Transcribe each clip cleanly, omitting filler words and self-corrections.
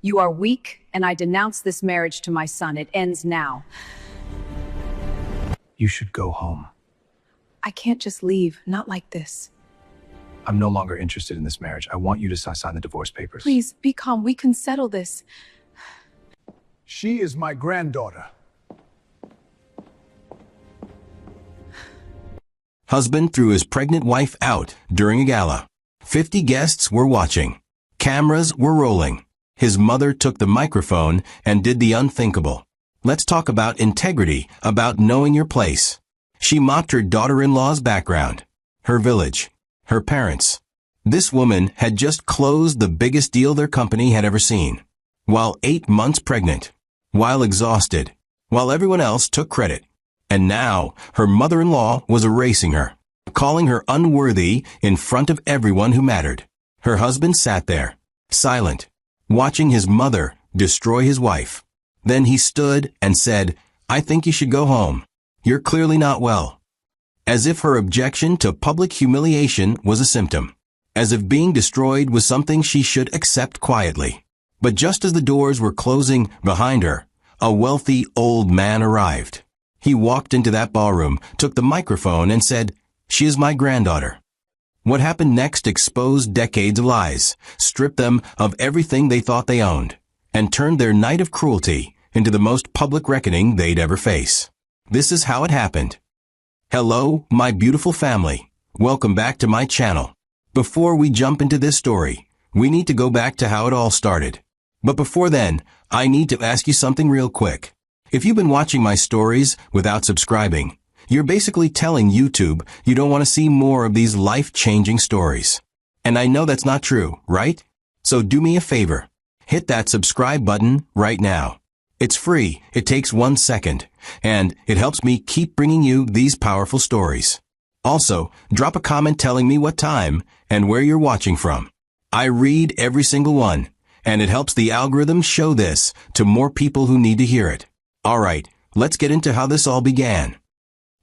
You are weak, and I denounce this marriage to my son. It ends now. You should go home. I can't just leave, not like this. I'm no longer interested in this marriage. I want you to sign the divorce papers. Please, be calm. We can settle this. She is my granddaughter. Husband threw his pregnant wife out during a gala. 50 guests were watching. Cameras were rolling. His mother took the microphone and did the unthinkable. Let's talk about integrity, about knowing your place. She mocked her daughter-in-law's background, her village, her parents. This woman had just closed the biggest deal their company had ever seen. While 8 months pregnant, while exhausted, while everyone else took credit. And now, her mother-in-law was erasing her, calling her unworthy in front of everyone who mattered. Her husband sat there, silent, watching his mother destroy his wife. Then he stood and said, "I think you should go home. You're clearly not well." As if her objection to public humiliation was a symptom. As if being destroyed was something she should accept quietly. But just as the doors were closing behind her, a wealthy old man arrived. He walked into that ballroom, took the microphone and said, "She is my granddaughter." What happened next exposed decades of lies, stripped them of everything they thought they owned, and turned their night of cruelty into the most public reckoning they'd ever face. This is how it happened. Hello, my beautiful family. Welcome back to my channel. Before we jump into this story, we need to go back to how it all started. But before then, I need to ask you something real quick. If you've been watching my stories without subscribing, you're basically telling YouTube you don't want to see more of these life-changing stories. And I know that's not true, right? So do me a favor. Hit that subscribe button right now. It's free, it takes 1 second, and it helps me keep bringing you these powerful stories. Also, drop a comment telling me what time and where you're watching from. I read every single one, and it helps the algorithm show this to more people who need to hear it. Alright, let's get into how this all began.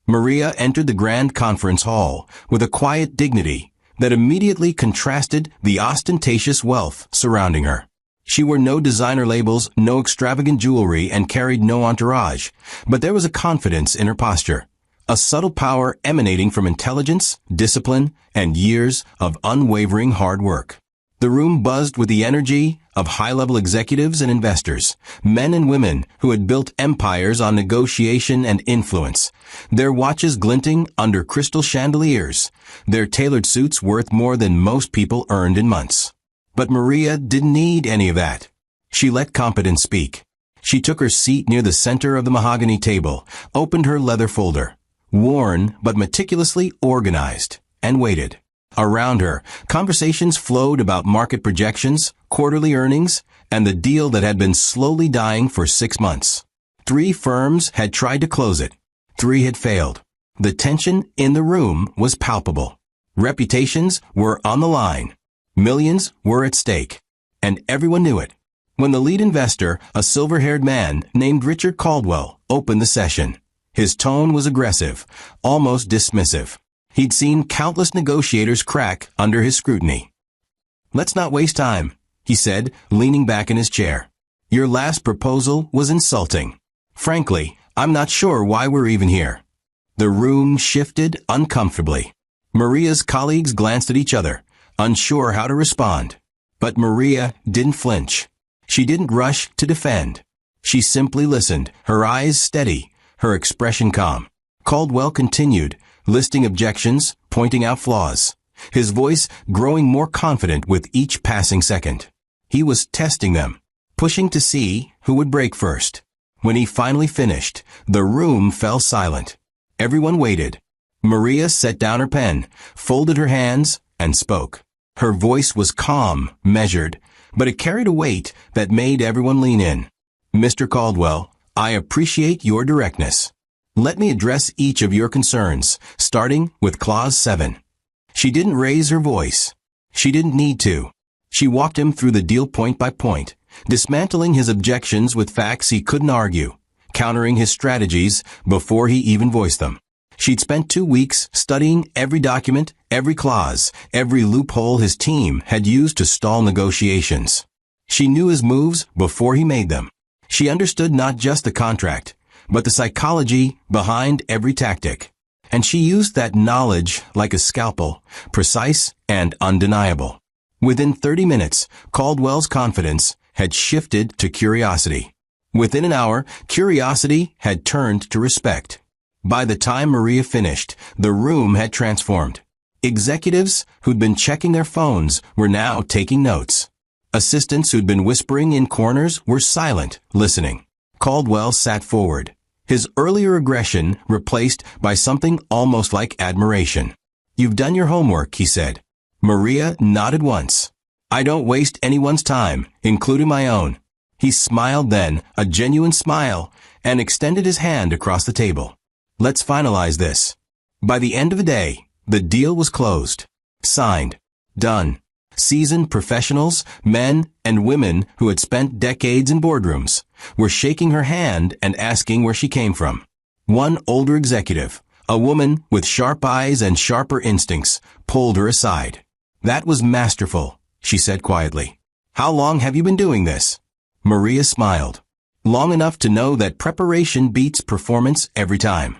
Maria entered the grand conference hall with a quiet dignity that immediately contrasted the ostentatious wealth surrounding her. She wore no designer labels, no extravagant jewelry, and carried no entourage, but there was a confidence in her posture, a subtle power emanating from intelligence, discipline, and years of unwavering hard work. The room buzzed with the energy of high-level executives and investors, men and women who had built empires on negotiation and influence, their watches glinting under crystal chandeliers, their tailored suits worth more than most people earned in months. But Maria didn't need any of that. She let competence speak. She took her seat near the center of the mahogany table, opened her leather folder, worn but meticulously organized, and waited. Around her, conversations flowed about market projections, quarterly earnings, and the deal that had been slowly dying for 6 months. 3 firms had tried to close it. 3 had failed. The tension in the room was palpable. Reputations were on the line. Millions were at stake. And everyone knew it. When the lead investor, a silver-haired man named Richard Caldwell, opened the session, his tone was aggressive, almost dismissive. He'd seen countless negotiators crack under his scrutiny. "Let's not waste time," he said, leaning back in his chair. "Your last proposal was insulting. Frankly, I'm not sure why we're even here." The room shifted uncomfortably. Maria's colleagues glanced at each other, unsure how to respond. But Maria didn't flinch. She didn't rush to defend. She simply listened, her eyes steady, her expression calm. Caldwell continued, listing objections, pointing out flaws, his voice growing more confident with each passing second. He was testing them, pushing to see who would break first. When he finally finished, the room fell silent. Everyone waited. Maria set down her pen, folded her hands, and spoke. Her voice was calm, measured, but it carried a weight that made everyone lean in. "Mr. Caldwell, I appreciate your directness. Let me address each of your concerns, starting with Clause 7. She didn't raise her voice. She didn't need to. She walked him through the deal point by point, dismantling his objections with facts he couldn't argue, countering his strategies before he even voiced them. She'd spent 2 weeks studying every document, every clause, every loophole his team had used to stall negotiations. She knew his moves before he made them. She understood not just the contract, but the psychology behind every tactic. And she used that knowledge like a scalpel, precise and undeniable. Within 30 minutes, Caldwell's confidence had shifted to curiosity. Within an hour, curiosity had turned to respect. By the time Maria finished, the room had transformed. Executives who'd been checking their phones were now taking notes. Assistants who'd been whispering in corners were silent, listening. Caldwell sat forward, his earlier aggression replaced by something almost like admiration. "You've done your homework," he said. Maria nodded once. "I don't waste anyone's time, including my own." He smiled then, a genuine smile, and extended his hand across the table. "Let's finalize this." By the end of the day, the deal was closed. Signed. Done. Seasoned professionals, men and women who had spent decades in boardrooms, were shaking her hand and asking where she came from. One older executive, a woman with sharp eyes and sharper instincts, pulled her aside. "That was masterful," she said quietly. "How long have you been doing this?" Maria smiled. "Long enough to know that preparation beats performance every time."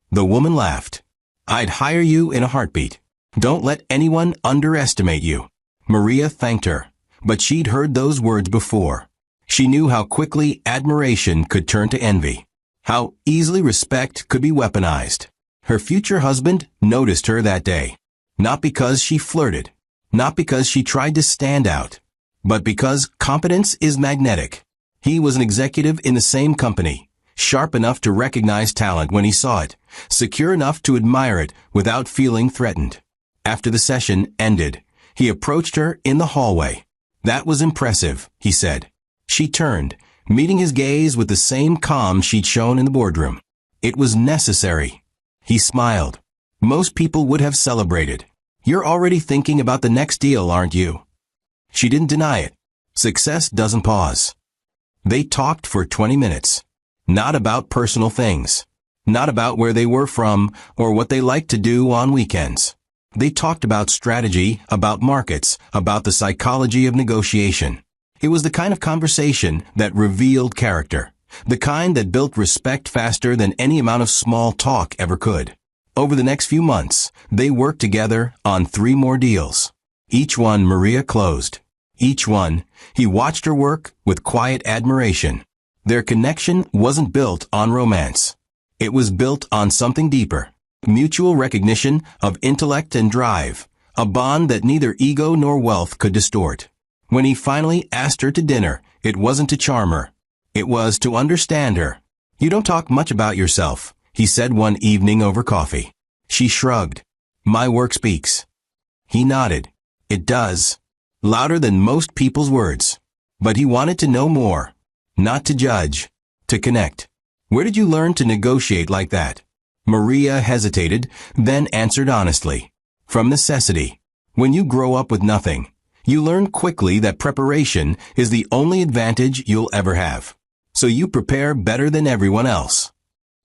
The woman laughed. "I'd hire you in a heartbeat. Don't let anyone underestimate you." Maria thanked her, but she'd heard those words before. She knew how quickly admiration could turn to envy, how easily respect could be weaponized. Her future husband noticed her that day, not because she flirted, not because she tried to stand out, but because competence is magnetic. He was an executive in the same company, sharp enough to recognize talent when he saw it, secure enough to admire it without feeling threatened. After the session ended, he approached her in the hallway. "That was impressive," he said. She turned, meeting his gaze with the same calm she'd shown in the boardroom. "It was necessary." He smiled. "Most people would have celebrated. You're already thinking about the next deal, aren't you?" She didn't deny it. Success doesn't pause. They talked for 20 minutes. Not about personal things. Not about where they were from or what they liked to do on weekends. They talked about strategy, about markets, about the psychology of negotiation. It was the kind of conversation that revealed character, the kind that built respect faster than any amount of small talk ever could. Over the next few months, they worked together on 3 more deals. Each one Maria closed. Each one, he watched her work with quiet admiration. Their connection wasn't built on romance. It was built on something deeper. Mutual recognition of intellect and drive, a bond that neither ego nor wealth could distort. When he finally asked her to dinner, it wasn't to charm her. It was to understand her. "You don't talk much about yourself," he said one evening over coffee. She shrugged. "My work speaks." He nodded. "It does. Louder than most people's words." But he wanted to know more. Not to judge. To connect. "Where did you learn to negotiate like that?" Maria hesitated, then answered honestly. "From necessity. When you grow up with nothing, you learn quickly that preparation is the only advantage you'll ever have. So you prepare better than everyone else."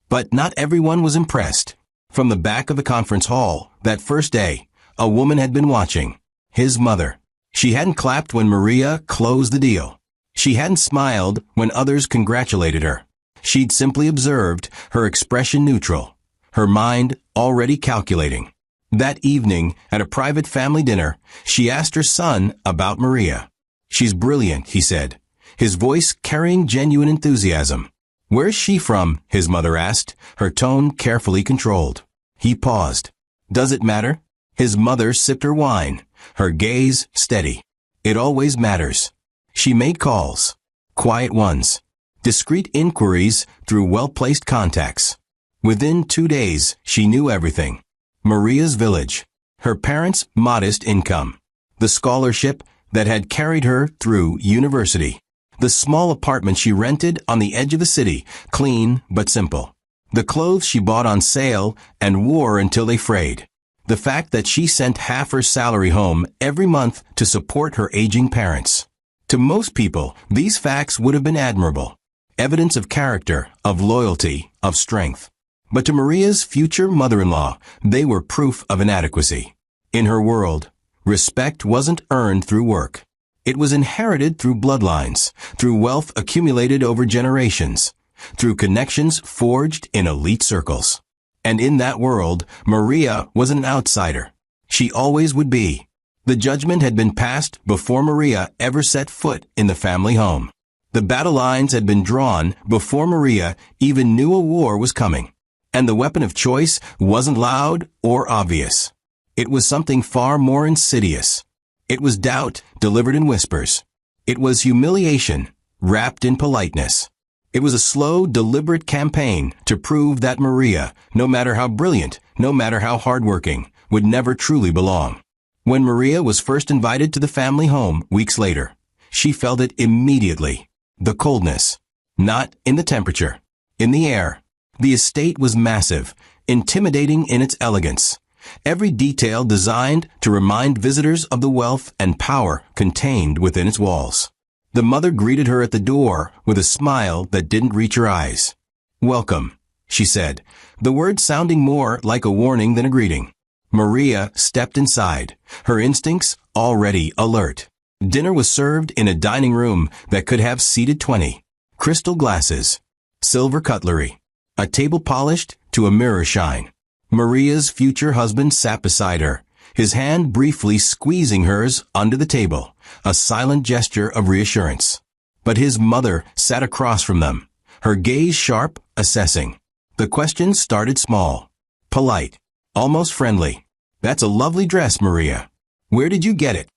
But not everyone was impressed. From the back of the conference hall, that first day, a woman had been watching. His mother. She hadn't clapped when Maria closed the deal. She hadn't smiled when others congratulated her. She'd simply observed, her expression neutral, her mind already calculating. That evening, at a private family dinner, she asked her son about Maria. "She's brilliant," he said, his voice carrying genuine enthusiasm. "Where's she from?" his mother asked, her tone carefully controlled. He paused. "Does it matter?" His mother sipped her wine, her gaze steady. "It always matters." She made calls. Quiet ones. Discreet inquiries through well-placed contacts. Within 2 days, she knew everything. Maria's village. Her parents' modest income. The scholarship that had carried her through university. The small apartment she rented on the edge of the city, clean but simple. The clothes she bought on sale and wore until they frayed. The fact that she sent half her salary home every month to support her aging parents. To most people, these facts would have been admirable. Evidence of character, of loyalty, of strength. But to Maria's future mother-in-law, they were proof of inadequacy. In her world, respect wasn't earned through work. It was inherited through bloodlines, through wealth accumulated over generations, through connections forged in elite circles. And in that world, Maria was an outsider. She always would be. The judgment had been passed before Maria ever set foot in the family home. The battle lines had been drawn before Maria even knew a war was coming. And the weapon of choice wasn't loud or obvious. It was something far more insidious. It was doubt delivered in whispers. It was humiliation wrapped in politeness. It was a slow, deliberate campaign to prove that Maria, no matter how brilliant, no matter how hardworking, would never truly belong. When Maria was first invited to the family home weeks later, she felt it immediately. The coldness. Not in the temperature. In the air. The estate was massive, intimidating in its elegance. Every detail designed to remind visitors of the wealth and power contained within its walls. The mother greeted her at the door with a smile that didn't reach her eyes. "Welcome," she said, the word sounding more like a warning than a greeting. Maria stepped inside, her instincts already alert. Dinner was served in a dining room that could have seated 20. Crystal glasses, silver cutlery, a table polished to a mirror shine. Maria's future husband sat beside her, his hand briefly squeezing hers under the table, a silent gesture of reassurance. But his mother sat across from them, her gaze sharp, assessing. The questions started small, polite, almost friendly. "That's a lovely dress, Maria. Where did you get it?"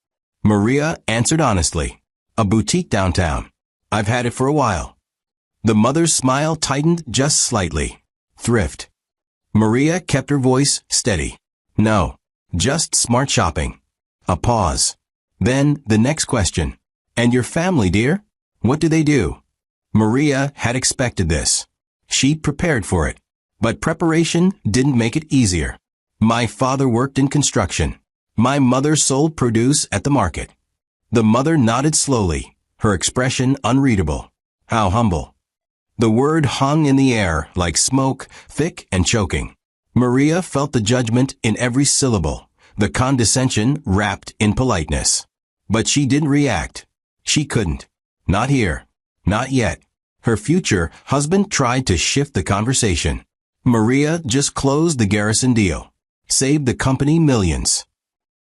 Maria answered honestly. "A boutique downtown. I've had it for a while." The mother's smile tightened just slightly. "Thrift." Maria kept her voice steady. "No, just smart shopping." A pause. Then the next question. "And your family, dear? What do they do?" Maria had expected this. She prepared for it. But preparation didn't make it easier. "My father worked in construction. My mother sold produce at the market." The mother nodded slowly, her expression unreadable. How humble. The word hung in the air like smoke, thick and choking. Maria felt the judgment in every syllable, the condescension wrapped in politeness. But she didn't react. She couldn't. Not here. Not yet. Her future husband tried to shift the conversation. Maria just closed the Garrison deal. Saved the company millions.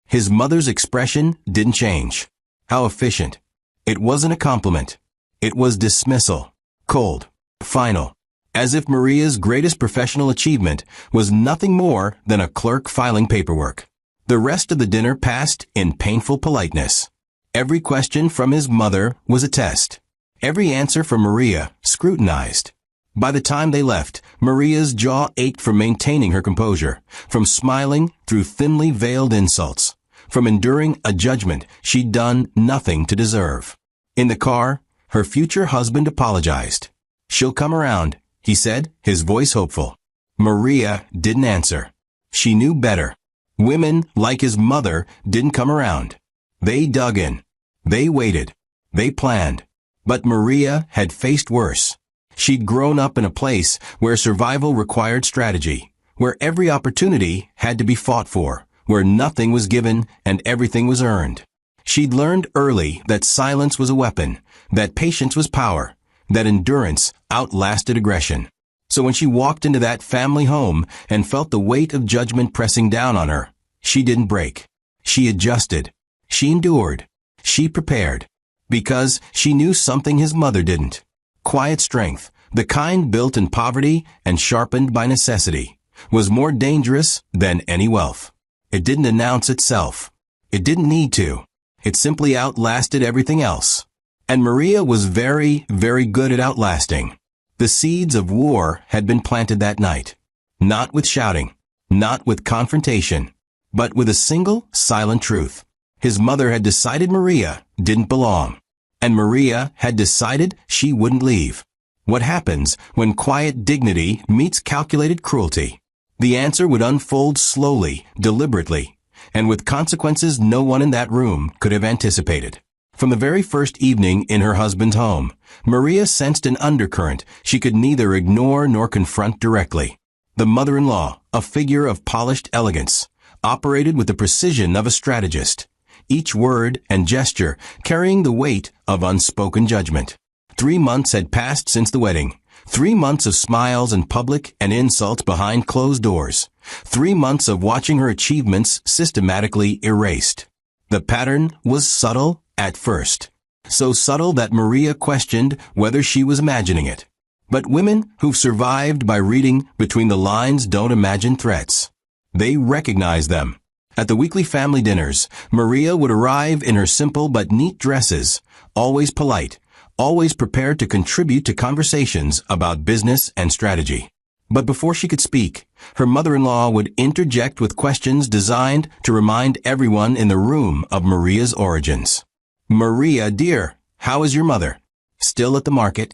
His mother's expression didn't change. How efficient. It wasn't a compliment. It was dismissal. Cold. Final. As if Maria's greatest professional achievement was nothing more than a clerk filing paperwork. The rest of the dinner passed in painful politeness. Every question from his mother was a test. Every answer from Maria scrutinized. By the time they left, Maria's jaw ached from maintaining her composure, from smiling through thinly veiled insults, from enduring a judgment she'd done nothing to deserve. In the car, her future husband apologized. "She'll come around," he said, his voice hopeful. Maria didn't answer. She knew better. Women, like his mother, didn't come around. They dug in. They waited. They planned. But Maria had faced worse. She'd grown up in a place where survival required strategy, where every opportunity had to be fought for, where nothing was given and everything was earned. She'd learned early that silence was a weapon, that patience was power, that endurance outlasted aggression. So when she walked into that family home and felt the weight of judgment pressing down on her, she didn't break. She adjusted. She endured. She prepared. Because she knew something his mother didn't. Quiet strength, the kind built in poverty and sharpened by necessity, was more dangerous than any wealth. It didn't announce itself. It didn't need to. It simply outlasted everything else. And Maria was very, very good at outlasting. The seeds of war had been planted that night. Not with shouting, not with confrontation, but with a single, silent truth. His mother had decided Maria didn't belong. And Maria had decided she wouldn't leave. What happens when quiet dignity meets calculated cruelty? The answer would unfold slowly, deliberately, and with consequences no one in that room could have anticipated. From the very first evening in her husband's home, Maria sensed an undercurrent she could neither ignore nor confront directly. The mother-in-law, a figure of polished elegance, operated with the precision of a strategist. each word and gesture carrying the weight of unspoken judgment. 3 months had passed since the wedding. 3 months of smiles in public and insults behind closed doors. 3 months of watching her achievements systematically erased. The pattern was subtle at first. So subtle that Maria questioned whether she was imagining it. But women who've survived by reading between the lines don't imagine threats. They recognize them. At the weekly family dinners, Maria would arrive in her simple but neat dresses, always polite, always prepared to contribute to conversations about business and strategy. But before she could speak, her mother-in-law would interject with questions designed to remind everyone in the room of Maria's origins. "Maria, dear, how is your mother? Still at the market?"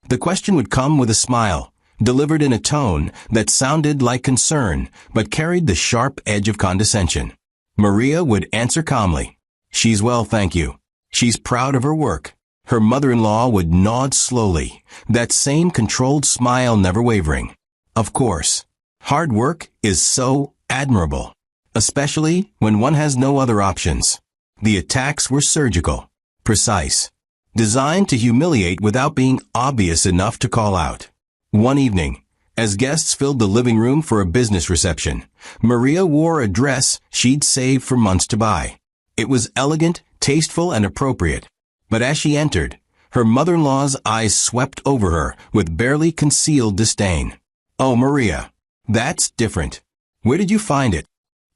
The question would come with a smile, delivered in a tone that sounded like concern but carried the sharp edge of condescension. Maria would answer calmly, "She's well, thank you. She's proud of her work." Her mother-in-law would nod slowly, that same controlled smile never wavering. Of course, hard work is so admirable, especially when one has no other options. The attacks were surgical, precise, designed to humiliate without being obvious enough to call out. One evening, as guests filled the living room for a business reception, Maria wore a dress she'd saved for months to buy. It was elegant, tasteful, and appropriate. But as she entered, her mother-in-law's eyes swept over her with barely concealed disdain. "Oh, Maria, that's different. Where did you find it?"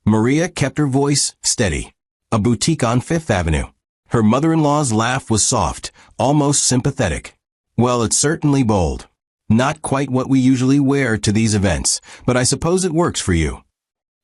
Maria kept her voice steady. "A boutique on Fifth Avenue." Her mother-in-law's laugh was soft, almost sympathetic. "Well, it's certainly bold. Not quite what we usually wear to these events, but I suppose it works for you."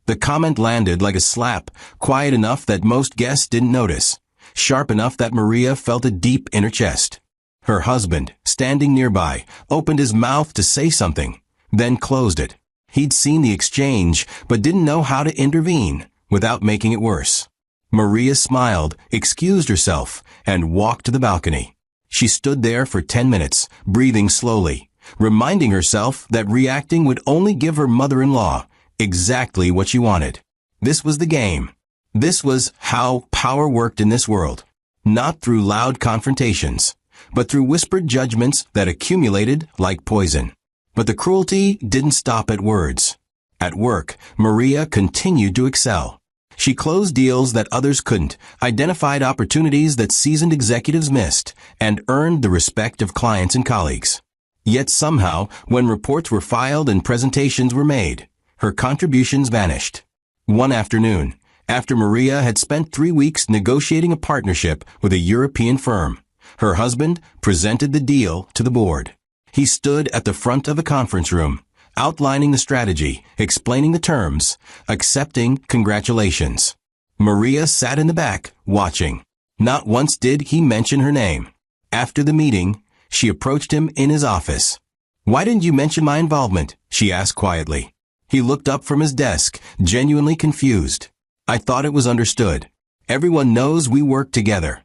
The comment landed like a slap, quiet enough that most guests didn't notice, sharp enough that Maria felt it deep in her chest. Her husband, standing nearby, opened his mouth to say something, then closed it. He'd seen the exchange, but didn't know how to intervene without making it worse. Maria smiled, excused herself, and walked to the balcony. She stood there for 10 minutes, breathing slowly, reminding herself that reacting would only give her mother-in-law exactly what she wanted. This was the game. This was how power worked in this world. Not through loud confrontations, but through whispered judgments that accumulated like poison. But the cruelty didn't stop at words. At work, Maria continued to excel. She closed deals that others couldn't, identified opportunities that seasoned executives missed, and earned the respect of clients and colleagues. Yet somehow, when reports were filed and presentations were made, her contributions vanished. One afternoon, after Maria had spent 3 weeks negotiating a partnership with a European firm, her husband presented the deal to the board. He stood at the front of the conference room, outlining the strategy, explaining the terms, accepting congratulations. Maria sat in the back, watching. Not once did he mention her name. After the meeting, she approached him in his office. "Why didn't you mention my involvement?" she asked quietly. He looked up from his desk, genuinely confused. "I thought it was understood. Everyone knows we work together."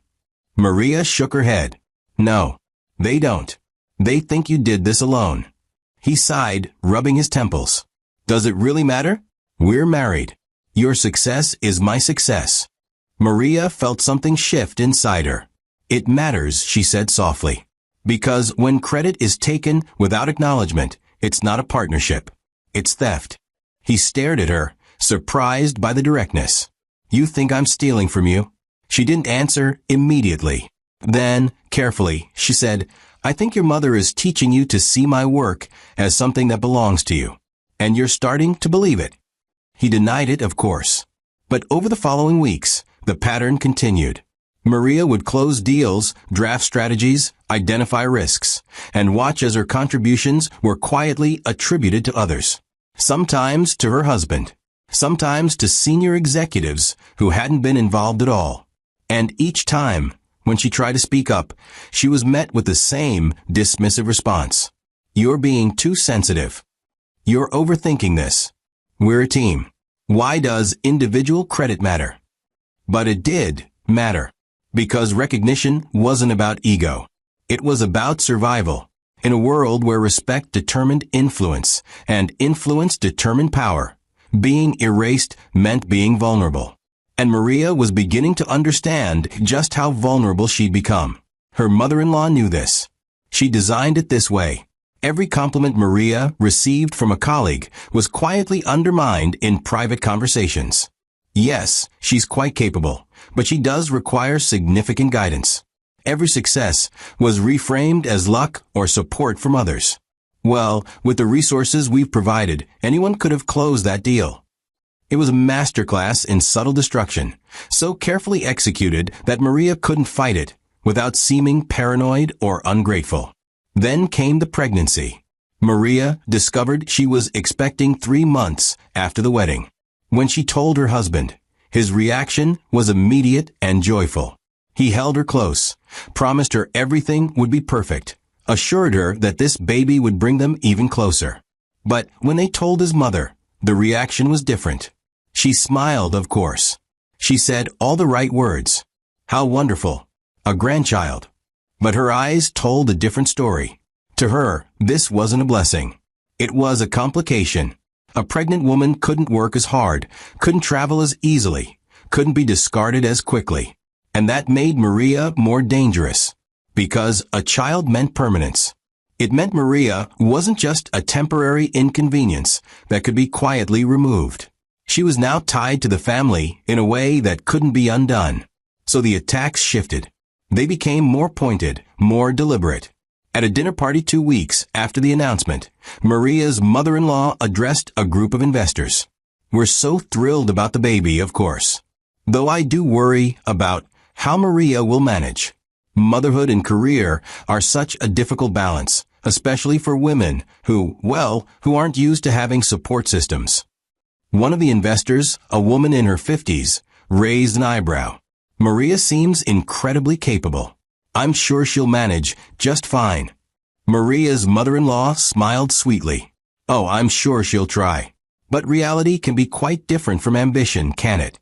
Maria shook her head. "No, they don't. They think you did this alone." He sighed, rubbing his temples. "Does it really matter? We're married. Your success is my success." Maria felt something shift inside her. "It matters," she said softly. "Because when credit is taken without acknowledgement, it's not a partnership. It's theft." He stared at her, surprised by the directness. "You think I'm stealing from you?" She didn't answer immediately. Then, carefully, she said, "I think your mother is teaching you to see my work as something that belongs to you. And you're starting to believe it." He denied it, of course. But over the following weeks, the pattern continued. Maria would close deals, draft strategies, identify risks, and watch as her contributions were quietly attributed to others. Sometimes to her husband, sometimes to senior executives who hadn't been involved at all. And each time, when she tried to speak up, she was met with the same dismissive response. "You're being too sensitive. You're overthinking this. We're a team. Why does individual credit matter?" But it did matter. Because recognition wasn't about ego. It was about survival. In a world where respect determined influence, and influence determined power, being erased meant being vulnerable. And Maria was beginning to understand just how vulnerable she'd become. Her mother-in-law knew this. She designed it this way. Every compliment Maria received from a colleague was quietly undermined in private conversations. Yes, she's quite capable, but she does require significant guidance. Every success was reframed as luck or support from others. Well, with the resources we've provided, anyone could have closed that deal. It was a masterclass in subtle destruction, so carefully executed that Maria couldn't fight it without seeming paranoid or ungrateful. Then came the pregnancy. Maria discovered she was expecting 3 months after the wedding. When she told her husband, his reaction was immediate and joyful. He held her close, promised her everything would be perfect, assured her that this baby would bring them even closer. But when they told his mother, the reaction was different. She smiled, of course. She said all the right words. How wonderful. A grandchild. But her eyes told a different story. To her, this wasn't a blessing. It was a complication. A pregnant woman couldn't work as hard, couldn't travel as easily, couldn't be discarded as quickly. And that made Maria more dangerous. Because a child meant permanence. It meant Maria wasn't just a temporary inconvenience that could be quietly removed. She was now tied to the family in a way that couldn't be undone. So the attacks shifted. They became more pointed, more deliberate. At a dinner party 2 weeks after the announcement, Maria's mother-in-law addressed a group of investors. We're so thrilled about the baby, of course. Though I do worry about how Maria will manage. Motherhood and career are such a difficult balance, especially for women who aren't used to having support systems. One of the investors, a woman in her 50s, raised an eyebrow. Maria seems incredibly capable. I'm sure she'll manage just fine. Maria's mother-in-law smiled sweetly. Oh, I'm sure she'll try. But reality can be quite different from ambition, can it?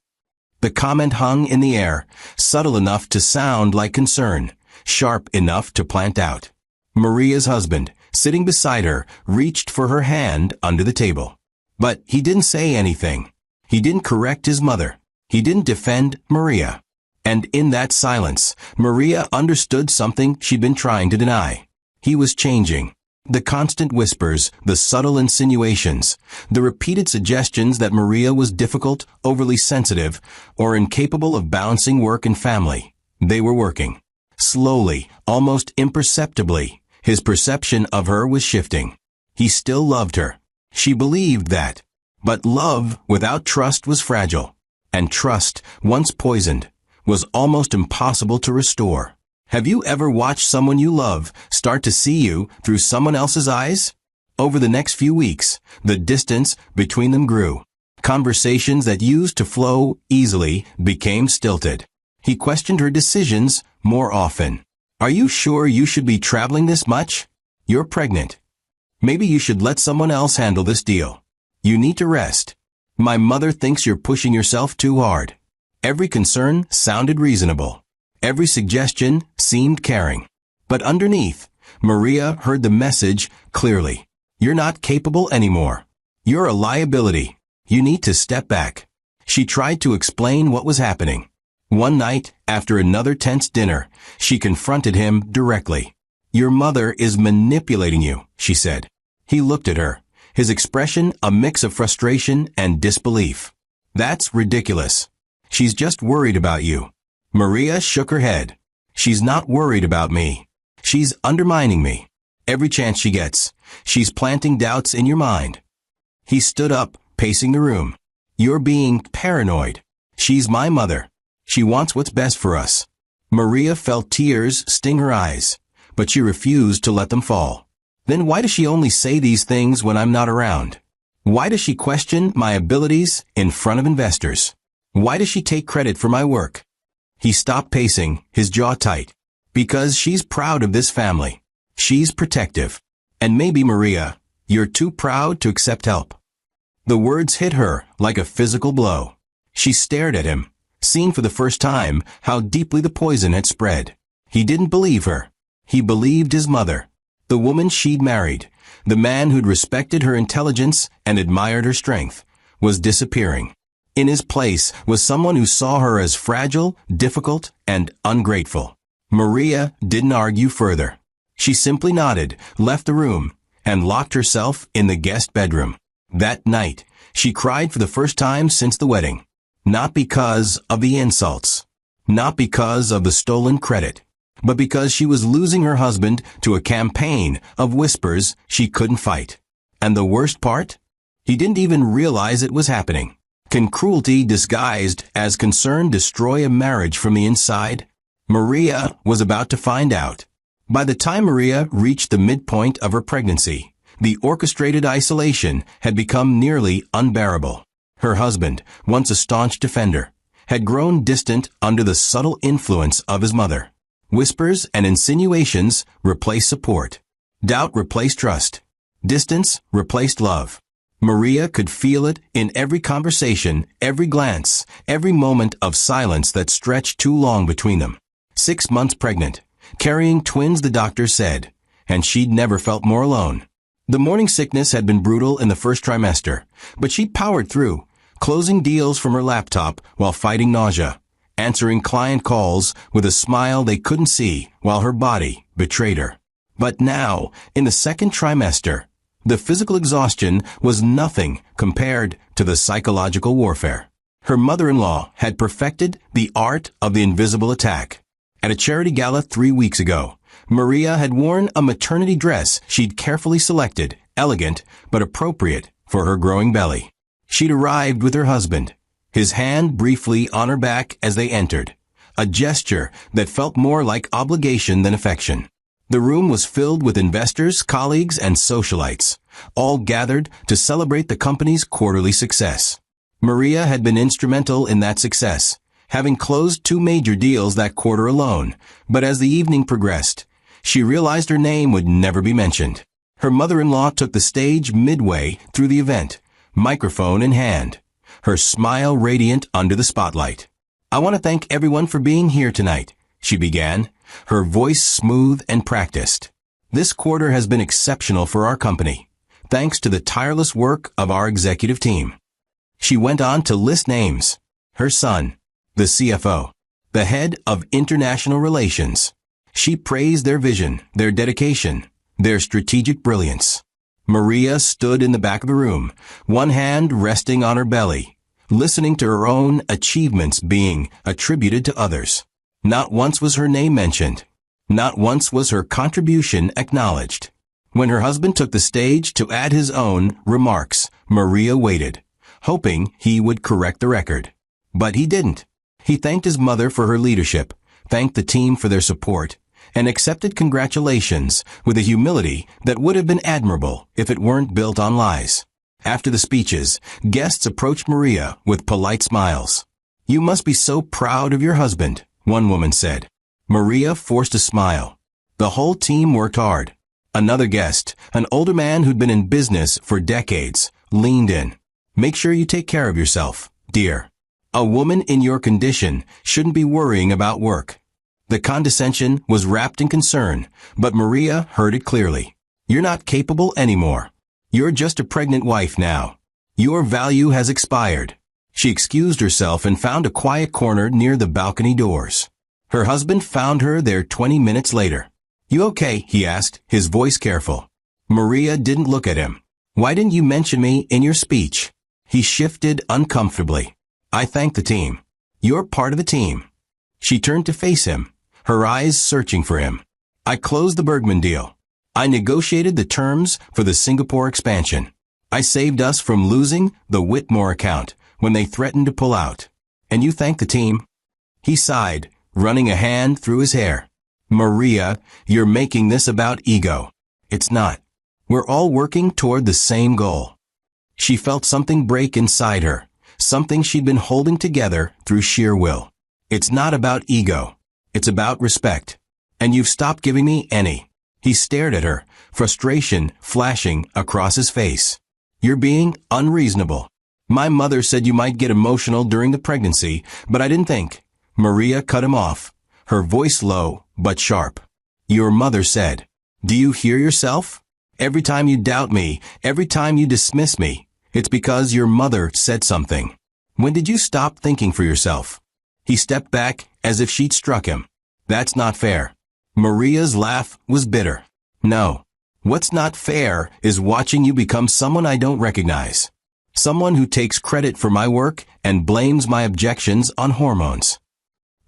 The comment hung in the air, subtle enough to sound like concern, sharp enough to plant doubt. Maria's husband, sitting beside her, reached for her hand under the table. But he didn't say anything. He didn't correct his mother. He didn't defend Maria. And in that silence, Maria understood something she'd been trying to deny. He was changing. The constant whispers, the subtle insinuations, the repeated suggestions that Maria was difficult, overly sensitive, or incapable of balancing work and family. They were working. Slowly, almost imperceptibly, his perception of her was shifting. He still loved her. She believed that. But love without trust was fragile. And trust, once poisoned, was almost impossible to restore. Have you ever watched someone you love start to see you through someone else's eyes? Over the next few weeks, the distance between them grew. Conversations that used to flow easily became stilted. He questioned her decisions more often. Are you sure you should be traveling this much? You're pregnant. Maybe you should let someone else handle this deal. You need to rest. My mother thinks you're pushing yourself too hard. Every concern sounded reasonable. Every suggestion seemed caring. But underneath, Maria heard the message clearly. You're not capable anymore. You're a liability. You need to step back. She tried to explain what was happening. One night, after another tense dinner, she confronted him directly. Your mother is manipulating you, she said. He looked at her, his expression a mix of frustration and disbelief. That's ridiculous. She's just worried about you. Maria shook her head. She's not worried about me. She's undermining me. Every chance she gets, she's planting doubts in your mind. He stood up, pacing the room. You're being paranoid. She's my mother. She wants what's best for us. Maria felt tears sting her eyes, but she refused to let them fall. Then why does she only say these things when I'm not around? Why does she question my abilities in front of investors? Why does she take credit for my work? He stopped pacing, his jaw tight. Because she's proud of this family. She's protective. And maybe, Maria, you're too proud to accept help. The words hit her like a physical blow. She stared at him, seeing for the first time how deeply the poison had spread. He didn't believe her. He believed his mother. The woman she'd married, the man who'd respected her intelligence and admired her strength, was disappearing. In his place was someone who saw her as fragile, difficult, and ungrateful. Maria didn't argue further. She simply nodded, left the room, and locked herself in the guest bedroom. That night, she cried for the first time since the wedding. Not because of the insults, not because of the stolen credit, but because she was losing her husband to a campaign of whispers she couldn't fight. And the worst part? He didn't even realize it was happening. Can cruelty disguised as concern destroy a marriage from the inside? Maria was about to find out. By the time Maria reached the midpoint of her pregnancy, the orchestrated isolation had become nearly unbearable. Her husband, once a staunch defender, had grown distant under the subtle influence of his mother. Whispers and insinuations replaced support. Doubt replaced trust. Distance replaced love. Maria could feel it in every conversation, every glance, every moment of silence that stretched too long between them. 6 months pregnant, carrying twins, the doctor said, and she'd never felt more alone. The morning sickness had been brutal in the first trimester, but she powered through, closing deals from her laptop while fighting nausea, answering client calls with a smile they couldn't see while her body betrayed her. But now, in the second trimester, the physical exhaustion was nothing compared to the psychological warfare. Her mother-in-law had perfected the art of the invisible attack. At a charity gala 3 weeks ago, Maria had worn a maternity dress she'd carefully selected, elegant but appropriate for her growing belly. She'd arrived with her husband, his hand briefly on her back as they entered, a gesture that felt more like obligation than affection. The room was filled with investors, colleagues, and socialites, all gathered to celebrate the company's quarterly success. Maria had been instrumental in that success, having closed 2 major deals that quarter alone, but as the evening progressed, she realized her name would never be mentioned. Her mother-in-law took the stage midway through the event, microphone in hand, her smile radiant under the spotlight. "I want to thank everyone for being here tonight," she began, her voice smooth and practiced. "This quarter has been exceptional for our company, thanks to the tireless work of our executive team." She went on to list names: her son, the CFO, the head of international relations. She praised their vision, their dedication, their strategic brilliance. Maria stood in the back of the room, one hand resting on her belly, listening to her own achievements being attributed to others. Not once was her name mentioned. Not once was her contribution acknowledged. When her husband took the stage to add his own remarks, Maria waited, hoping he would correct the record. But he didn't. He thanked his mother for her leadership, thanked the team for their support, and accepted congratulations with a humility that would have been admirable if it weren't built on lies. After the speeches, guests approached Maria with polite smiles. "You must be so proud of your husband," one woman said. Maria forced a smile. The whole team worked hard. Another guest, an older man who'd been in business for decades, leaned in. "Make sure you take care of yourself, dear. A woman in your condition shouldn't be worrying about work." The condescension was wrapped in concern, but Maria heard it clearly. "You're not capable anymore. You're just a pregnant wife now. Your value has expired." She excused herself and found a quiet corner near the balcony doors. Her husband found her there 20 minutes later. "You okay?" he asked, his voice careful. Maria didn't look at him. "Why didn't you mention me in your speech?" He shifted uncomfortably. "I thank the team. You're part of the team." She turned to face him, her eyes searching for him. "I closed the Bergman deal. I negotiated the terms for the Singapore expansion. I saved us from losing the Whitmore account when they threatened to pull out. And you thank the team?" He sighed, running a hand through his hair. "Maria, you're making this about ego. It's not. We're all working toward the same goal." She felt something break inside her, something she'd been holding together through sheer will. "It's not about ego. It's about respect. And you've stopped giving me any." He stared at her, frustration flashing across his face. "You're being unreasonable. My mother said you might get emotional during the pregnancy, but I didn't think." Maria cut him off, her voice low but sharp. "Your mother said. Do you hear yourself? Every time you doubt me, every time you dismiss me, it's because your mother said something." When did you stop thinking for yourself? He stepped back as if she'd struck him. That's not fair. Maria's laugh was bitter. No. What's not fair is watching you become someone I don't recognize. Someone who takes credit for my work and blames my objections on hormones.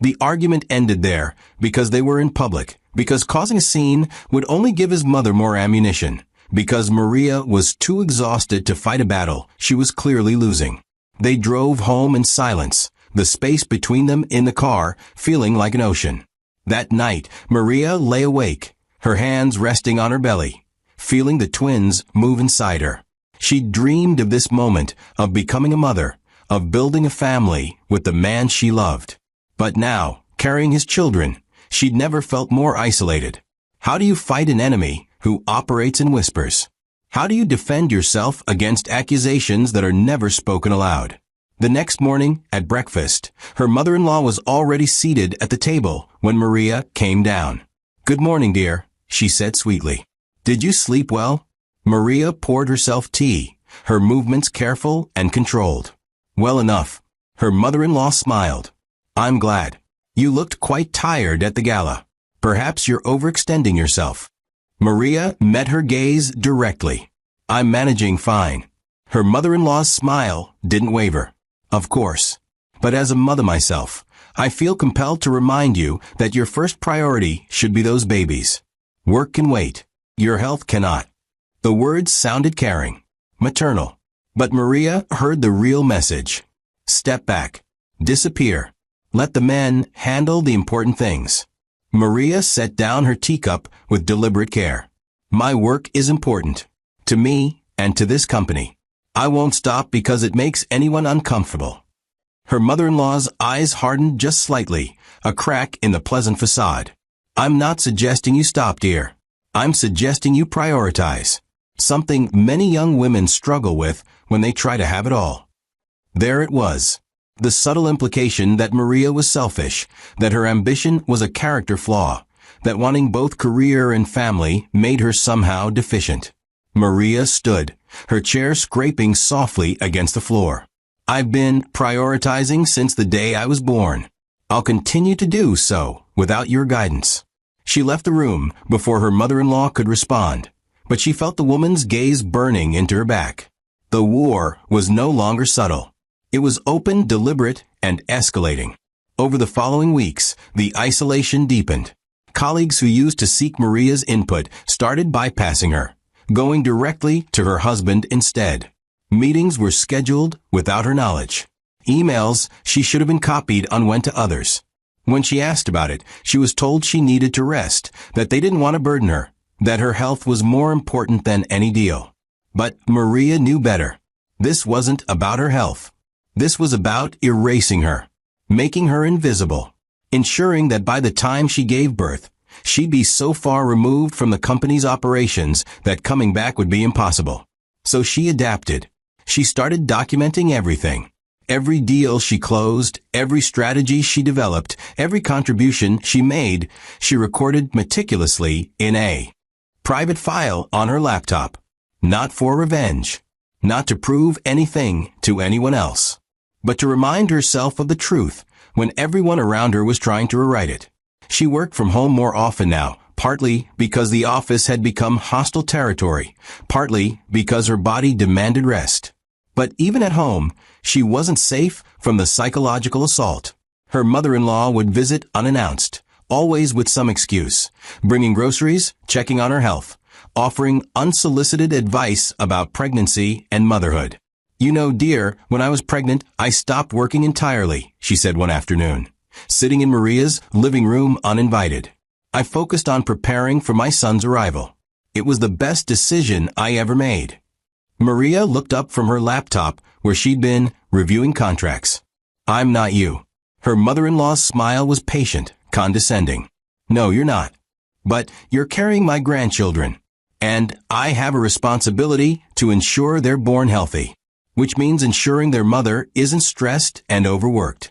The argument ended there because they were in public, because causing a scene would only give his mother more ammunition, because Maria was too exhausted to fight a battle she was clearly losing. They drove home in silence, the space between them in the car feeling like an ocean. That night, Maria lay awake, her hands resting on her belly, feeling the twins move inside her. She dreamed of this moment, of becoming a mother, of building a family with the man she loved. But now, carrying his children, she'd never felt more isolated. How do you fight an enemy who operates in whispers? How do you defend yourself against accusations that are never spoken aloud? The next morning, at breakfast, her mother-in-law was already seated at the table when Maria came down. "Good morning, dear," she said sweetly. "Did you sleep well?" Maria poured herself tea, her movements careful and controlled. "Well enough." Her mother-in-law smiled. "I'm glad. You looked quite tired at the gala. Perhaps you're overextending yourself." Maria met her gaze directly. "I'm managing fine." Her mother-in-law's smile didn't waver. "Of course. But as a mother myself, I feel compelled to remind you that your first priority should be those babies. Work can wait. Your health cannot." The words sounded caring, maternal. But Maria heard the real message. Step back. Disappear. Let the men handle the important things. Maria set down her teacup with deliberate care. "My work is important. To me and to this company. I won't stop because it makes anyone uncomfortable." Her mother-in-law's eyes hardened just slightly, a crack in the pleasant facade. "I'm not suggesting you stop, dear. I'm suggesting you prioritize. Something many young women struggle with when they try to have it all." There it was. The subtle implication that Maria was selfish, that her ambition was a character flaw, that wanting both career and family made her somehow deficient. Maria stood, her chair scraping softly against the floor. "I've been prioritizing since the day I was born. I'll continue to do so without your guidance." She left the room before her mother-in-law could respond, but she felt the woman's gaze burning into her back. The war was no longer subtle. It was open, deliberate, and escalating. Over the following weeks, the isolation deepened. Colleagues who used to seek Maria's input started bypassing her, going directly to her husband instead. Meetings were scheduled without her knowledge. Emails she should have been copied on went to others. When she asked about it, she was told she needed to rest, that they didn't want to burden her, that her health was more important than any deal. But Maria knew better. This wasn't about her health. This was about erasing her, making her invisible, ensuring that by the time she gave birth, she'd be so far removed from the company's operations that coming back would be impossible. So she adapted. She started documenting everything. Every deal she closed, every strategy she developed, every contribution she made, she recorded meticulously in a private file on her laptop. Not for revenge, not to prove anything to anyone else, but to remind herself of the truth when everyone around her was trying to rewrite it. She worked from home more often now, partly because the office had become hostile territory, partly because her body demanded rest. But even at home, she wasn't safe from the psychological assault. Her mother-in-law would visit unannounced, always with some excuse, bringing groceries, checking on her health, offering unsolicited advice about pregnancy and motherhood. "You know, dear, when I was pregnant, I stopped working entirely," she said one afternoon, sitting in Maria's living room uninvited. "I focused on preparing for my son's arrival. It was the best decision I ever made." Maria looked up from her laptop where she'd been reviewing contracts. "I'm not you." Her mother-in-law's smile was patient, condescending. "No, you're not. But you're carrying my grandchildren. And I have a responsibility to ensure they're born healthy, which means ensuring their mother isn't stressed and overworked."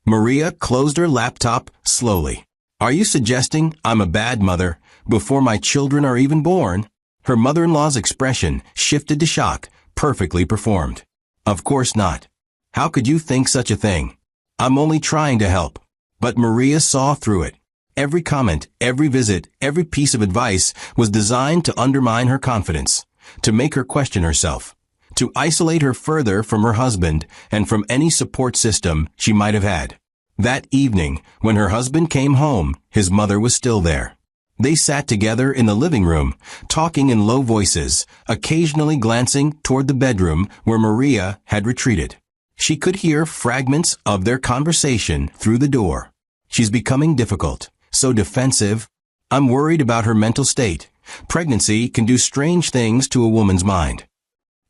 Maria closed her laptop slowly. "Are you suggesting I'm a bad mother before my children are even born?" Her mother-in-law's expression shifted to shock, perfectly performed. "Of course not. How could you think such a thing? I'm only trying to help. But Maria saw through it. Every comment, every visit, every piece of advice was designed to undermine her confidence, to make her question herself, to isolate her further from her husband and from any support system she might have had. That evening, when her husband came home, his mother was still there. They sat together in the living room, talking in low voices, occasionally glancing toward the bedroom where Maria had retreated. She could hear fragments of their conversation through the door. She's becoming difficult, so defensive. I'm worried about her mental state. Pregnancy can do strange things to a woman's mind.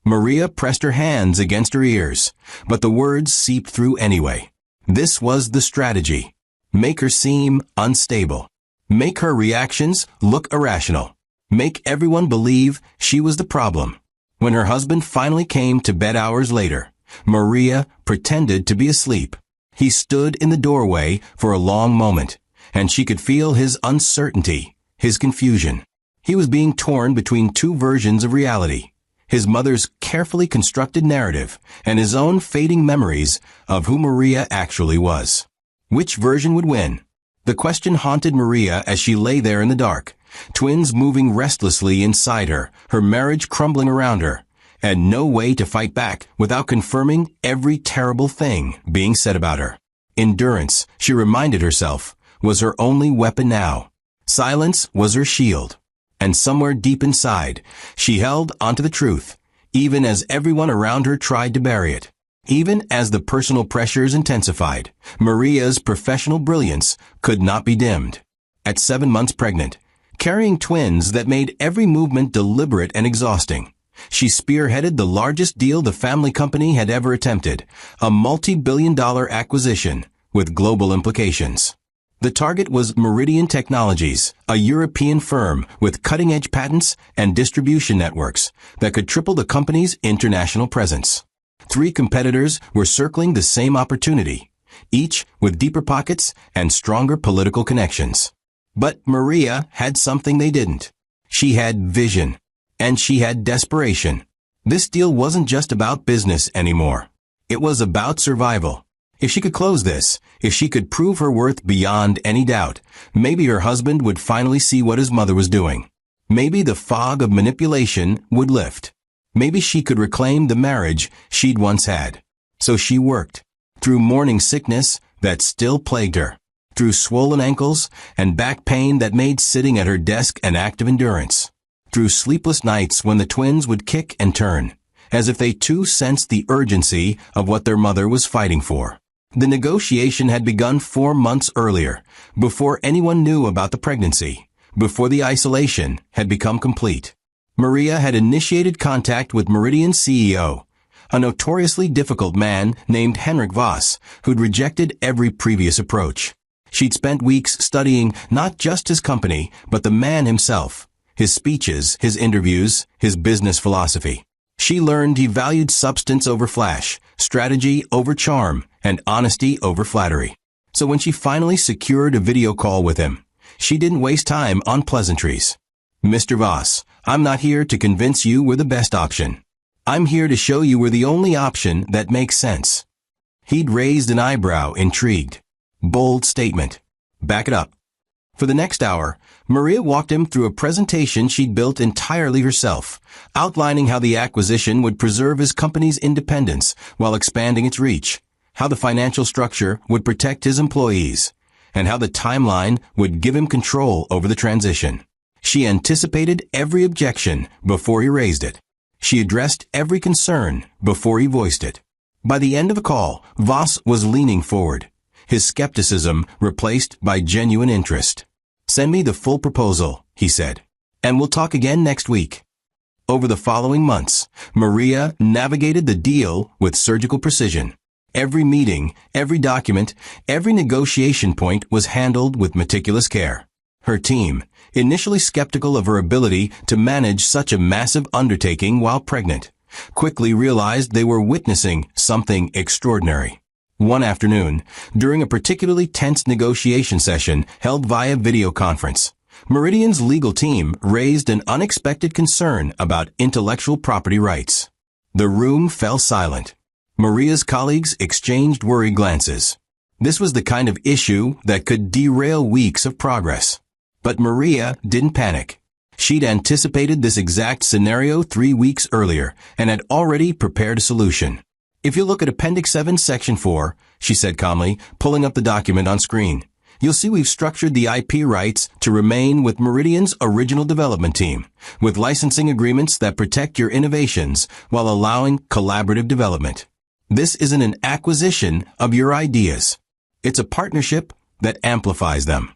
Maria pressed her hands against her ears, but the words seeped through anyway. This was the strategy. Make her seem unstable. Make her reactions look irrational. Make everyone believe she was the problem. When her husband finally came to bed hours later, Maria pretended to be asleep. He stood in the doorway for a long moment, and she could feel his uncertainty, his confusion. He was being torn between two versions of reality. His mother's carefully constructed narrative and his own fading memories of who Maria actually was. Which version would win? The question haunted Maria as she lay there in the dark, twins moving restlessly inside her, her marriage crumbling around her, and no way to fight back without confirming every terrible thing being said about her. Endurance, she reminded herself, was her only weapon now. Silence was her shield. And somewhere deep inside, she held onto the truth, even as everyone around her tried to bury it. Even as the personal pressures intensified, Maria's professional brilliance could not be dimmed. At 7 months pregnant, carrying twins that made every movement deliberate and exhausting, she spearheaded the largest deal the family company had ever attempted, a multi-billion-dollar acquisition with global implications. The target was Meridian Technologies, a European firm with cutting-edge patents and distribution networks that could triple the company's international presence. 3 competitors were circling the same opportunity, each with deeper pockets and stronger political connections. But Maria had something they didn't. She had vision, and she had desperation. This deal wasn't just about business anymore. It was about survival. If she could close this, if she could prove her worth beyond any doubt, maybe her husband would finally see what his mother was doing. Maybe the fog of manipulation would lift. Maybe she could reclaim the marriage she'd once had. So she worked, through morning sickness that still plagued her, through swollen ankles and back pain that made sitting at her desk an act of endurance, through sleepless nights when the twins would kick and turn, as if they too sensed the urgency of what their mother was fighting for. The negotiation had begun 4 months earlier, before anyone knew about the pregnancy, before the isolation had become complete. Maria had initiated contact with Meridian's CEO, a notoriously difficult man named Henrik Voss, who'd rejected every previous approach. She'd spent weeks studying not just his company, but the man himself, his speeches, his interviews, his business philosophy. She learned he valued substance over flash, strategy over charm, and honesty over flattery. So when she finally secured a video call with him, she didn't waste time on pleasantries. Mr. Voss, I'm not here to convince you we're the best option. I'm here to show you we're the only option that makes sense. He'd raised an eyebrow, intrigued. Bold statement. Back it up. For the next hour, Maria walked him through a presentation she'd built entirely herself, outlining how the acquisition would preserve his company's independence while expanding its reach, how the financial structure would protect his employees, and how the timeline would give him control over the transition. She anticipated every objection before he raised it. She addressed every concern before he voiced it. By the end of the call, Voss was leaning forward, his skepticism replaced by genuine interest. "Send me the full proposal," he said, "and we'll talk again next week." Over the following months, Maria navigated the deal with surgical precision. Every meeting, every document, every negotiation point was handled with meticulous care. Her team, initially skeptical of her ability to manage such a massive undertaking while pregnant, quickly realized they were witnessing something extraordinary. One afternoon, during a particularly tense negotiation session held via video conference, Meridian's legal team raised an unexpected concern about intellectual property rights. The room fell silent. Maria's colleagues exchanged worried glances. This was the kind of issue that could derail weeks of progress. But Maria didn't panic. She'd anticipated this exact scenario 3 weeks earlier and had already prepared a solution. "If you look at Appendix 7, Section 4, she said calmly, pulling up the document on screen, you'll see we've structured the IP rights to remain with Meridian's original development team, with licensing agreements that protect your innovations while allowing collaborative development. This isn't an acquisition of your ideas. It's a partnership that amplifies them."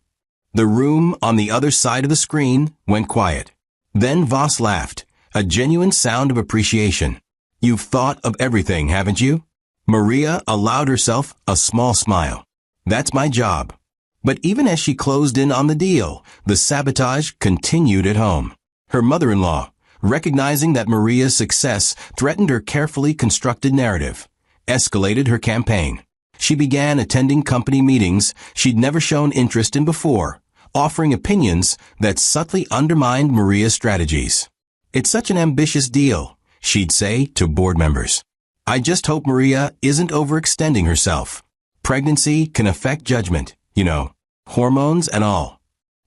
The room on the other side of the screen went quiet. Then Voss laughed, a genuine sound of appreciation. "You've thought of everything, haven't you?" Maria allowed herself a small smile. "That's my job." But even as she closed in on the deal, the sabotage continued at home. Her mother-in-law, recognizing that Maria's success threatened her carefully constructed narrative, escalated her campaign. She began attending company meetings she'd never shown interest in before, offering opinions that subtly undermined Maria's strategies. "It's such an ambitious deal," she'd say to board members. "I just hope Maria isn't overextending herself. Pregnancy can affect judgment, you know, hormones and all."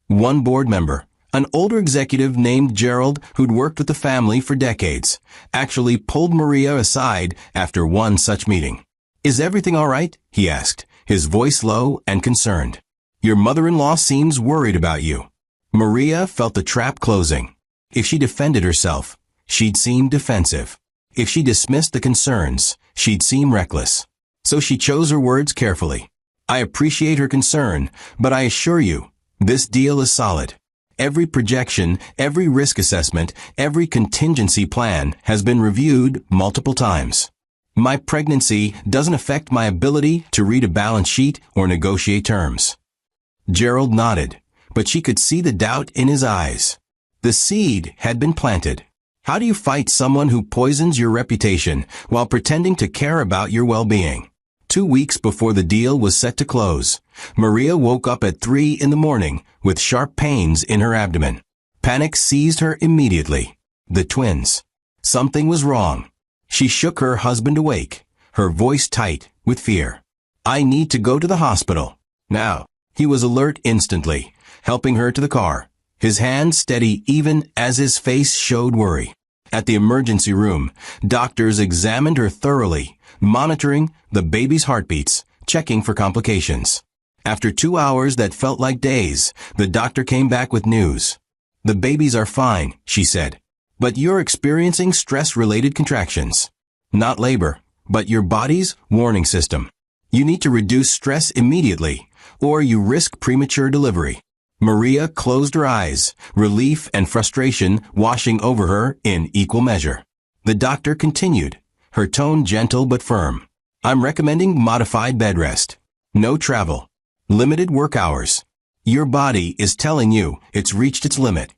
One board member, an older executive named Gerald who'd worked with the family for decades, actually pulled Maria aside after one such meeting. "Is everything all right?" he asked, his voice low and concerned. "Your mother-in-law seems worried about you." Maria felt the trap closing. If she defended herself, she'd seem defensive. If she dismissed the concerns, she'd seem reckless. So she chose her words carefully. "I appreciate her concern, but I assure you, this deal is solid. Every projection, every risk assessment, every contingency plan has been reviewed multiple times. My pregnancy doesn't affect my ability to read a balance sheet or negotiate terms." Gerald nodded, but she could see the doubt in his eyes. The seed had been planted. How do you fight someone who poisons your reputation while pretending to care about your well-being? 2 weeks before the deal was set to close, Maria woke up at 3 in the morning with sharp pains in her abdomen. Panic seized her immediately. The twins. Something was wrong. She shook her husband awake, her voice tight with fear. "I need to go to the hospital. Now." He was alert instantly, helping her to the car, his hand steady even as his face showed worry. At the emergency room, doctors examined her thoroughly, monitoring the baby's heartbeats, checking for complications. After 2 hours that felt like days, the doctor came back with news. "The babies are fine," she said, "but you're experiencing stress-related contractions. Not labor, but your body's warning system. You need to reduce stress immediately, or you risk premature delivery." Maria closed her eyes, relief and frustration washing over her in equal measure. The doctor continued, her tone gentle but firm. "I'm recommending modified bed rest. No travel. Limited work hours. Your body is telling you it's reached its limit."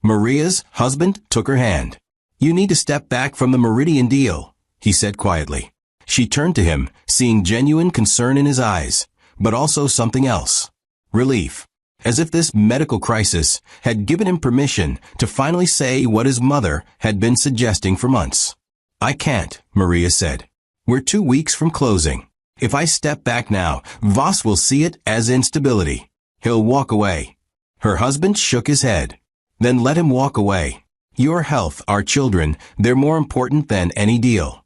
Maria's husband took her hand. "You need to step back from the Meridian deal," he said quietly. She turned to him, seeing genuine concern in his eyes, but also something else. Relief. As if this medical crisis had given him permission to finally say what his mother had been suggesting for months. "I can't," Maria said. "We're 2 weeks from closing. If I step back now, Voss will see it as instability. He'll walk away." Her husband shook his head. "Then let him walk away. Your health, our children, they're more important than any deal."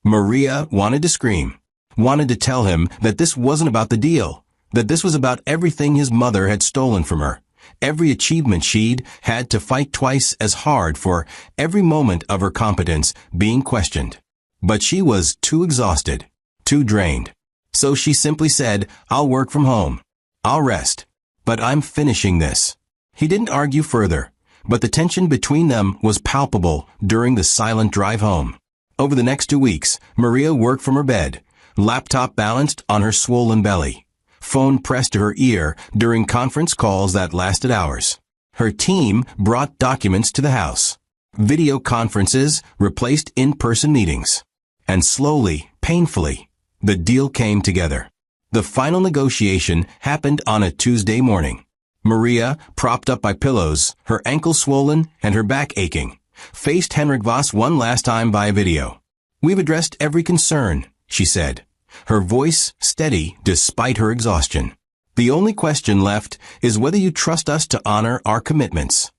Maria wanted to scream, wanted to tell him that this wasn't about the deal, that this was about everything his mother had stolen from her, every achievement she'd had to fight twice as hard for, every moment of her competence being questioned. But she was too exhausted, too drained. So she simply said, "I'll work from home. I'll rest. But I'm finishing this." He didn't argue further, but the tension between them was palpable during the silent drive home. Over the next 2 weeks, Maria worked from her bed, laptop balanced on her swollen belly, phone pressed to her ear during conference calls that lasted hours. Her team brought documents to the house. Video conferences replaced in-person meetings. And slowly, painfully, the deal came together. The final negotiation happened on a Tuesday morning. Maria, propped up by pillows, her ankle swollen and her back aching, faced Henrik Voss one last time via video. We've addressed every concern, she said, her voice steady despite her exhaustion. The only question left is whether you trust us to honor our commitments.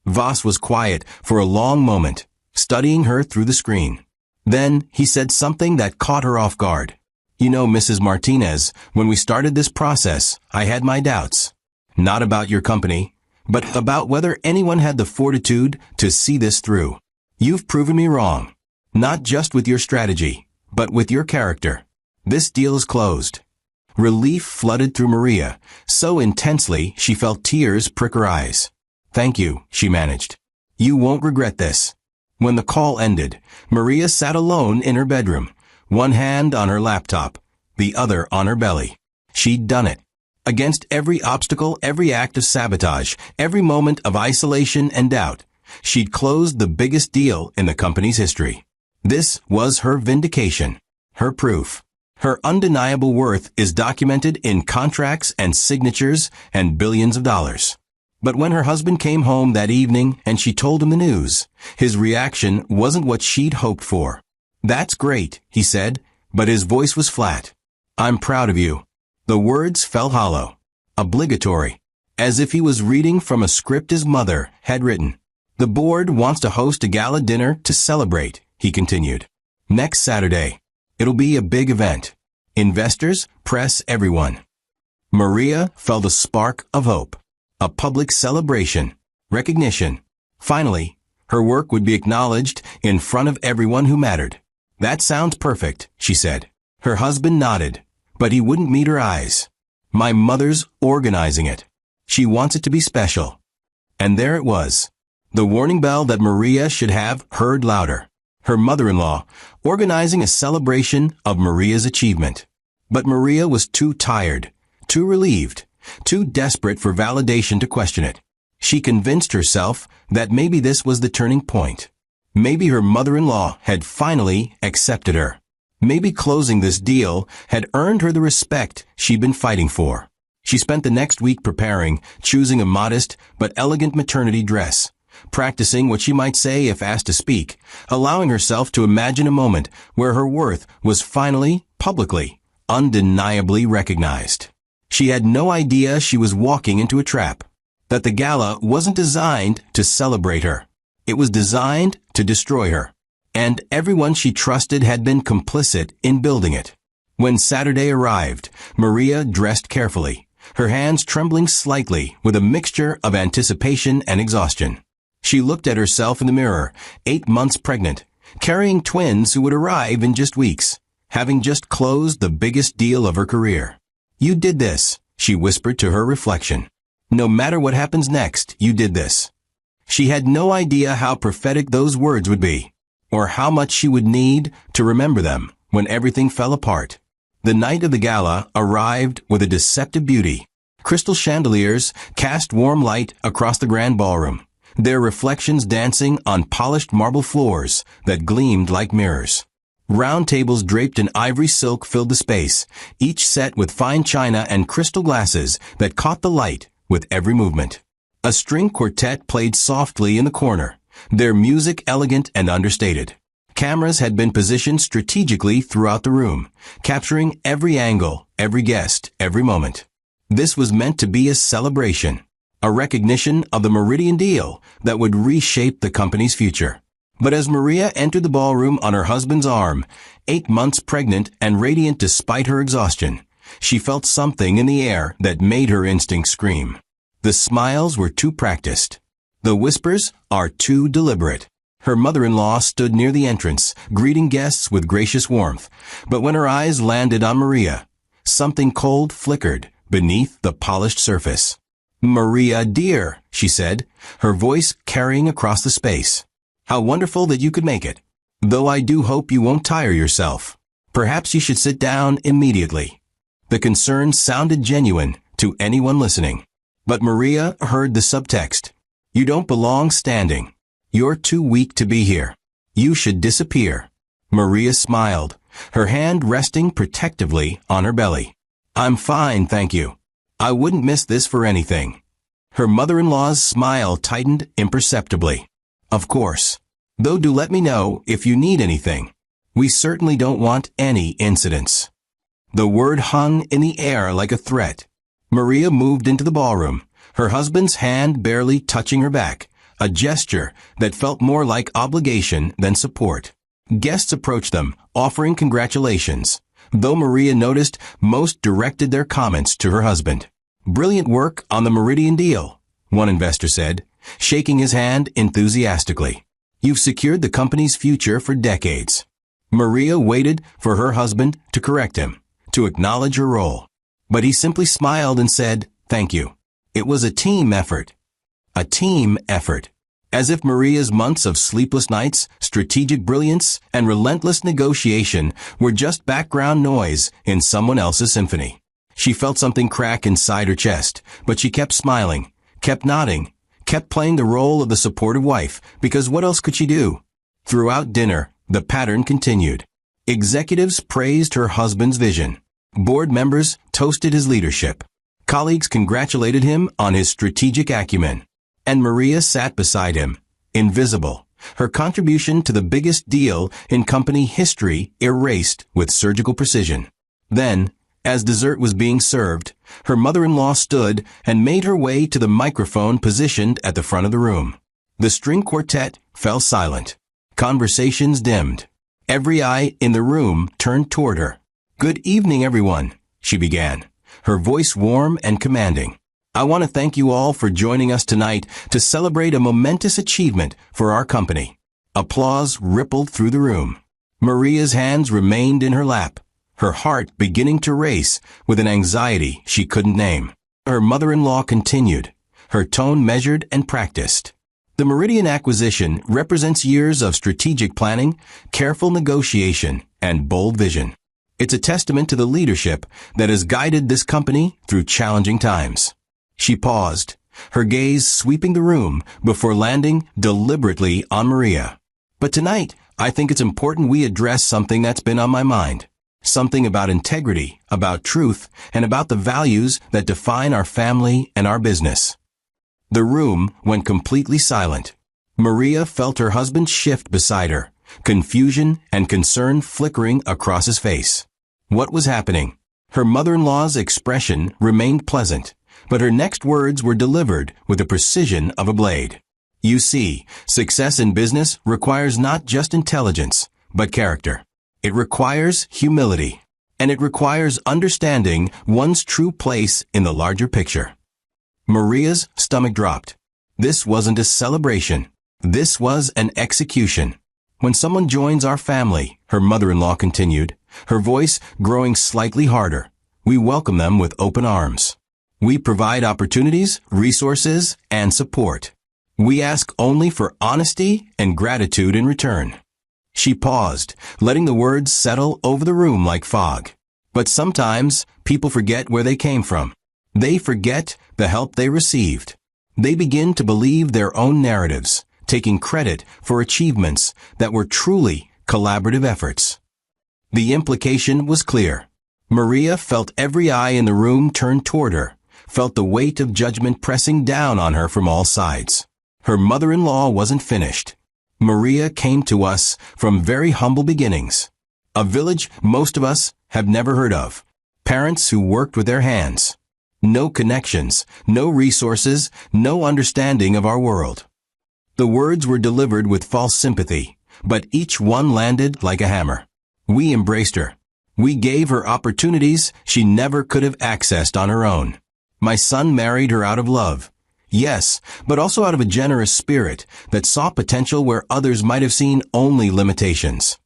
Voss was quiet for a long moment, studying her through the screen. Then he said something that caught her off guard. You know, Mrs. Martinez, when we started this process, I had my doubts. Not about your company, but about whether anyone had the fortitude to see this through. You've proven me wrong. Not just with your strategy, but with your character. This deal is closed. Relief flooded through Maria, so intensely she felt tears prick her eyes. Thank you, she managed. You won't regret this. When the call ended, Maria sat alone in her bedroom, one hand on her laptop, the other on her belly. She'd done it. Against every obstacle, every act of sabotage, every moment of isolation and doubt, she'd closed the biggest deal in the company's history. This was her vindication, her proof. Her undeniable worth is documented in contracts and signatures and billions of dollars. But when her husband came home that evening and she told him the news, his reaction wasn't what she'd hoped for. That's great, he said, but his voice was flat. I'm proud of you. The words fell hollow, obligatory, as if he was reading from a script his mother had written. The board wants to host a gala dinner to celebrate, he continued. Next Saturday. It'll be a big event. Investors, press, everyone. Maria felt a spark of hope. A public celebration. Recognition. Finally, her work would be acknowledged in front of everyone who mattered. That sounds perfect, she said. Her husband nodded, but he wouldn't meet her eyes. My mother's organizing it. She wants it to be special. And there it was. The warning bell that Maria should have heard louder. Her mother-in-law, organizing a celebration of Maria's achievement. But Maria was too tired, too relieved, too desperate for validation to question it. She convinced herself that maybe this was the turning point. Maybe her mother-in-law had finally accepted her. Maybe closing this deal had earned her the respect she'd been fighting for. She spent the next week preparing, choosing a modest but elegant maternity dress, practicing what she might say if asked to speak, allowing herself to imagine a moment where her worth was finally, publicly, undeniably recognized. She had no idea she was walking into a trap, that the gala wasn't designed to celebrate her. It was designed to destroy her. And everyone she trusted had been complicit in building it. When Saturday arrived, Maria dressed carefully, her hands trembling slightly with a mixture of anticipation and exhaustion. She looked at herself in the mirror, 8 months pregnant, carrying twins who would arrive in just weeks, having just closed the biggest deal of her career. You did this, she whispered to her reflection. No matter what happens next, you did this. She had no idea how prophetic those words would be, or how much she would need to remember them when everything fell apart. The night of the gala arrived with a deceptive beauty. Crystal chandeliers cast warm light across the grand ballroom, their reflections dancing on polished marble floors that gleamed like mirrors. Round tables draped in ivory silk filled the space, each set with fine china and crystal glasses that caught the light with every movement. A string quartet played softly in the corner, their music elegant and understated. Cameras had been positioned strategically throughout the room, capturing every angle, every guest, every moment. This was meant to be a celebration, a recognition of the Meridian deal that would reshape the company's future. But as Maria entered the ballroom on her husband's arm, 8 months pregnant and radiant despite her exhaustion, she felt something in the air that made her instincts scream. The smiles were too practiced. The whispers are too deliberate. Her mother-in-law stood near the entrance, greeting guests with gracious warmth. But when her eyes landed on Maria, something cold flickered beneath the polished surface. Maria, dear, she said, her voice carrying across the space. How wonderful that you could make it. Though I do hope you won't tire yourself. Perhaps you should sit down immediately. The concern sounded genuine to anyone listening. But Maria heard the subtext. You don't belong standing. You're too weak to be here. You should disappear. Maria smiled, her hand resting protectively on her belly. I'm fine, thank you. I wouldn't miss this for anything. Her mother-in-law's smile tightened imperceptibly. Of course. Though do let me know if you need anything. We certainly don't want any incidents. The word hung in the air like a threat. Maria moved into the ballroom, her husband's hand barely touching her back, a gesture that felt more like obligation than support. Guests approached them, offering congratulations, though Maria noticed most directed their comments to her husband. "Brilliant work on the Meridian deal," one investor said, shaking his hand enthusiastically. "You've secured the company's future for decades." Maria waited for her husband to correct him, to acknowledge her role. But he simply smiled and said, "Thank you." It was a team effort. A team effort. As if Maria's months of sleepless nights, strategic brilliance, and relentless negotiation were just background noise in someone else's symphony. She felt something crack inside her chest, but she kept smiling, kept nodding, kept playing the role of the supportive wife, because what else could she do? Throughout dinner, the pattern continued. Executives praised her husband's vision. Board members toasted his leadership. Colleagues congratulated him on his strategic acumen. And Maria sat beside him, invisible, her contribution to the biggest deal in company history erased with surgical precision. Then, as dessert was being served, her mother-in-law stood and made her way to the microphone positioned at the front of the room. The string quartet fell silent. Conversations dimmed. Every eye in the room turned toward her. "Good evening, everyone," she began, her voice warm and commanding. "I want to thank you all for joining us tonight to celebrate a momentous achievement for our company." Applause rippled through the room. Maria's hands remained in her lap, her heart beginning to race with an anxiety she couldn't name. Her mother-in-law continued, her tone measured and practiced. "The Meridian acquisition represents years of strategic planning, careful negotiation, and bold vision. It's a testament to the leadership that has guided this company through challenging times." She paused, her gaze sweeping the room before landing deliberately on Maria. "But tonight, I think it's important we address something that's been on my mind. Something about integrity, about truth, and about the values that define our family and our business." The room went completely silent. Maria felt her husband shift beside her, confusion and concern flickering across his face. What was happening? Her mother-in-law's expression remained pleasant, but her next words were delivered with the precision of a blade. "You see, success in business requires not just intelligence, but character. It requires humility, and it requires understanding one's true place in the larger picture." Maria's stomach dropped. This wasn't a celebration. This was an execution. "When someone joins our family," her mother-in-law continued, her voice growing slightly harder, "we welcome them with open arms. We provide opportunities, resources, and support. We ask only for honesty and gratitude in return." She paused, letting the words settle over the room like fog. But sometimes people forget where they came from. They forget the help they received. They begin to believe their own narratives, taking credit for achievements that were truly collaborative efforts. The implication was clear. Maria felt every eye in the room turn toward her, felt the weight of judgment pressing down on her from all sides. Her mother-in-law wasn't finished. "Maria came to us from very humble beginnings. A village most of us have never heard of. Parents who worked with their hands. No connections, no resources, no understanding of our world." The words were delivered with false sympathy, but each one landed like a hammer. We embraced her. We gave her opportunities she never could have accessed on her own. My son married her out of love. Yes, but also out of a generous spirit that saw potential where others might have seen only limitations.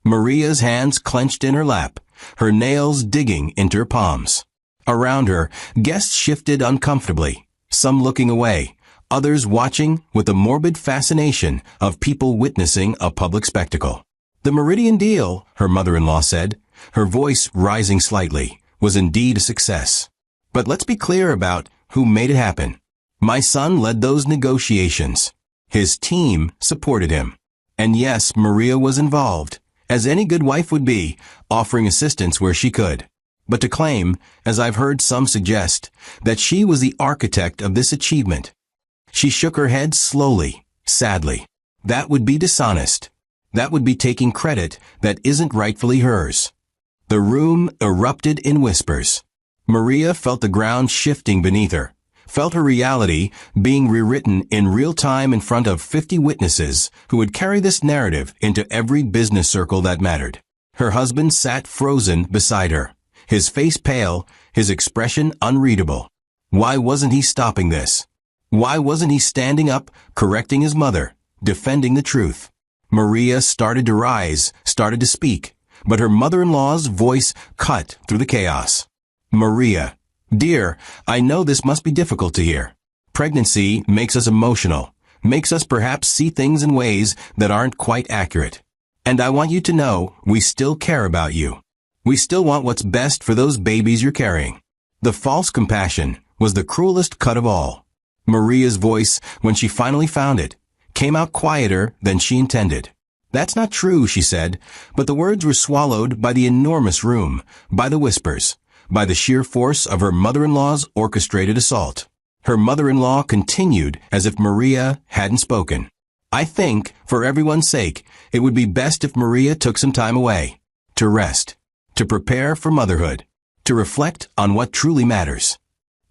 Maria's hands clenched in her lap, her nails digging into her palms. Around her, guests shifted uncomfortably, some looking away, others watching with the morbid fascination of people witnessing a public spectacle. "The Meridian deal," her mother-in-law said, her voice rising slightly, "was indeed a success. But let's be clear about who made it happen. My son led those negotiations. His team supported him. And yes, Maria was involved, as any good wife would be, offering assistance where she could. But to claim, as I've heard some suggest, that she was the architect of this achievement." She shook her head slowly, sadly. "That would be dishonest. That would be taking credit that isn't rightfully hers. The room erupted in whispers. Maria felt the ground shifting beneath her, felt her reality being rewritten in real time in front of 50 witnesses who would carry this narrative into every business circle that mattered. Her husband sat frozen beside her, his face pale, his expression unreadable. Why wasn't he stopping this? Why wasn't he standing up, correcting his mother, defending the truth? Maria started to rise, started to speak, but her mother-in-law's voice cut through the chaos. Maria, dear, I know this must be difficult to hear. Pregnancy makes us emotional, makes us perhaps see things in ways that aren't quite accurate. And I want you to know we still care about you. We still want what's best for those babies you're carrying. The false compassion was the cruelest cut of all. Maria's voice, when she finally found it, came out quieter than she intended. That's not true, she said, but the words were swallowed by the enormous room, by the whispers, by the sheer force of her mother-in-law's orchestrated assault. Her mother-in-law continued as if Maria hadn't spoken. I think, for everyone's sake, it would be best if Maria took some time away, to rest, to prepare for motherhood, to reflect on what truly matters.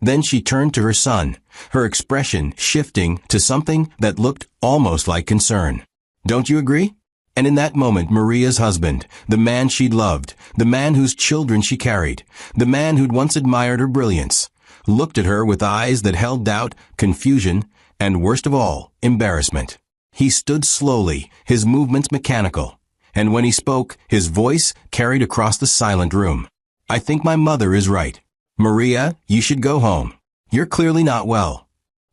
Then she turned to her son, her expression shifting to something that looked almost like concern. Don't you agree? And in that moment, Maria's husband, the man she'd loved, the man whose children she carried, the man who'd once admired her brilliance, looked at her with eyes that held doubt, confusion, and worst of all, embarrassment. He stood slowly, his movements mechanical, and when he spoke, his voice carried across the silent room. I think my mother is right. Maria, you should go home. You're clearly not well.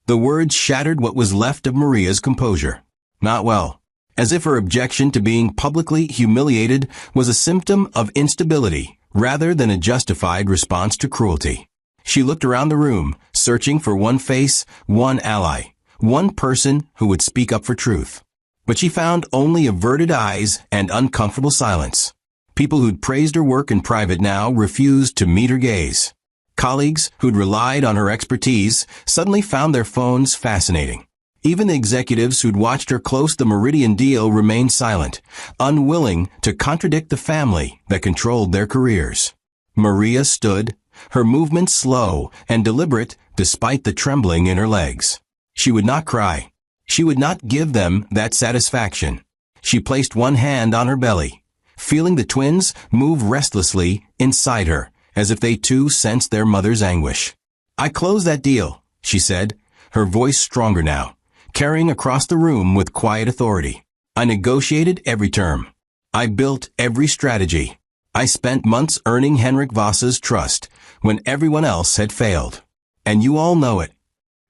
The words shattered what was left of Maria's composure. Not well. As if her objection to being publicly humiliated was a symptom of instability rather than a justified response to cruelty. She looked around the room, searching for one face, one ally, one person who would speak up for truth. But she found only averted eyes and uncomfortable silence. People who'd praised her work in private now refused to meet her gaze. Colleagues who'd relied on her expertise suddenly found their phones fascinating. Even the executives who'd watched her close the Meridian deal remained silent, unwilling to contradict the family that controlled their careers. Maria stood, her movements slow and deliberate despite the trembling in her legs. She would not cry. She would not give them that satisfaction. She placed one hand on her belly, feeling the twins move restlessly inside her, as if they too sensed their mother's anguish. I closed that deal, she said, her voice stronger now, carrying across the room with quiet authority. I negotiated every term. I built every strategy. I spent months earning Henrik Voss's trust when everyone else had failed. And you all know it.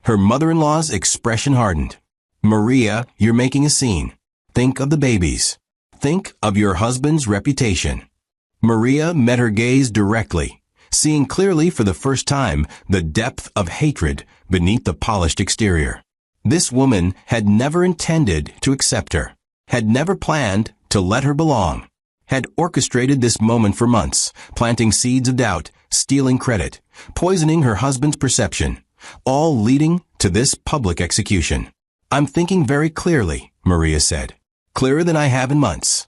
Her mother-in-law's expression hardened. Maria, you're making a scene. Think of the babies. Think of your husband's reputation. Maria met her gaze directly, seeing clearly for the first time the depth of hatred beneath the polished exterior. This woman had never intended to accept her, had never planned to let her belong, had orchestrated this moment for months, planting seeds of doubt, stealing credit, poisoning her husband's perception, all leading to this public execution. I'm thinking very clearly, Maria said, clearer than I have in months.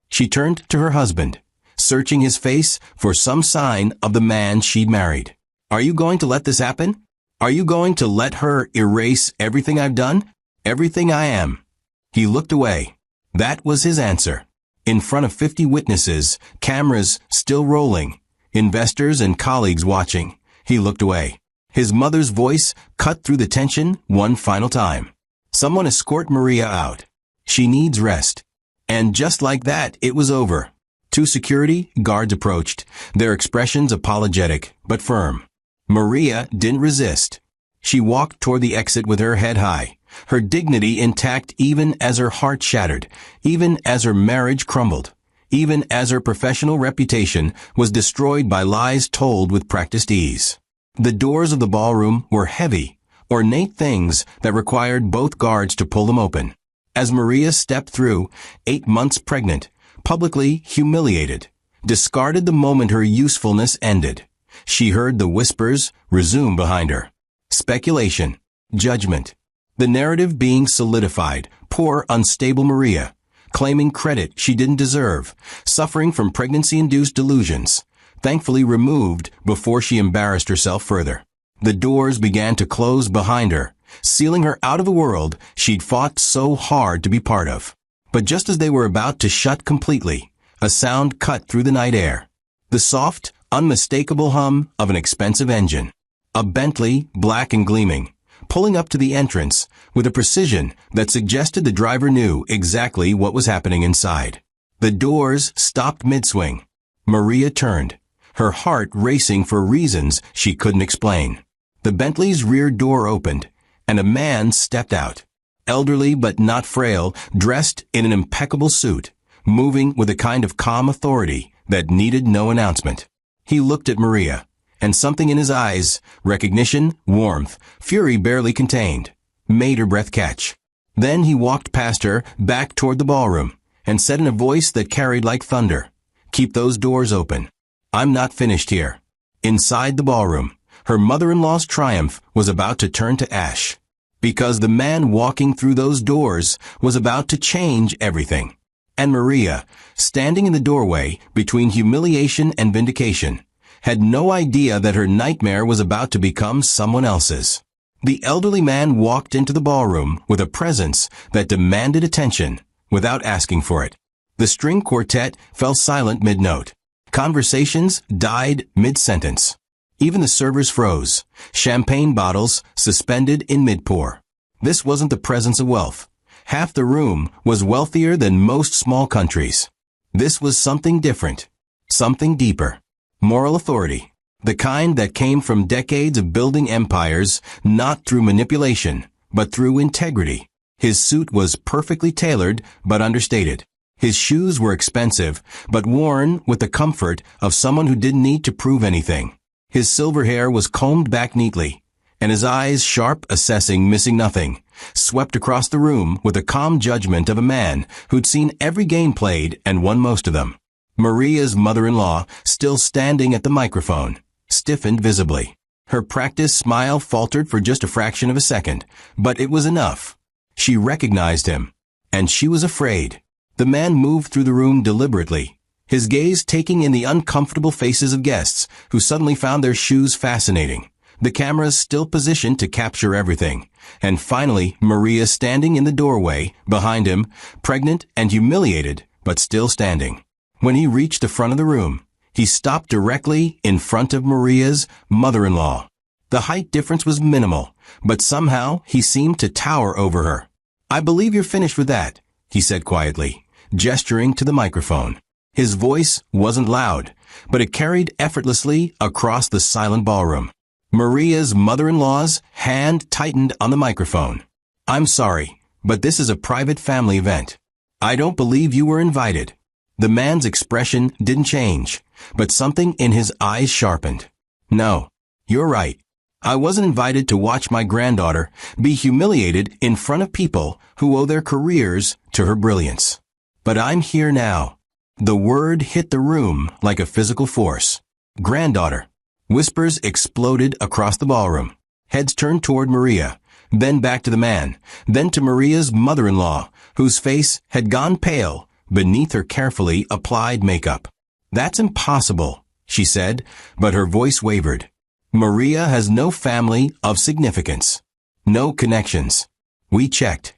She turned to her husband, searching his face for some sign of the man she'd married. Are you going to let this happen? Are you going to let her erase everything I've done? Everything I am? He looked away. That was his answer. In front of 50 witnesses, cameras still rolling, investors and colleagues watching, he looked away. His mother's voice cut through the tension one final time. Someone escort Maria out. She needs rest. And just like that, it was over. Two security guards approached, their expressions apologetic but firm. Maria didn't resist. She walked toward the exit with her head high, her dignity intact even as her heart shattered, even as her marriage crumbled, even as her professional reputation was destroyed by lies told with practiced ease. The doors of the ballroom were heavy, ornate things that required both guards to pull them open. As Maria stepped through, 8 months pregnant, publicly humiliated, discarded the moment her usefulness ended, she heard the whispers resume behind her. Speculation, judgment, the narrative being solidified. Poor, unstable Maria, claiming credit she didn't deserve, suffering from pregnancy-induced delusions, thankfully removed before she embarrassed herself further. The doors began to close behind her, sealing her out of the world she'd fought so hard to be part of. But just as they were about to shut completely, a sound cut through the night air. The soft, unmistakable hum of an expensive engine. A Bentley, black and gleaming, pulling up to the entrance with a precision that suggested the driver knew exactly what was happening inside. The doors stopped mid-swing. Maria turned, her heart racing for reasons she couldn't explain. The Bentley's rear door opened, and a man stepped out. Elderly but not frail, dressed in an impeccable suit, moving with a kind of calm authority that needed no announcement. He looked at Maria, and something in his eyes, recognition, warmth, fury barely contained, made her breath catch. Then he walked past her, back toward the ballroom, and said in a voice that carried like thunder, "Keep those doors open. I'm not finished here." Inside the ballroom, her mother-in-law's triumph was about to turn to ash, because the man walking through those doors was about to change everything. And Maria, standing in the doorway between humiliation and vindication, had no idea that her nightmare was about to become someone else's. The elderly man walked into the ballroom with a presence that demanded attention without asking for it. The string quartet fell silent mid-note. Conversations died mid-sentence. Even the servers froze, champagne bottles suspended in mid-pour. This wasn't the presence of wealth. Half the room was wealthier than most small countries. This was something different, something deeper. Moral authority, the kind that came from decades of building empires, not through manipulation, but through integrity. His suit was perfectly tailored, but understated. His shoes were expensive, but worn with the comfort of someone who didn't need to prove anything. His silver hair was combed back neatly, and his eyes, sharp, assessing, missing nothing, swept across the room with the calm judgment of a man who'd seen every game played and won most of them. Maria's mother-in-law, still standing at the microphone, stiffened visibly. Her practiced smile faltered for just a fraction of a second, but it was enough. She recognized him, and she was afraid. The man moved through the room deliberately, his gaze taking in the uncomfortable faces of guests who suddenly found their shoes fascinating, the cameras still positioned to capture everything, and finally Maria standing in the doorway, behind him, pregnant and humiliated, but still standing. When he reached the front of the room, he stopped directly in front of Maria's mother-in-law. The height difference was minimal, but somehow he seemed to tower over her. "I believe you're finished with that," he said quietly, gesturing to the microphone. His voice wasn't loud, but it carried effortlessly across the silent ballroom. Maria's mother-in-law's hand tightened on the microphone. "I'm sorry, but this is a private family event. I don't believe you were invited." The man's expression didn't change, but something in his eyes sharpened. "No, you're right. I wasn't invited to watch my granddaughter be humiliated in front of people who owe their careers to her brilliance. But I'm here now." The word hit the room like a physical force. "Granddaughter." Whispers exploded across the ballroom. Heads turned toward Maria, then back to the man, then to Maria's mother-in-law, whose face had gone pale beneath her carefully applied makeup. "That's impossible," she said, but her voice wavered. "Maria has no family of significance. No connections. We checked."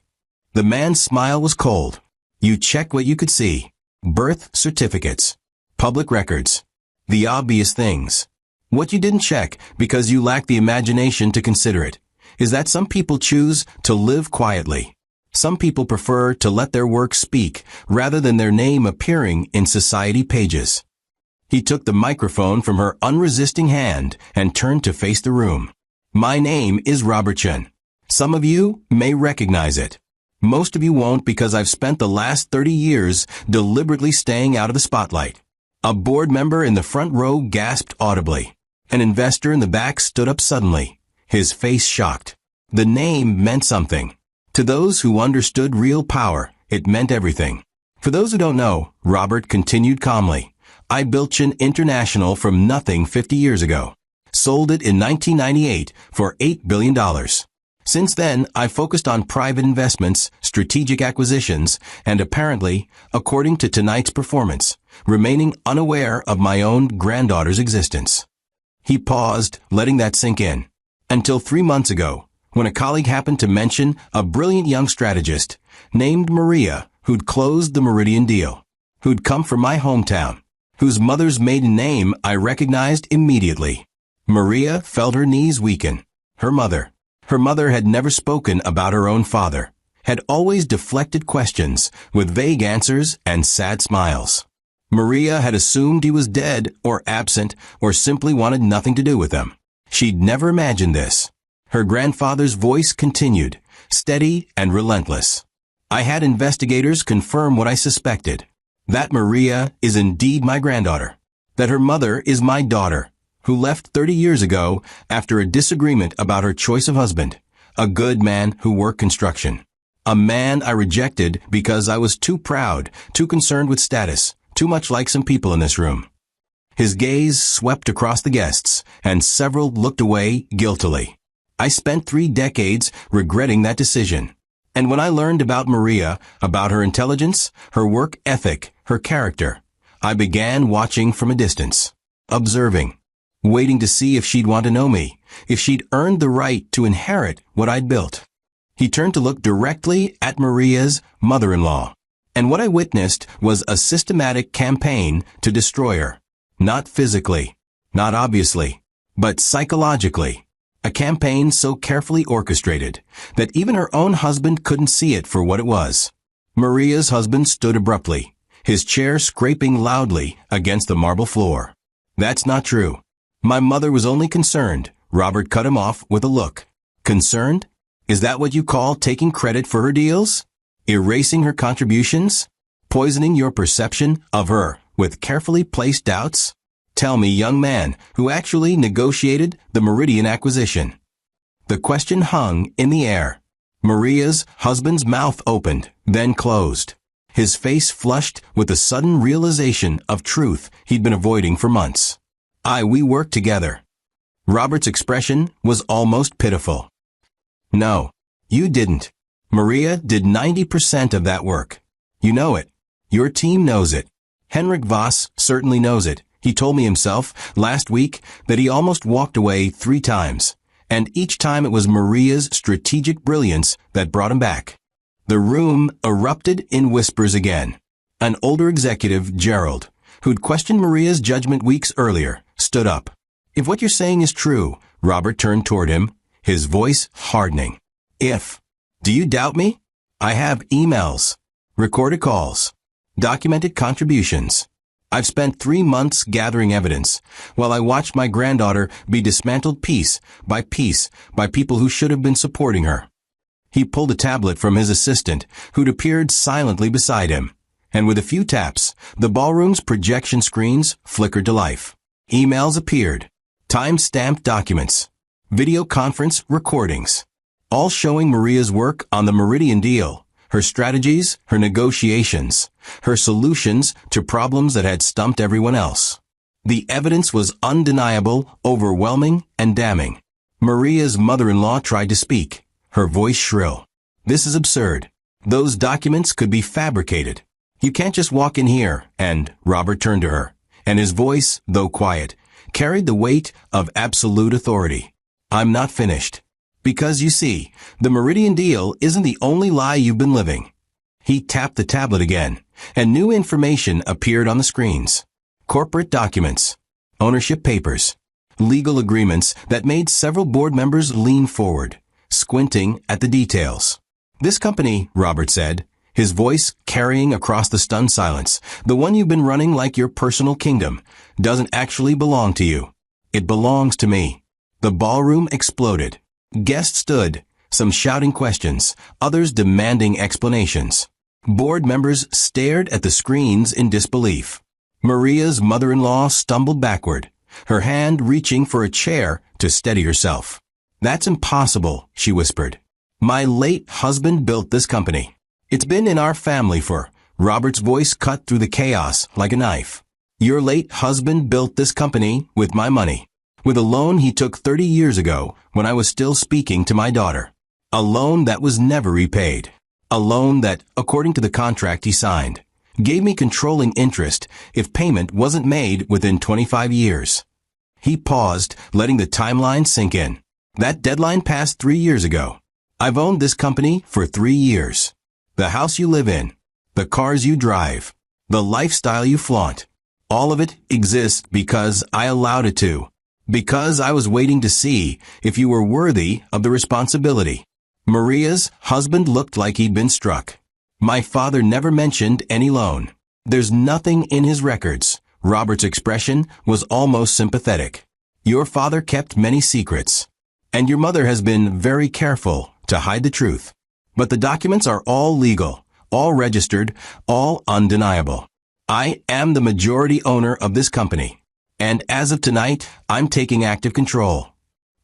The man's smile was cold. "You checked what you could see. Birth certificates. Public records. The obvious things. What you didn't check, because you lack the imagination to consider it, is that some people choose to live quietly. Some people prefer to let their work speak rather than their name appearing in society pages." He took the microphone from her unresisting hand and turned to face the room. "My name is Robertson. Some of you may recognize it. Most of you won't, because I've spent the last 30 years deliberately staying out of the spotlight." A board member in the front row gasped audibly. An investor in the back stood up suddenly, his face shocked. The name meant something. To those who understood real power, it meant everything. "For those who don't know," Robert continued calmly, "I built Chin International from nothing 50 years ago. Sold it in 1998 for $8 billion. Since then, I focused on private investments, strategic acquisitions, and apparently, according to tonight's performance, remaining unaware of my own granddaughter's existence. He paused, letting that sink in. Until 3 months ago, when a colleague happened to mention a brilliant young strategist named Maria who'd closed the Meridian deal, who'd come from my hometown, whose mother's maiden name I recognized immediately. Maria felt her knees weaken. Her mother had never spoken about her own father, had always deflected questions with vague answers and sad smiles. Maria had assumed he was dead or absent or simply wanted nothing to do with them. She'd never imagined this. Her grandfather's voice continued, steady and relentless. I had investigators confirm what I suspected, that Maria is indeed my granddaughter, that her mother is my daughter, who left 30 years ago after a disagreement about her choice of husband, a good man who worked construction. A man I rejected because I was too proud, too concerned with status, too much like some people in this room. His gaze swept across the guests, and several looked away guiltily. I spent 3 decades regretting that decision. And when I learned about Maria, about her intelligence, her work ethic, her character, I began watching from a distance, observing, waiting to see if she'd want to know me, if she'd earned the right to inherit what I'd built. He turned to look directly at Maria's mother-in-law, and what I witnessed was a systematic campaign to destroy her. Not physically, not obviously, but psychologically. A campaign so carefully orchestrated that even her own husband couldn't see it for what it was. Maria's husband stood abruptly, his chair scraping loudly against the marble floor. That's not true. My mother was only concerned. Robert cut him off with a look. Concerned? Is that what you call taking credit for her deals? Erasing her contributions? Poisoning your perception of her with carefully placed doubts? Tell me, young man, who actually negotiated the Meridian acquisition. The question hung in the air. Maria's husband's mouth opened, then closed. His face flushed with the sudden realization of truth he'd been avoiding for months. We worked together. Robert's expression was almost pitiful. No, you didn't. Maria did 90% of that work. You know it. Your team knows it. Henrik Voss certainly knows it. He told me himself last week that he almost walked away 3 times, and each time it was Maria's strategic brilliance that brought him back. The room erupted in whispers again. An older executive, Gerald, who'd questioned Maria's judgment weeks earlier, stood up. If what you're saying is true, Robert turned toward him, his voice hardening. Do you doubt me? I have emails, recorded calls, documented contributions. I've spent 3 months gathering evidence, while I watched my granddaughter be dismantled piece by people who should have been supporting her. He pulled a tablet from his assistant, who'd appeared silently beside him, and with a few taps, the ballroom's projection screens flickered to life. Emails appeared, time-stamped documents, video conference recordings, all showing Maria's work on the Meridian deal, her strategies, her negotiations, her solutions to problems that had stumped everyone else. The evidence was undeniable, overwhelming, and damning. Maria's mother-in-law tried to speak, her voice shrill. This is absurd. Those documents could be fabricated. You can't just walk in here, and Robert turned to her, and his voice, though quiet, carried the weight of absolute authority. I'm not finished. Because, you see, the Meridian deal isn't the only lie you've been living. He tapped the tablet again, and new information appeared on the screens. Corporate documents, ownership papers, legal agreements that made several board members lean forward, squinting at the details. This company, Robert said, his voice carrying across the stunned silence, the one you've been running like your personal kingdom, doesn't actually belong to you. It belongs to me. The ballroom exploded. Guests stood, some shouting questions, others demanding explanations. Board members stared at the screens in disbelief. Maria's mother-in-law stumbled backward, her hand reaching for a chair to steady herself. That's impossible, she whispered. My late husband built this company. It's been in our family for... Robert's voice cut through the chaos like a knife. Your late husband built this company with my money, with a loan he took 30 years ago when I was still speaking to my daughter. A loan that was never repaid. A loan that, according to the contract he signed, gave me controlling interest if payment wasn't made within 25 years. He paused, letting the timeline sink in. That deadline passed 3 years ago. I've owned this company for 3 years. The house you live in, the cars you drive, the lifestyle you flaunt, all of it exists because I allowed it to. Because I was waiting to see if you were worthy of the responsibility. Maria's husband looked like he'd been struck. My father never mentioned any loan. There's nothing in his records. Robert's expression was almost sympathetic. Your father kept many secrets, and your mother has been very careful to hide the truth. But the documents are all legal, all registered, all undeniable. I am the majority owner of this company, and as of tonight, I'm taking active control.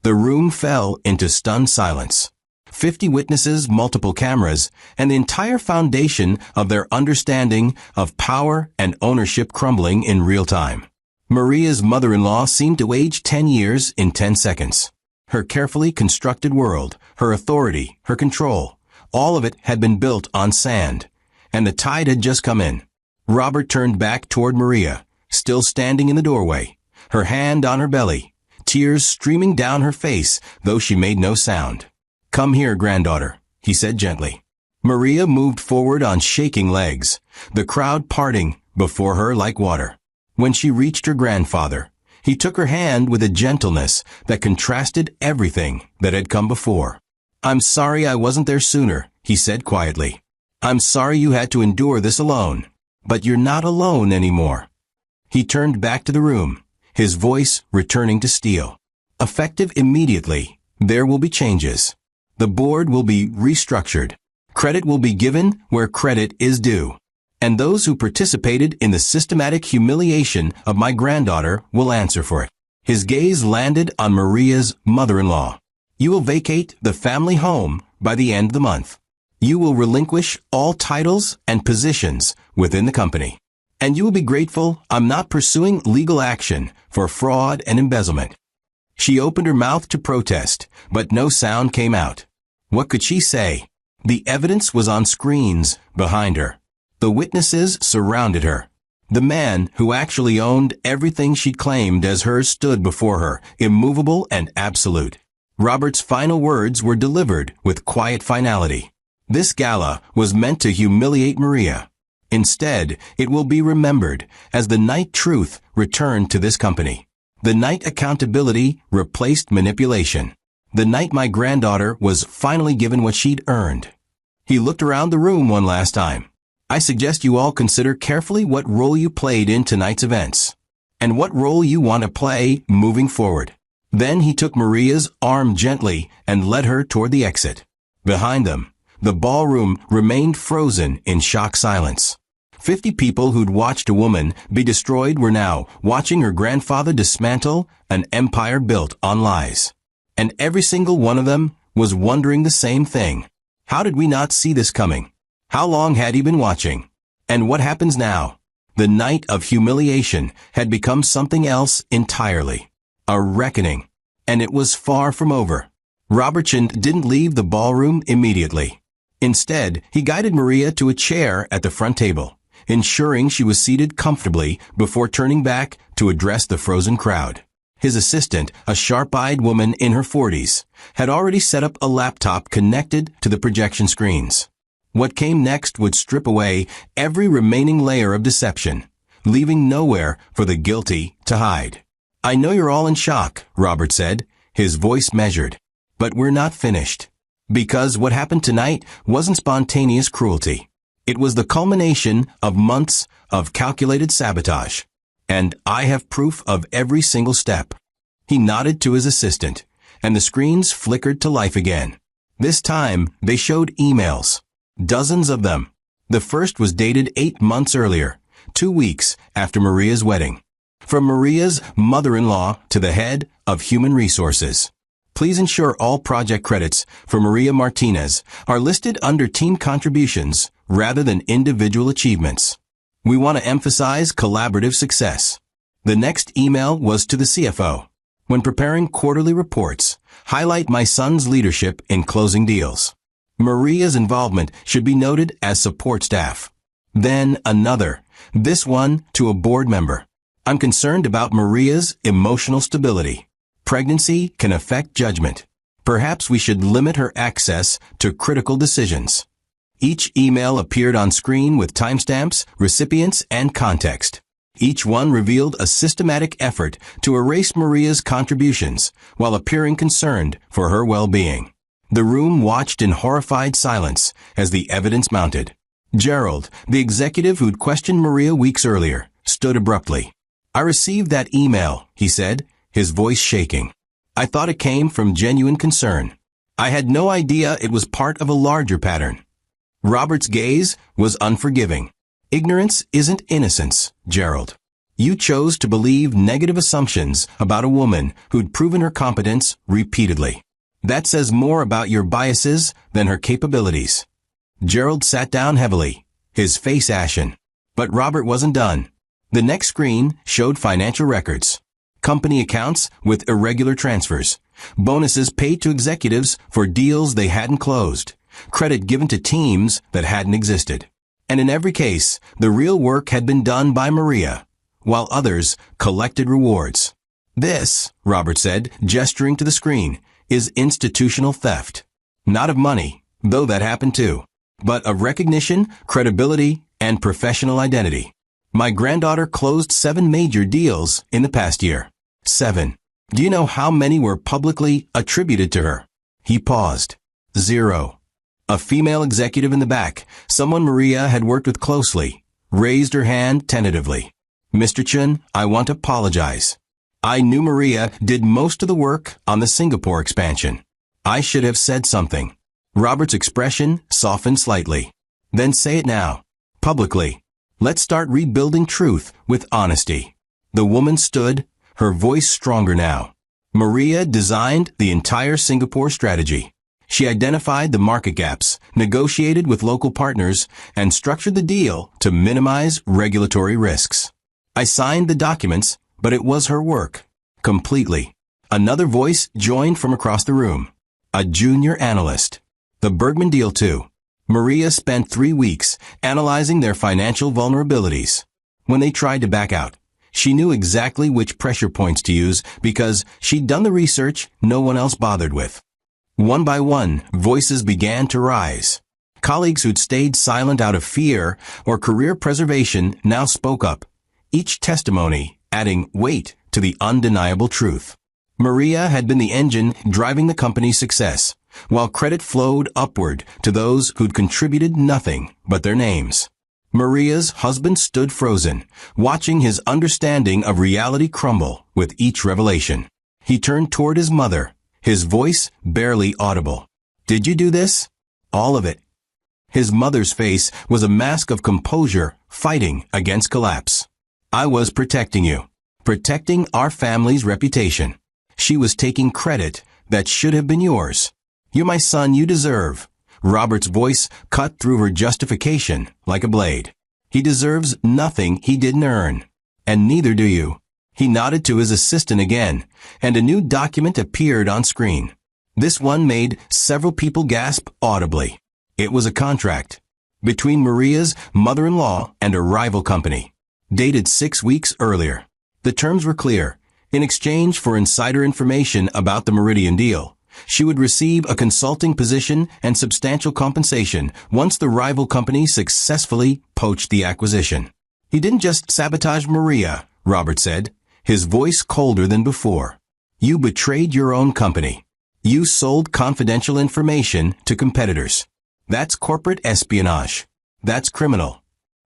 The room fell into stunned silence. 50 witnesses, multiple cameras, and the entire foundation of their understanding of power and ownership crumbling in real time. Maria's mother-in-law seemed to age 10 years in 10 seconds. Her carefully constructed world, her authority, her control, all of it had been built on sand, and the tide had just come in. Robert turned back toward Maria, still standing in the doorway, her hand on her belly, tears streaming down her face, though she made no sound. Come here, granddaughter, he said gently. Maria moved forward on shaking legs, the crowd parting before her like water. When she reached her grandfather, he took her hand with a gentleness that contrasted everything that had come before. I'm sorry I wasn't there sooner, he said quietly. I'm sorry you had to endure this alone, but you're not alone anymore. He turned back to the room, his voice returning to steel. Effective immediately, there will be changes. The board will be restructured. Credit will be given where credit is due. And those who participated in the systematic humiliation of my granddaughter will answer for it. His gaze landed on Maria's mother-in-law. You will vacate the family home by the end of the month. You will relinquish all titles and positions within the company. And you will be grateful I'm not pursuing legal action for fraud and embezzlement. She opened her mouth to protest, but no sound came out. What could she say? The evidence was on screens behind her. The witnesses surrounded her. The man who actually owned everything she claimed as hers stood before her, immovable and absolute. Robert's final words were delivered with quiet finality. This gala was meant to humiliate Maria. Instead, it will be remembered as the night truth returned to this company. The night accountability replaced manipulation. The night my granddaughter was finally given what she'd earned. He looked around the room one last time. I suggest you all consider carefully what role you played in tonight's events, and what role you want to play moving forward. Then he took Maria's arm gently and led her toward the exit. Behind them, the ballroom remained frozen in shocked silence. 50 people who'd watched a woman be destroyed were now watching her grandfather dismantle an empire built on lies. And every single one of them was wondering the same thing. How did we not see this coming? How long had he been watching? And what happens now? The night of humiliation had become something else entirely. A reckoning. And it was far from over. Robertson didn't leave the ballroom immediately. Instead, he guided Maria to a chair at the front table, ensuring she was seated comfortably before turning back to address the frozen crowd. His assistant, a sharp-eyed woman in her 40s, had already set up a laptop connected to the projection screens. What came next would strip away every remaining layer of deception, leaving nowhere for the guilty to hide. I know you're all in shock, Robert said, his voice measured. But we're not finished. Because what happened tonight wasn't spontaneous cruelty. It was the culmination of months of calculated sabotage. And I have proof of every single step. He nodded to his assistant, and the screens flickered to life again. This time, they showed emails. Dozens of them. The first was dated 8 months earlier, 2 weeks after Maria's wedding. From Maria's mother-in-law to the head of human resources. Please ensure all project credits for Maria Martinez are listed under team contributions rather than individual achievements. We want to emphasize collaborative success. The next email was to the CFO. When preparing quarterly reports, highlight my son's leadership in closing deals. Maria's involvement should be noted as support staff. Then another, this one to a board member. I'm concerned about Maria's emotional stability. Pregnancy can affect judgment. Perhaps we should limit her access to critical decisions. Each email appeared on screen with timestamps, recipients, and context. Each one revealed a systematic effort to erase Maria's contributions while appearing concerned for her well-being. The room watched in horrified silence as the evidence mounted. Gerald, the executive who'd questioned Maria weeks earlier, stood abruptly. I received that email, he said, his voice shaking. I thought it came from genuine concern. I had no idea it was part of a larger pattern. Robert's gaze was unforgiving. Ignorance isn't innocence, Gerald. You chose to believe negative assumptions about a woman who'd proven her competence repeatedly. That says more about your biases than her capabilities. Gerald sat down heavily, his face ashen. But Robert wasn't done. The next screen showed financial records. Company accounts with irregular transfers. Bonuses paid to executives for deals they hadn't closed. Credit given to teams that hadn't existed. And in every case, the real work had been done by Maria, while others collected rewards. This, Robert said, gesturing to the screen, is institutional theft. Not of money, though that happened too, but of recognition, credibility, and professional identity. My granddaughter closed 7 major deals in the past year. 7. Do you know how many were publicly attributed to her? He paused. 0. A female executive in the back, someone Maria had worked with closely, raised her hand tentatively. Mr. Chun, I want to apologize. I knew Maria did most of the work on the Singapore expansion. I should have said something. Robert's expression softened slightly. Then say it now, publicly. Let's start rebuilding truth with honesty. The woman stood, her voice stronger now. Maria designed the entire Singapore strategy. She identified the market gaps, negotiated with local partners, and structured the deal to minimize regulatory risks. I signed the documents, but it was her work. Completely. Another voice joined from across the room. A junior analyst. The Bergman deal too. Maria spent 3 weeks analyzing their financial vulnerabilities. When they tried to back out, she knew exactly which pressure points to use because she'd done the research no one else bothered with. One by one, voices began to rise. Colleagues who'd stayed silent out of fear or career preservation now spoke up, each testimony adding weight to the undeniable truth. Maria had been the engine driving the company's success, while credit flowed upward to those who'd contributed nothing but their names. Maria's husband stood frozen, watching his understanding of reality crumble with each revelation. He turned toward his mother, his voice barely audible. Did you do this? All of it. His mother's face was a mask of composure fighting against collapse. I was protecting you, protecting our family's reputation. She was taking credit that should have been yours. You're my son, you deserve. Robert's voice cut through her justification like a blade. He deserves nothing he didn't earn. And neither do you. He nodded to his assistant again, and a new document appeared on screen. This one made several people gasp audibly. It was a contract between Maria's mother-in-law and a rival company, dated 6 weeks earlier. The terms were clear. In exchange for insider information about the Meridian deal, she would receive a consulting position and substantial compensation once the rival company successfully poached the acquisition. He didn't just sabotage Maria, Robert said, his voice colder than before. You betrayed your own company. You sold confidential information to competitors. That's corporate espionage. That's criminal.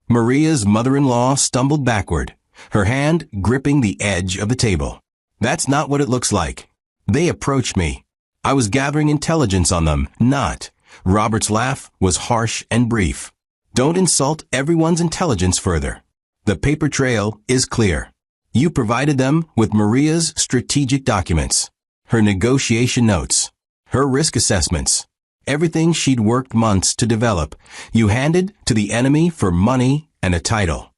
Maria's mother-in-law stumbled backward, her hand gripping the edge of the table. That's not what it looks like. They approached me. I was gathering intelligence on them, not. Robert's laugh was harsh and brief. Don't insult everyone's intelligence further. The paper trail is clear. You provided them with Maria's strategic documents, her negotiation notes, her risk assessments. Everything she'd worked months to develop, you handed to the enemy for money and a title.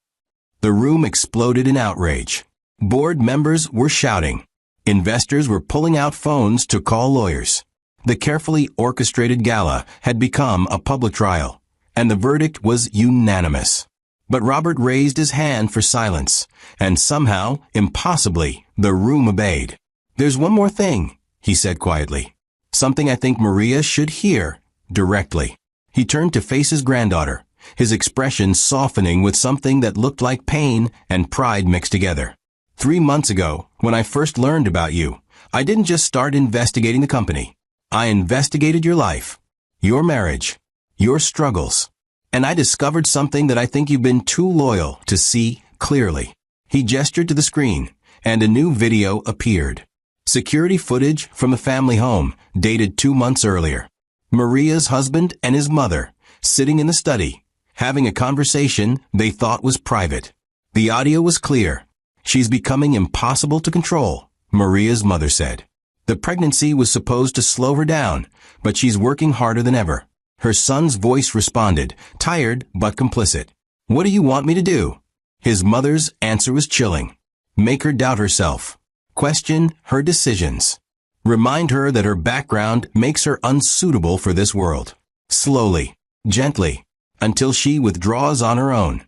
The room exploded in outrage. Board members were shouting. Investors were pulling out phones to call lawyers. The carefully orchestrated gala had become a public trial, and the verdict was unanimous. But Robert raised his hand for silence, and somehow, impossibly, the room obeyed. "There's one more thing," he said quietly. "Something I think Maria should hear, directly." He turned to face his granddaughter, his expression softening with something that looked like pain and pride mixed together. "3 months ago, when I first learned about you, I didn't just start investigating the company. I investigated your life, your marriage, your struggles, and I discovered something that I think you've been too loyal to see clearly." He gestured to the screen, and a new video appeared. Security footage from the family home, dated 2 months earlier. Maria's husband and his mother, sitting in the study, having a conversation they thought was private. The audio was clear. "She's becoming impossible to control," Maria's mother said. "The pregnancy was supposed to slow her down, but she's working harder than ever." Her son's voice responded, tired but complicit. "What do you want me to do?" His mother's answer was chilling. "Make her doubt herself. Question her decisions. Remind her that her background makes her unsuitable for this world. Slowly, gently, until she withdraws on her own."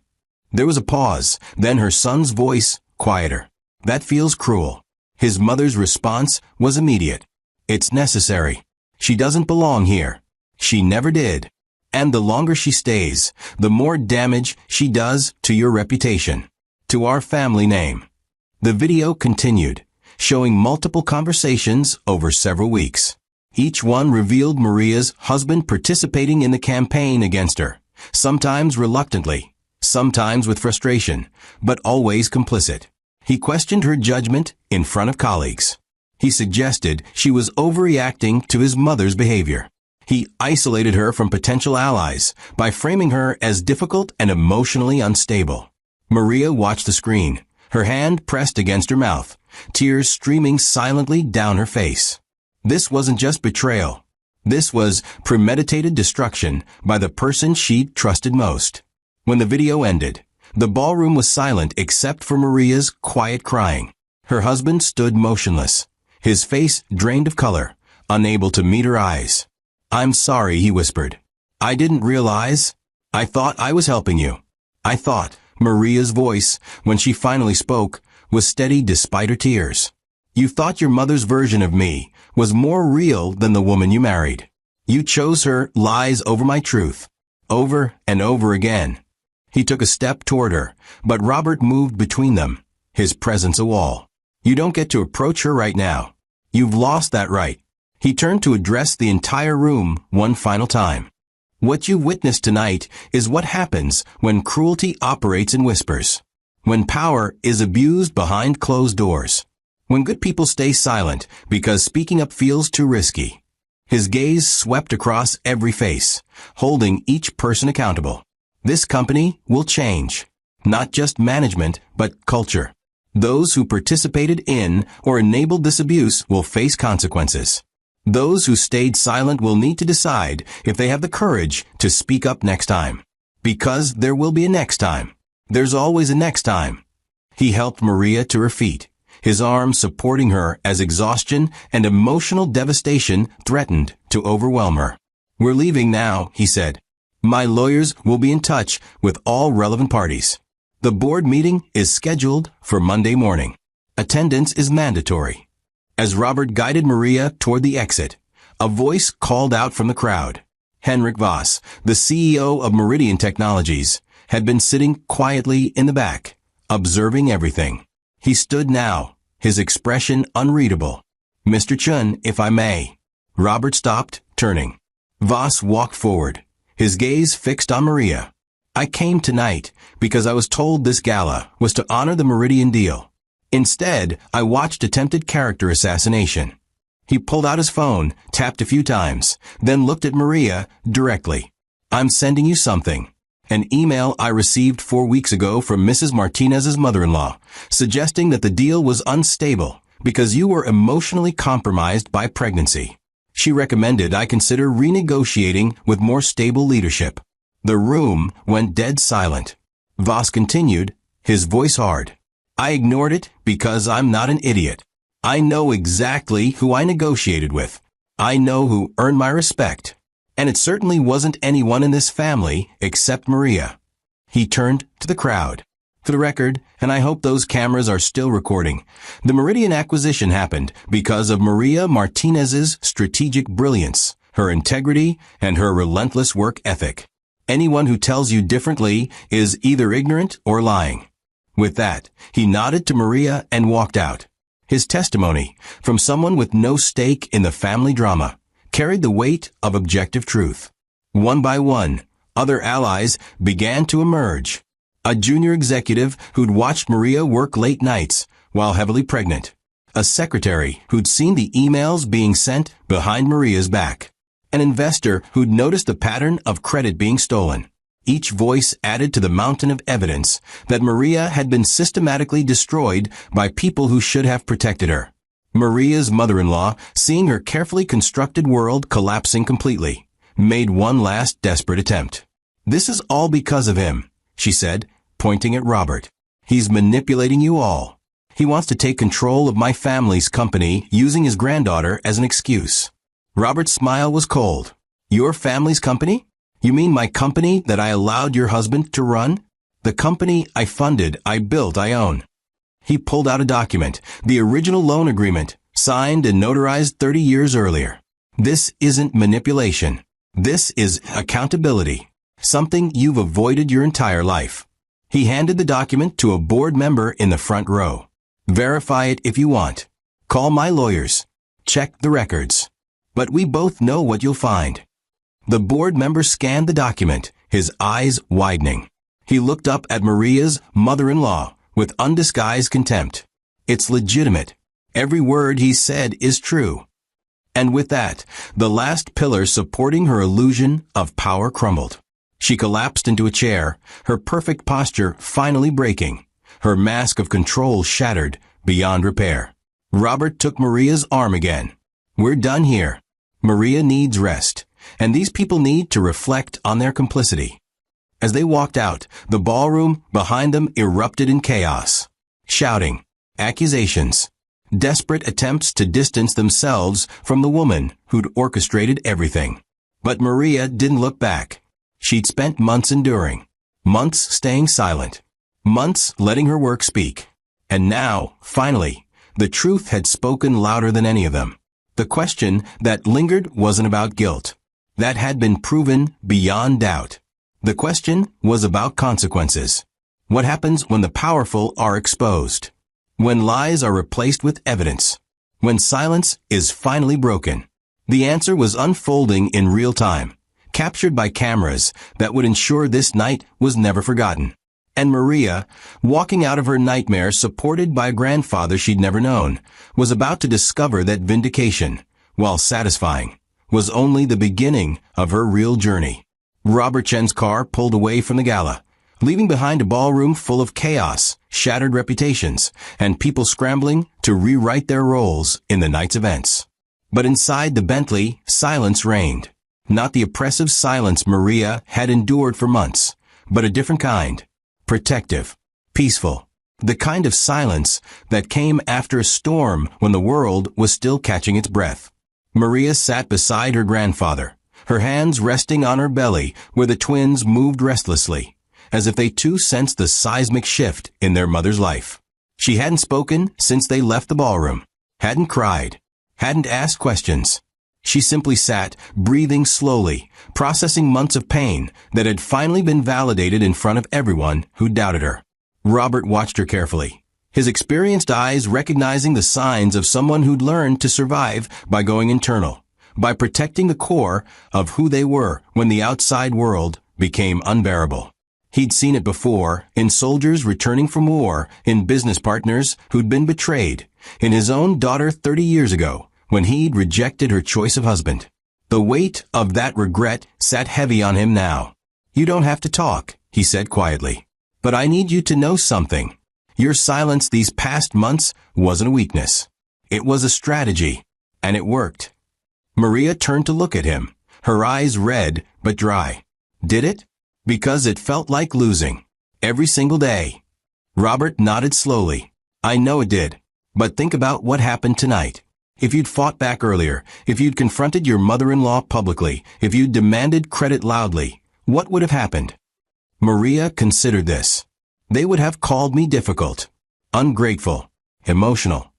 There was a pause, then her son's voice, quieter. "That feels cruel." His mother's response was immediate. "It's necessary. She doesn't belong here. She never did. And the longer she stays, the more damage she does to your reputation, to our family name." The video continued, showing multiple conversations over several weeks. Each one revealed Maria's husband participating in the campaign against her, sometimes reluctantly, sometimes with frustration, but always complicit. He questioned her judgment in front of colleagues. He suggested she was overreacting to his mother's behavior. He isolated her from potential allies by framing her as difficult and emotionally unstable. Maria watched the screen, her hand pressed against her mouth, tears streaming silently down her face. This wasn't just betrayal. This was premeditated destruction by the person she'd trusted most. When the video ended, the ballroom was silent except for Maria's quiet crying. Her husband stood motionless, his face drained of color, unable to meet her eyes. "I'm sorry," he whispered. "I didn't realize. I thought I was helping you. I thought." Maria's voice, when she finally spoke, was steady despite her tears. "You thought your mother's version of me was more real than the woman you married. You chose her lies over my truth, over and over again." He took a step toward her, but Robert moved between them, his presence a wall. "You don't get to approach her right now. You've lost that right." He turned to address the entire room one final time. "What you witnessed tonight is what happens when cruelty operates in whispers, when power is abused behind closed doors, when good people stay silent because speaking up feels too risky." His gaze swept across every face, holding each person accountable. "This company will change. Not just management, but culture. Those who participated in or enabled this abuse will face consequences. Those who stayed silent will need to decide if they have the courage to speak up next time. Because there will be a next time. There's always a next time." He helped Maria to her feet, his arms supporting her as exhaustion and emotional devastation threatened to overwhelm her. "We're leaving now," he said. "My lawyers will be in touch with all relevant parties. The board meeting is scheduled for Monday morning. Attendance is mandatory." As Robert guided Maria toward the exit, a voice called out from the crowd. Henrik Voss, the CEO of Meridian Technologies, had been sitting quietly in the back, observing everything. He stood now, his expression unreadable. "Mr. Chun, if I may." Robert stopped, turning. Voss walked forward, his gaze fixed on Maria. "I came tonight because I was told this gala was to honor the Meridian deal. Instead, I watched attempted character assassination." He pulled out his phone, tapped a few times, then looked at Maria directly. "I'm sending you something. An email I received 4 weeks ago from Mrs. Martinez's mother-in-law, suggesting that the deal was unstable because you were emotionally compromised by pregnancy. She recommended I consider renegotiating with more stable leadership." The room went dead silent. Voss continued, his voice hard. "I ignored it because I'm not an idiot. I know exactly who I negotiated with. I know who earned my respect. And it certainly wasn't anyone in this family except Maria. He turned to the crowd. For the record, and I hope those cameras are still recording, the Meridian acquisition happened because of Maria Martinez's strategic brilliance, her integrity, and her relentless work ethic. Anyone who tells you differently is either ignorant or lying. With that, he nodded to Maria and walked out. His testimony, from someone with no stake in the family drama, carried the weight of objective truth. One by one, other allies began to emerge. A junior executive who'd watched Maria work late nights while heavily pregnant. A secretary who'd seen the emails being sent behind Maria's back. An investor who'd noticed the pattern of credit being stolen. Each voice added to the mountain of evidence that Maria had been systematically destroyed by people who should have protected her. Maria's mother-in-law, seeing her carefully constructed world collapsing completely, made one last desperate attempt. "This is all because of him," she said, pointing at Robert. "He's manipulating you all. He wants to take control of my family's company using his granddaughter as an excuse." Robert's smile was cold. "Your family's company? You mean my company that I allowed your husband to run? The company I funded, I built, I own." He pulled out a document, the original loan agreement, signed and notarized 30 years earlier. "This isn't manipulation. This is accountability. Something you've avoided your entire life." He handed the document to a board member in the front row. "Verify it if you want. Call my lawyers. Check the records. But we both know what you'll find." The board member scanned the document, his eyes widening. He looked up at Maria's mother-in-law with undisguised contempt. "It's legitimate. Every word he said is true." And with that, the last pillar supporting her illusion of power crumbled. She collapsed into a chair, her perfect posture finally breaking, her mask of control shattered beyond repair. Robert took Maria's arm again. "We're done here. Maria needs rest, and these people need to reflect on their complicity." As they walked out, the ballroom behind them erupted in chaos. Shouting, accusations, desperate attempts to distance themselves from the woman who'd orchestrated everything. But Maria didn't look back. She'd spent months enduring, months staying silent, months letting her work speak. And now, finally, the truth had spoken louder than any of them. The question that lingered wasn't about guilt. That had been proven beyond doubt. The question was about consequences. What happens when the powerful are exposed? When lies are replaced with evidence? When silence is finally broken? The answer was unfolding in real time, captured by cameras that would ensure this night was never forgotten. And Maria, walking out of her nightmare supported by a grandfather she'd never known, was about to discover that vindication, while satisfying, was only the beginning of her real journey. Robert Chen's car pulled away from the gala, leaving behind a ballroom full of chaos, shattered reputations, and people scrambling to rewrite their roles in the night's events. But inside the Bentley, silence reigned. Not the oppressive silence Maria had endured for months, but a different kind. Protective, peaceful, the kind of silence that came after a storm when the world was still catching its breath. Maria sat beside her grandfather, her hands resting on her belly where the twins moved restlessly, as if they too sensed the seismic shift in their mother's life. She hadn't spoken since they left the ballroom, hadn't cried, hadn't asked questions. She simply sat, breathing slowly, processing months of pain that had finally been validated in front of everyone who doubted her. Robert watched her carefully, his experienced eyes recognizing the signs of someone who'd learned to survive by going internal, by protecting the core of who they were when the outside world became unbearable. He'd seen it before, in soldiers returning from war, in business partners who'd been betrayed, in his own daughter 30 years ago, when he'd rejected her choice of husband. The weight of that regret sat heavy on him now. "You don't have to talk," he said quietly. "But I need you to know something. Your silence these past months wasn't a weakness. It was a strategy, and it worked." Maria turned to look at him, her eyes red but dry. "Did it?" "Because it felt like losing. Every single day." Robert nodded slowly. "I know it did. But think about what happened tonight. If you'd fought back earlier, if you'd confronted your mother-in-law publicly, if you'd demanded credit loudly, what would have happened? Maria considered this. They would have called me difficult, ungrateful, emotional.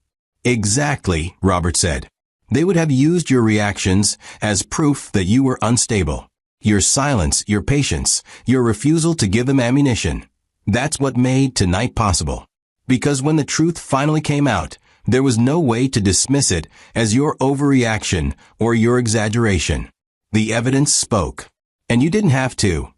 Exactly, Robert said. They would have used your reactions as proof that you were unstable. Your silence, your patience, your refusal to give them ammunition. That's what made tonight possible. Because when the truth finally came out, there was no way to dismiss it as your overreaction or your exaggeration. The evidence spoke. And you didn't have to.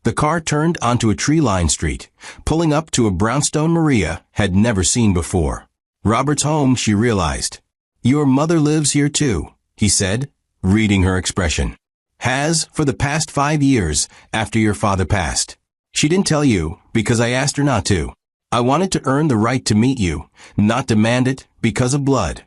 The car turned onto a tree-lined street, pulling up to a brownstone Maria had never seen before. Robert's home, she realized. Your mother lives here too, he said, reading her expression. Has for the past 5 years after your father passed. She didn't tell you because I asked her not to. I wanted to earn the right to meet you, not demand it because of blood.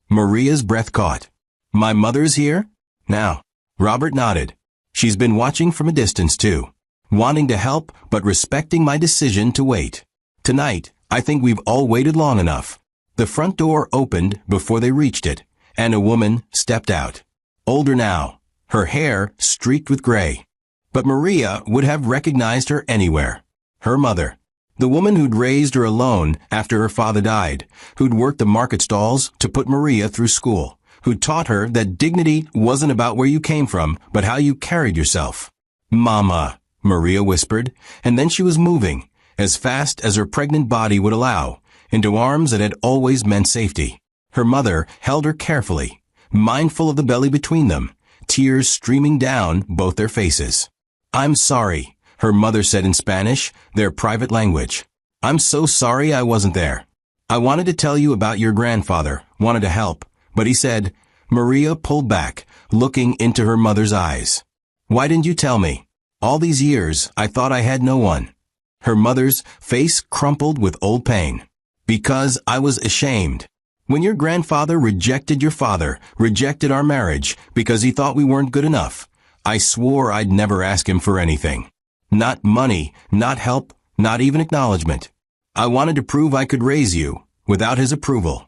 Maria's breath caught. My mother's here? Now. Robert nodded. She's been watching from a distance too, wanting to help but respecting my decision to wait. Tonight, I think we've all waited long enough. The front door opened before they reached it, and a woman stepped out. Older now, her hair streaked with gray. But Maria would have recognized her anywhere. Her mother. The woman who'd raised her alone after her father died, who'd worked the market stalls to put Maria through school, who taught her that dignity wasn't about where you came from, but how you carried yourself. Mama, Maria whispered, and then she was moving, as fast as her pregnant body would allow, into arms that had always meant safety. Her mother held her carefully, mindful of the belly between them, tears streaming down both their faces. I'm sorry, her mother said in Spanish, their private language. I'm so sorry I wasn't there. I wanted to tell you about your grandfather, wanted to help, but he said. Maria pulled back, looking into her mother's eyes. Why didn't you tell me? All these years, I thought I had no one. Her mother's face crumpled with old pain. Because I was ashamed. When your grandfather rejected your father, rejected our marriage, because he thought we weren't good enough, I swore I'd never ask him for anything. Not money, not help, not even acknowledgement. I wanted to prove I could raise you, without his approval.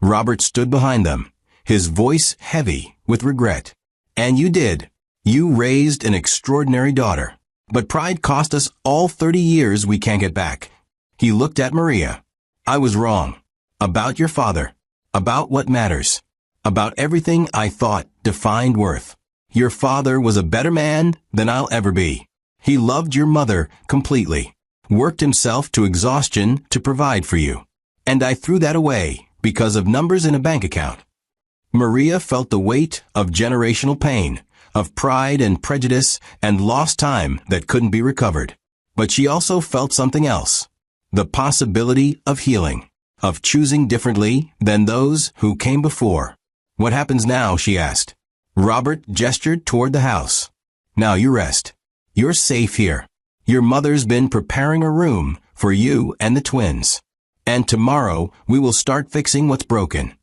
Robert stood behind them, his voice heavy with regret. And you did. You raised an extraordinary daughter. But pride cost us all 30 years we can't get back. He looked at Maria. I was wrong. About your father. About what matters. About everything I thought defined worth. Your father was a better man than I'll ever be. He loved your mother completely. Worked himself to exhaustion to provide for you. And I threw that away because of numbers in a bank account. Maria felt the weight of generational pain, of pride and prejudice and lost time that couldn't be recovered. But she also felt something else. The possibility of healing, of choosing differently than those who came before. What happens now, she asked. Robert gestured toward the house. Now you rest. You're safe here. Your mother's been preparing a room for you and the twins. And tomorrow we will start fixing what's broken.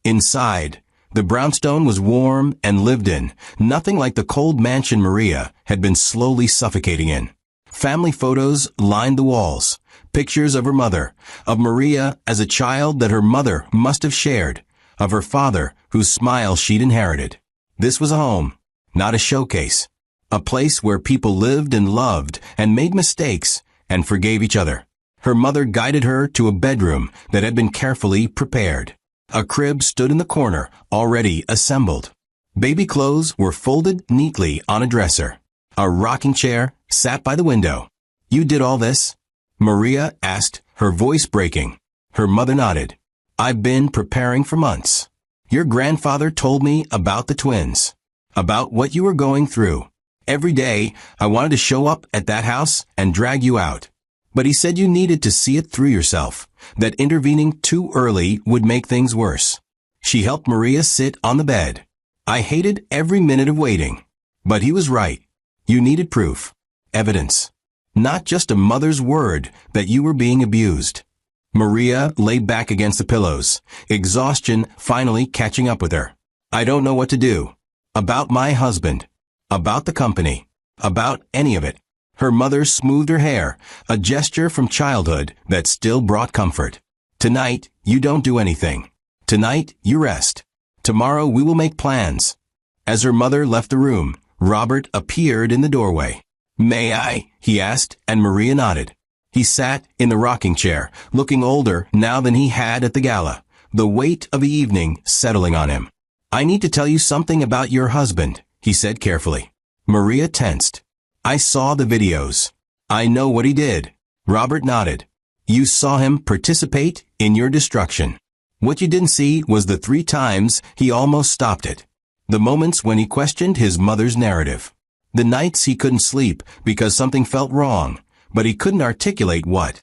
Inside, the brownstone was warm and lived in, nothing like the cold mansion Maria had been slowly suffocating in. Family photos lined the walls. Pictures of her mother, of Maria as a child that her mother must have shared, of her father whose smile she'd inherited. This was a home, not a showcase. A place where people lived and loved and made mistakes and forgave each other. Her mother guided her to a bedroom that had been carefully prepared. A crib stood in the corner, already assembled. Baby clothes were folded neatly on a dresser. A rocking chair sat by the window. You did all this? Maria asked, her voice breaking. Her mother nodded. I've been preparing for months. Your grandfather told me about the twins, about what you were going through. Every day, I wanted to show up at that house and drag you out. But he said you needed to see it through yourself, that intervening too early would make things worse. She helped Maria sit on the bed. I hated every minute of waiting. But he was right. You needed proof, evidence. Not just a mother's word that you were being abused. Maria lay back against the pillows, exhaustion finally catching up with her. I don't know what to do. About my husband. About the company. About any of it. Her mother smoothed her hair, a gesture from childhood that still brought comfort. Tonight, you don't do anything. Tonight, you rest. Tomorrow we will make plans. As her mother left the room, Robert appeared in the doorway. May I? He asked, and Maria nodded. He sat in the rocking chair, looking older now than he had at the gala, the weight of the evening settling on him. I need to tell you something about your husband, he said carefully. Maria tensed. I saw the videos. I know what he did. Robert nodded. You saw him participate in your destruction. What you didn't see was the 3 times he almost stopped it. The moments when he questioned his mother's narrative. The nights he couldn't sleep because something felt wrong, but he couldn't articulate what.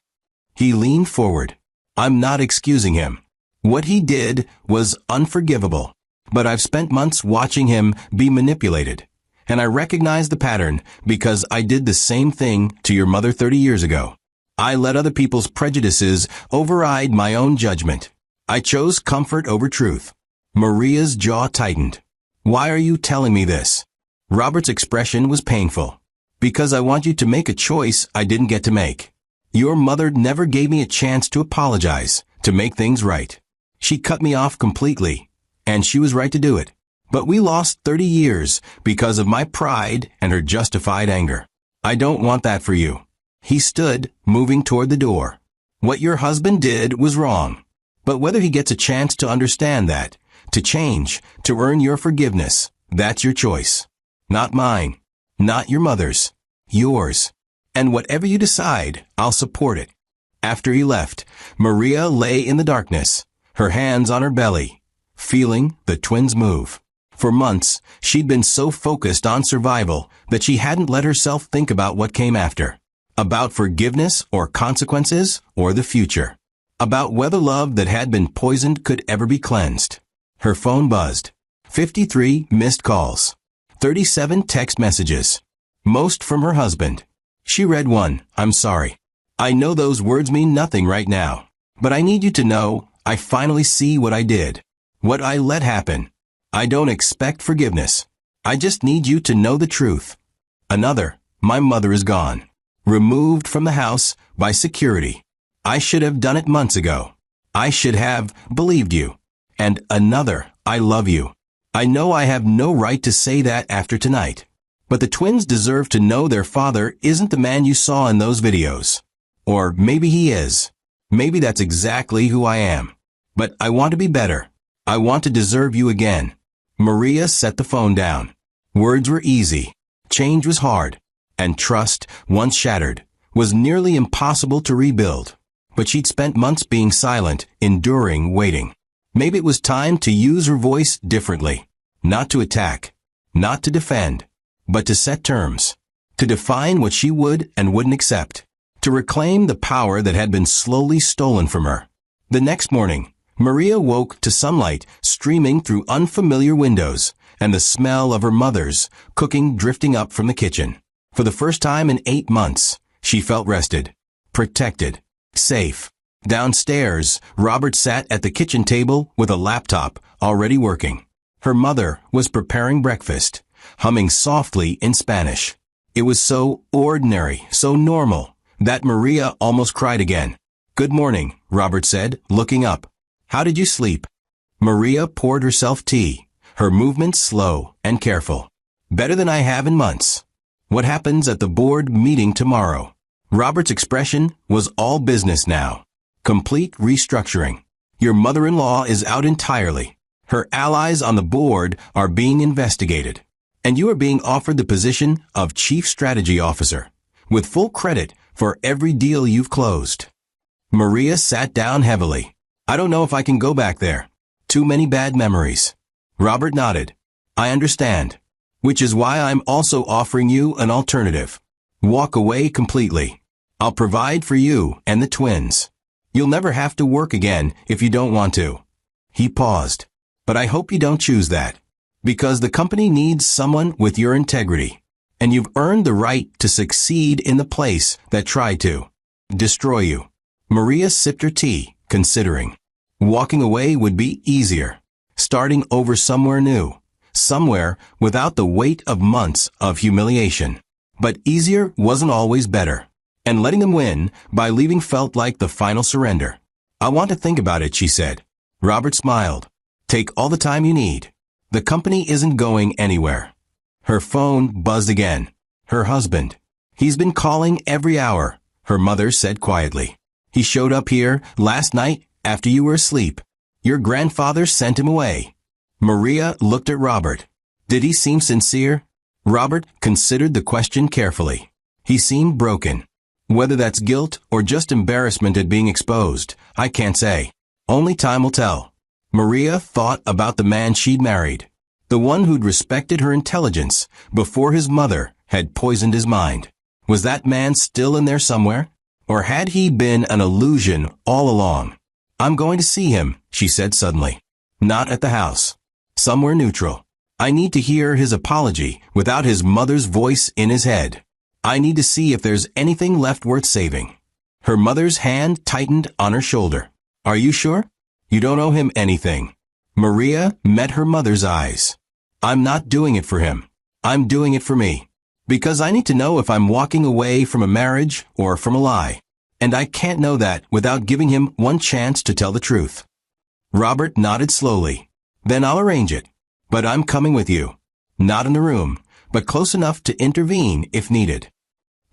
He leaned forward. I'm not excusing him. What he did was unforgivable, but I've spent months watching him be manipulated, and I recognize the pattern because I did the same thing to your mother 30 years ago. I let other people's prejudices override my own judgment. I chose comfort over truth. Maria's jaw tightened. Why are you telling me this? Robert's expression was painful. Because I want you to make a choice I didn't get to make. Your mother never gave me a chance to apologize, to make things right. She cut me off completely, and she was right to do it. But we lost 30 years because of my pride and her justified anger. I don't want that for you. He stood, moving toward the door. What your husband did was wrong. But whether he gets a chance to understand that, to change, to earn your forgiveness, that's your choice. Not mine. Not your mother's. Yours. And whatever you decide, I'll support it. After he left, Maria lay in the darkness, her hands on her belly, feeling the twins move. For months, she'd been so focused on survival that she hadn't let herself think about what came after. About forgiveness or consequences or the future. About whether love that had been poisoned could ever be cleansed. Her phone buzzed. 53 missed calls. 37 text messages. Most from her husband. She read one, I'm sorry. I know those words mean nothing right now, but I need you to know I finally see what I did. What I let happen. I don't expect forgiveness. I just need you to know the truth. Another, my mother is gone. Removed from the house by security. I should have done it months ago. I should have believed you. And another, I love you. I know I have no right to say that after tonight. But the twins deserve to know their father isn't the man you saw in those videos. Or maybe he is. Maybe that's exactly who I am. But I want to be better. I want to deserve you again. Maria set the phone down. Words were easy. Change was hard. And trust, once shattered, was nearly impossible to rebuild. But she'd spent months being silent, enduring, waiting. Maybe it was time to use her voice differently. Not to attack. Not to defend. But to set terms. To define what she would and wouldn't accept. To reclaim the power that had been slowly stolen from her. The next morning, Maria woke to sunlight streaming through unfamiliar windows and the smell of her mother's cooking drifting up from the kitchen. For the first time in 8 months, she felt rested, protected, safe. Downstairs, Robert sat at the kitchen table with a laptop already working. Her mother was preparing breakfast, humming softly in Spanish. It was so ordinary, so normal, that Maria almost cried again. Good morning, Robert said, looking up. How did you sleep? Maria poured herself tea, her movements slow and careful. Better than I have in months. What happens at the board meeting tomorrow? Robert's expression was all business now. Complete restructuring. Your mother-in-law is out entirely. Her allies on the board are being investigated. And you are being offered the position of Chief Strategy Officer, with full credit for every deal you've closed. Maria sat down heavily. I don't know if I can go back there. Too many bad memories. Robert nodded. I understand. Which is why I'm also offering you an alternative. Walk away completely. I'll provide for you and the twins. You'll never have to work again if you don't want to. He paused. But I hope you don't choose that. Because the company needs someone with your integrity. And you've earned the right to succeed in the place that tried to destroy you. Maria sipped her tea, considering. Walking away would be easier. Starting over somewhere new. Somewhere without the weight of months of humiliation. But easier wasn't always better. And letting them win by leaving felt like the final surrender. I want to think about it, she said. Robert smiled. Take all the time you need. The company isn't going anywhere. Her phone buzzed again. Her husband. He's been calling every hour, her mother said quietly. He showed up here last night after you were asleep. Your grandfather sent him away. Maria looked at Robert. Did he seem sincere? Robert considered the question carefully. He seemed broken. Whether that's guilt or just embarrassment at being exposed, I can't say. Only time will tell. Maria thought about the man she'd married. The one who'd respected her intelligence before his mother had poisoned his mind. Was that man still in there somewhere? Or had he been an illusion all along? I'm going to see him, she said suddenly. Not at the house. Somewhere neutral. I need to hear his apology without his mother's voice in his head. I need to see if there's anything left worth saving. Her mother's hand tightened on her shoulder. Are you sure? You don't owe him anything. Maria met her mother's eyes. I'm not doing it for him. I'm doing it for me. Because I need to know if I'm walking away from a marriage or from a lie. And I can't know that without giving him one chance to tell the truth. Robert nodded slowly. Then I'll arrange it. But I'm coming with you. Not in the room, but close enough to intervene if needed.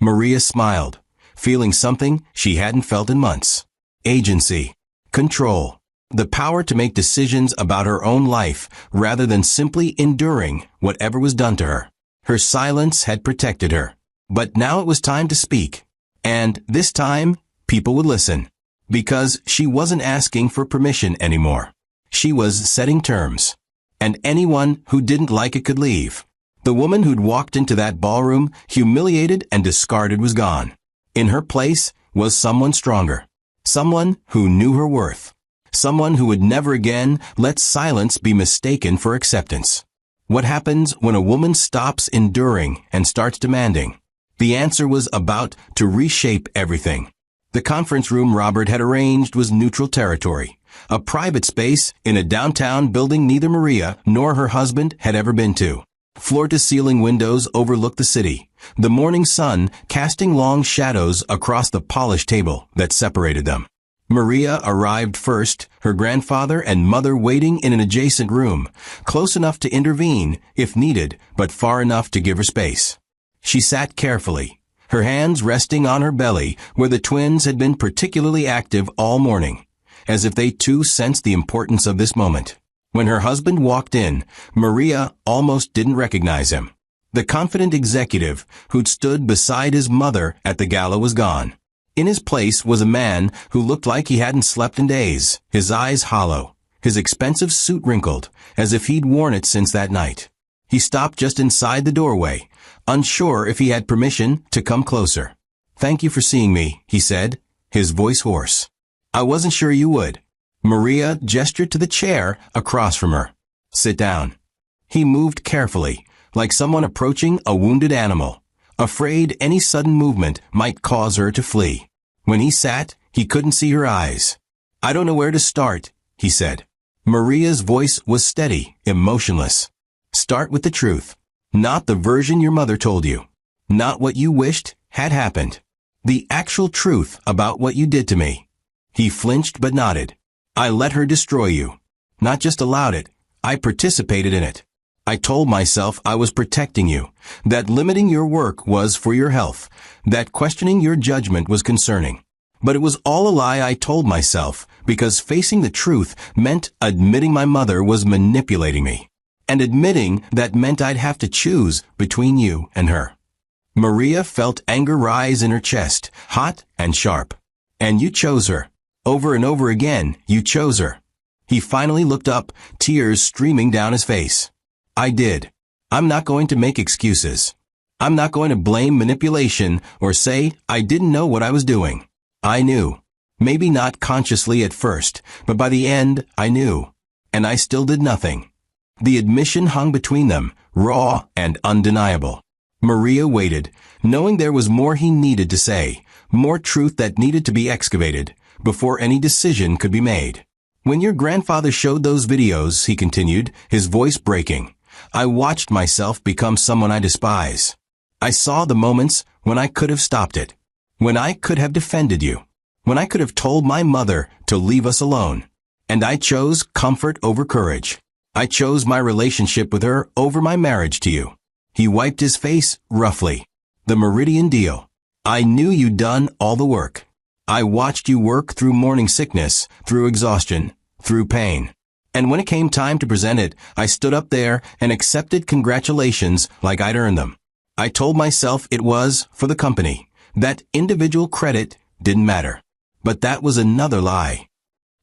Maria smiled, feeling something she hadn't felt in months. Agency. Control. The power to make decisions about her own life rather than simply enduring whatever was done to her. Her silence had protected her. But now it was time to speak. And this time, people would listen. Because she wasn't asking for permission anymore. She was setting terms. And anyone who didn't like it could leave. The woman who'd walked into that ballroom, humiliated and discarded, was gone. In her place was someone stronger. Someone who knew her worth. Someone who would never again let silence be mistaken for acceptance. What happens when a woman stops enduring and starts demanding? The answer was about to reshape everything. The conference room Robert had arranged was neutral territory, a private space in a downtown building neither Maria nor her husband had ever been to. Floor-to-ceiling windows overlooked the city, the morning sun casting long shadows across the polished table that separated them. Maria arrived first, her grandfather and mother waiting in an adjacent room, close enough to intervene if needed, but far enough to give her space. She sat carefully, her hands resting on her belly where the twins had been particularly active all morning, as if they too sensed the importance of this moment. When her husband walked in, Maria almost didn't recognize him. The confident executive who'd stood beside his mother at the gala was gone. In his place was a man who looked like he hadn't slept in days, his eyes hollow, his expensive suit wrinkled, as if he'd worn it since that night. He stopped just inside the doorway, unsure if he had permission to come closer. "Thank you for seeing me," he said, his voice hoarse. "I wasn't sure you would." Maria gestured to the chair across from her. "Sit down." He moved carefully, like someone approaching a wounded animal, afraid any sudden movement might cause her to flee. When he sat, he couldn't see her eyes. "I don't know where to start," he said. Maria's voice was steady, emotionless. "Start with the truth. Not the version your mother told you. Not what you wished had happened. The actual truth about what you did to me." He flinched but nodded. "I let her destroy you. Not just allowed it, I participated in it. I told myself I was protecting you, that limiting your work was for your health, that questioning your judgment was concerning. But it was all a lie I told myself, because facing the truth meant admitting my mother was manipulating me. And admitting that meant I'd have to choose between you and her." Maria felt anger rise in her chest, hot and sharp. "And you chose her. Over and over again, you chose her." He finally looked up, tears streaming down his face. "I did. I'm not going to make excuses. I'm not going to blame manipulation or say I didn't know what I was doing. I knew. Maybe not consciously at first, but by the end, I knew. And I still did nothing." The admission hung between them, raw and undeniable. Maria waited, knowing there was more he needed to say, more truth that needed to be excavated, before any decision could be made. "When your grandfather showed those videos," he continued, his voice breaking, "I watched myself become someone I despise. I saw the moments when I could have stopped it, when I could have defended you, when I could have told my mother to leave us alone. And I chose comfort over courage. I chose my relationship with her over my marriage to you. He wiped his face roughly. The Meridian deal. I knew you'd done all the work. I watched you work through morning sickness, through exhaustion, through pain. And when it came time to present it, I stood up there and accepted congratulations like I'd earned them. I told myself it was for the company, that individual credit didn't matter. But that was another lie.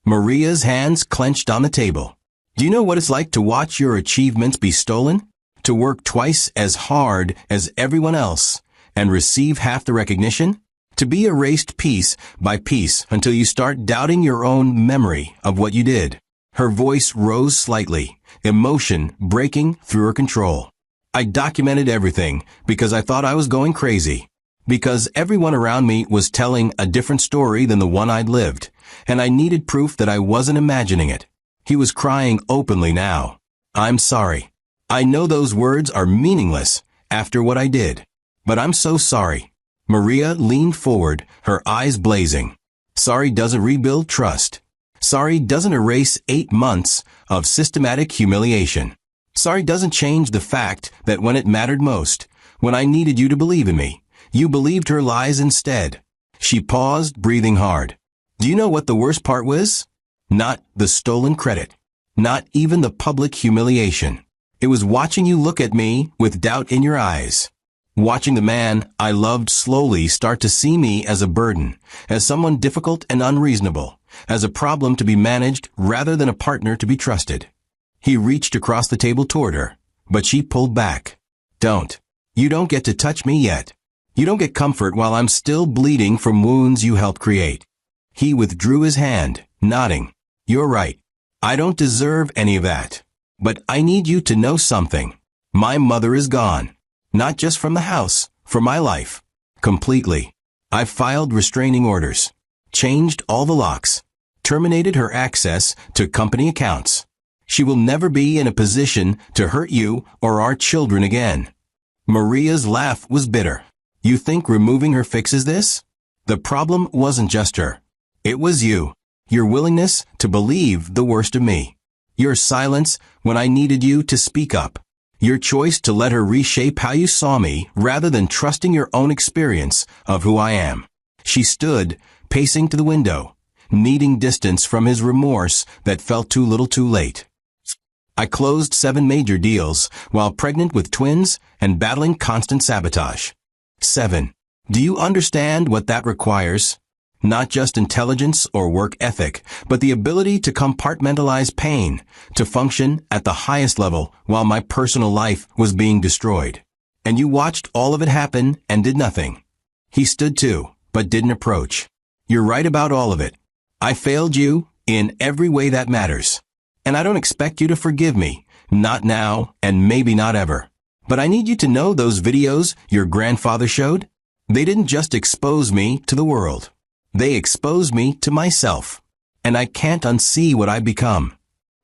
Maria's hands clenched on the table. Do you know what it's like to watch your achievements be stolen? To work twice as hard as everyone else and receive half the recognition? To be erased piece by piece until you start doubting your own memory of what you did. Her voice rose slightly, emotion breaking through her control. I documented everything because I thought I was going crazy. Because everyone around me was telling a different story than the one I'd lived, and I needed proof that I wasn't imagining it. He was crying openly now. I'm sorry. I know those words are meaningless after what I did. But I'm so sorry. Maria leaned forward, her eyes blazing. Sorry doesn't rebuild trust. Sorry doesn't erase 8 months of systematic humiliation. Sorry doesn't change the fact that when it mattered most, when I needed you to believe in me, you believed her lies instead. She paused, breathing hard. Do you know what the worst part was? Not the stolen credit. Not even the public humiliation. It was watching you look at me with doubt in your eyes. Watching the man I loved slowly start to see me as a burden, as someone difficult and unreasonable, as a problem to be managed rather than a partner to be trusted. He reached across the table toward her, but she pulled back. Don't. You don't get to touch me yet. You don't get comfort while I'm still bleeding from wounds you helped create. He withdrew his hand, nodding. You're right. I don't deserve any of that. But I need you to know something. My mother is gone. Not just from the house, from my life. Completely. I've filed restraining orders. Changed all the locks. Terminated her access to company accounts. She will never be in a position to hurt you or our children again. Maria's laugh was bitter. You think removing her fixes this? The problem wasn't just her. It was you. Your willingness to believe the worst of me. Your silence when I needed you to speak up. Your choice to let her reshape how you saw me rather than trusting your own experience of who I am. She stood, pacing to the window, needing distance from his remorse that felt too little too late. I closed 7 major deals while pregnant with twins and battling constant sabotage. 7. Do you understand what that requires? Not just intelligence or work ethic, but the ability to compartmentalize pain, to function at the highest level while my personal life was being destroyed. And you watched all of it happen and did nothing. He stood too, but didn't approach. You're right about all of it. I failed you in every way that matters. And I don't expect you to forgive me, not now and maybe not ever. But I need you to know those videos your grandfather showed? They didn't just expose me to the world. They exposed me to myself, and I can't unsee what I've become.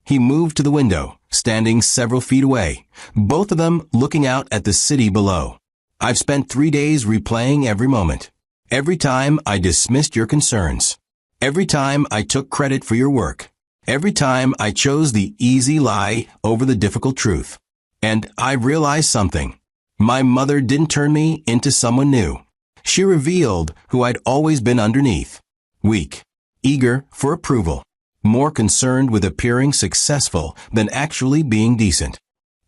He moved to the window, standing several feet away, both of them looking out at the city below. I've spent 3 days replaying every moment. Every time I dismissed your concerns. Every time I took credit for your work. Every time I chose the easy lie over the difficult truth. And I realized something. My mother didn't turn me into someone new. She revealed who I'd always been underneath. Weak, eager for approval, more concerned with appearing successful than actually being decent.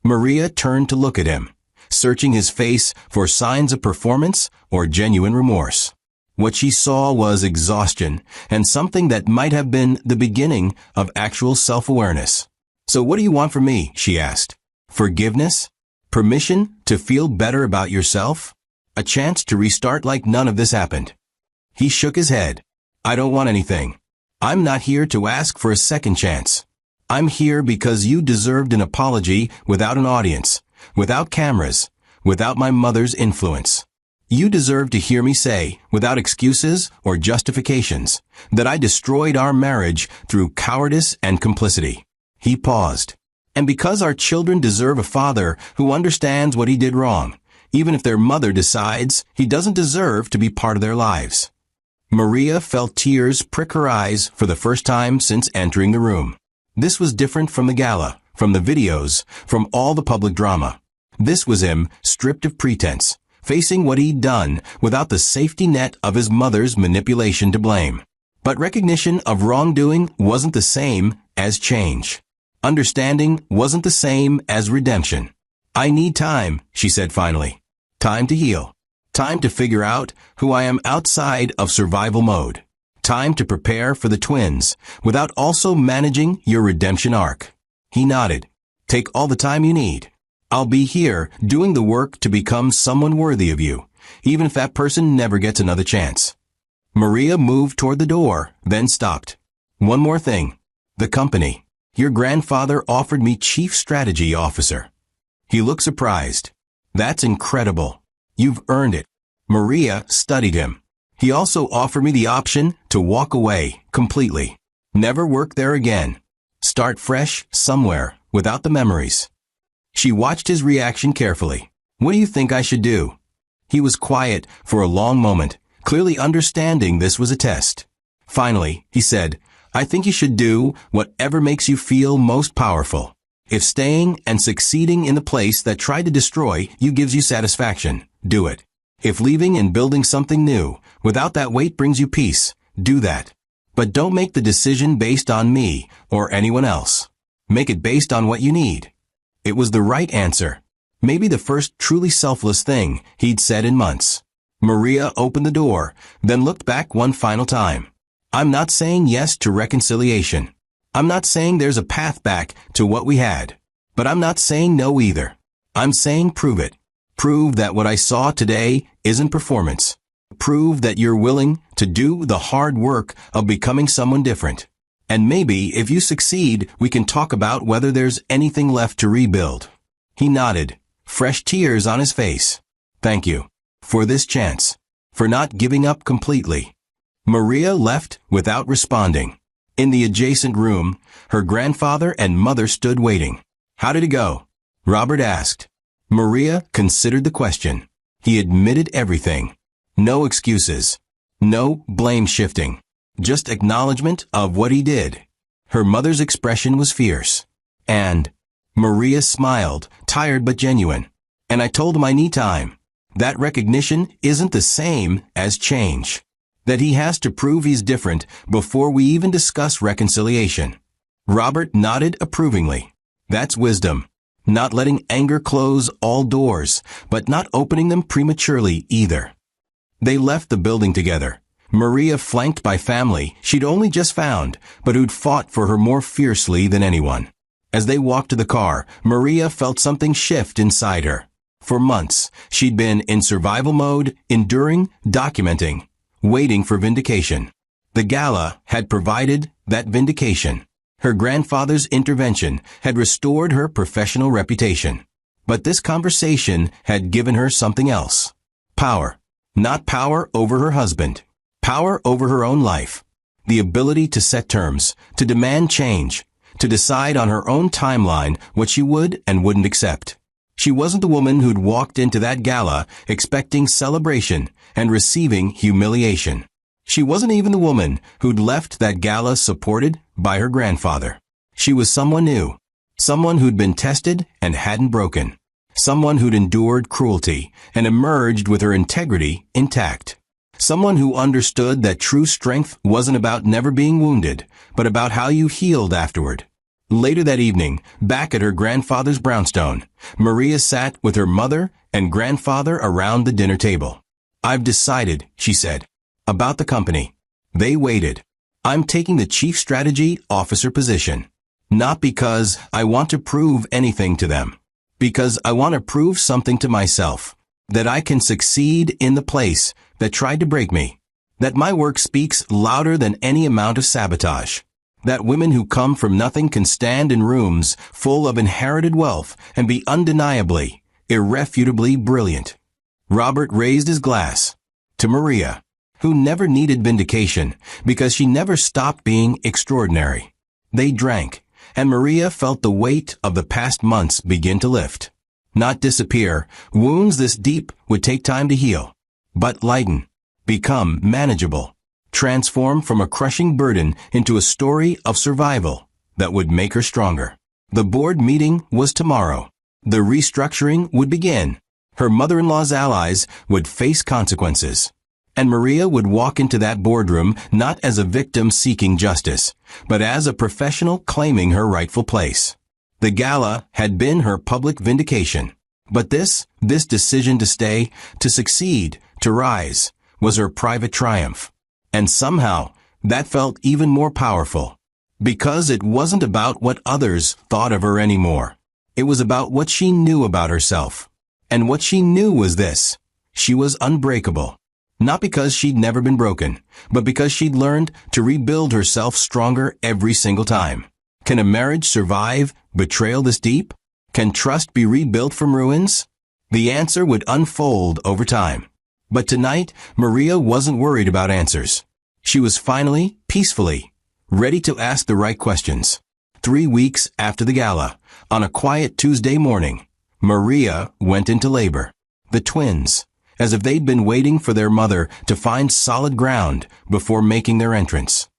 Maria turned to look at him, searching his face for signs of performance or genuine remorse. What she saw was exhaustion and something that might have been the beginning of actual self-awareness. So what do you want from me? She asked. Forgiveness? Permission to feel better about yourself? A chance to restart like none of this happened. He shook his head. I don't want anything. I'm not here to ask for a second chance. I'm here because you deserved an apology without an audience, without cameras, without my mother's influence. You deserve to hear me say, without excuses or justifications, that I destroyed our marriage through cowardice and complicity. He paused. And because our children deserve a father who understands what he did wrong, even if their mother decides he doesn't deserve to be part of their lives. Maria felt tears prick her eyes for the first time since entering the room. This was different from the gala, from the videos, from all the public drama. This was him, stripped of pretense, facing what he'd done without the safety net of his mother's manipulation to blame. But recognition of wrongdoing wasn't the same as change. Understanding wasn't the same as redemption. "I need time," she said finally. "Time to heal. Time to figure out who I am outside of survival mode. Time to prepare for the twins without also managing your redemption arc." He nodded. "Take all the time you need. I'll be here doing the work to become someone worthy of you, even if that person never gets another chance." Maria moved toward the door, then stopped. "One more thing. The company. Your grandfather offered me Chief Strategy Officer." He looked surprised. "That's incredible. You've earned it." Maria studied him. "He also offered me the option to walk away completely. Never work there again. Start fresh somewhere without the memories." She watched his reaction carefully. "What do you think I should do?" He was quiet for a long moment, clearly understanding this was a test. Finally, he said, "I think you should do whatever makes you feel most powerful. If staying and succeeding in the place that tried to destroy you gives you satisfaction, do it. If leaving and building something new without that weight brings you peace, do that. But don't make the decision based on me or anyone else. Make it based on what you need." It was the right answer. Maybe the first truly selfless thing he'd said in months. Maria opened the door, then looked back one final time. "I'm not saying yes to reconciliation. I'm not saying there's a path back to what we had. But I'm not saying no either. I'm saying prove it. Prove that what I saw today isn't performance. Prove that you're willing to do the hard work of becoming someone different. And maybe if you succeed, we can talk about whether there's anything left to rebuild." He nodded, fresh tears on his face. "Thank you. For this chance. For not giving up completely." Maria left without responding. In the adjacent room, her grandfather and mother stood waiting. "How did it go?" Robert asked. Maria considered the question. He admitted everything. No excuses. No blame shifting. Just acknowledgement of what he did. Her mother's expression was fierce. "And?" Maria smiled, tired but genuine. "And I told him I need time. That recognition isn't the same as change. That he has to prove he's different before we even discuss reconciliation." Robert nodded approvingly. "That's wisdom. Not letting anger close all doors, but not opening them prematurely either." They left the building together. Maria flanked by family she'd only just found, but who'd fought for her more fiercely than anyone. As they walked to the car, Maria felt something shift inside her. For months, she'd been in survival mode, enduring, documenting, waiting for vindication. The gala had provided that vindication. Her grandfather's intervention had restored her professional reputation. But this conversation had given her something else. Power. Not power over her husband. Power over her own life. The ability to set terms, to demand change, to decide on her own timeline what she would and wouldn't accept. She wasn't the woman who'd walked into that gala expecting celebration and receiving humiliation. She wasn't even the woman who'd left that gala supported by her grandfather. She was someone new. Someone who'd been tested and hadn't broken. Someone who'd endured cruelty and emerged with her integrity intact. Someone who understood that true strength wasn't about never being wounded, but about how you healed afterward. Later that evening, back at her grandfather's brownstone, Maria sat with her mother and grandfather around the dinner table. "I've decided," she said, "about the company." They waited. "I'm taking the Chief Strategy Officer position. Not because I want to prove anything to them. Because I want to prove something to myself. That I can succeed in the place that tried to break me. That my work speaks louder than any amount of sabotage. That women who come from nothing can stand in rooms full of inherited wealth and be undeniably, irrefutably brilliant." Robert raised his glass. To Maria, who never needed vindication because she never stopped being extraordinary. They drank, and Maria felt the weight of the past months begin to lift. Not disappear. Wounds this deep would take time to heal. But lighten. Become manageable. transform from a crushing burden into a story of survival that would make her stronger. The board meeting was tomorrow. The restructuring would begin. Her mother-in-law's allies would face consequences. And Maria would walk into that boardroom not as a victim seeking justice, but as a professional claiming her rightful place. The gala had been her public vindication. But this decision to stay, to succeed, to rise, was her private triumph. And somehow, that felt even more powerful. Because it wasn't about what others thought of her anymore. It was about what she knew about herself. And what she knew was this: she was unbreakable. Not because she'd never been broken, but because she'd learned to rebuild herself stronger every single time. Can a marriage survive betrayal this deep? Can trust be rebuilt from ruins? The answer would unfold over time. But tonight, Maria wasn't worried about answers. She was finally, peacefully, ready to ask the right questions. 3 weeks after the gala, on a quiet Tuesday morning, Maria went into labor. The twins, as if they'd been waiting for their mother to find solid ground before making their entrance.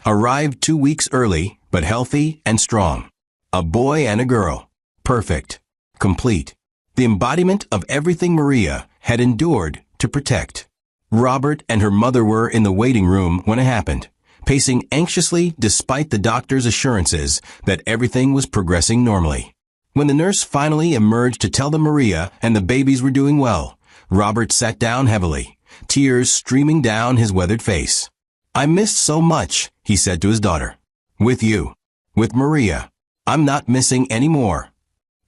Arrived 2 weeks early, but healthy and strong. A boy and a girl. Perfect. Complete. The embodiment of everything Maria had endured to protect. Robert and her mother were in the waiting room when it happened, pacing anxiously despite the doctor's assurances that everything was progressing normally. When the nurse finally emerged to tell them Maria and the babies were doing well, Robert sat down heavily, tears streaming down his weathered face. "I missed so much," he said to his daughter. "With you. With Maria. I'm not missing any more."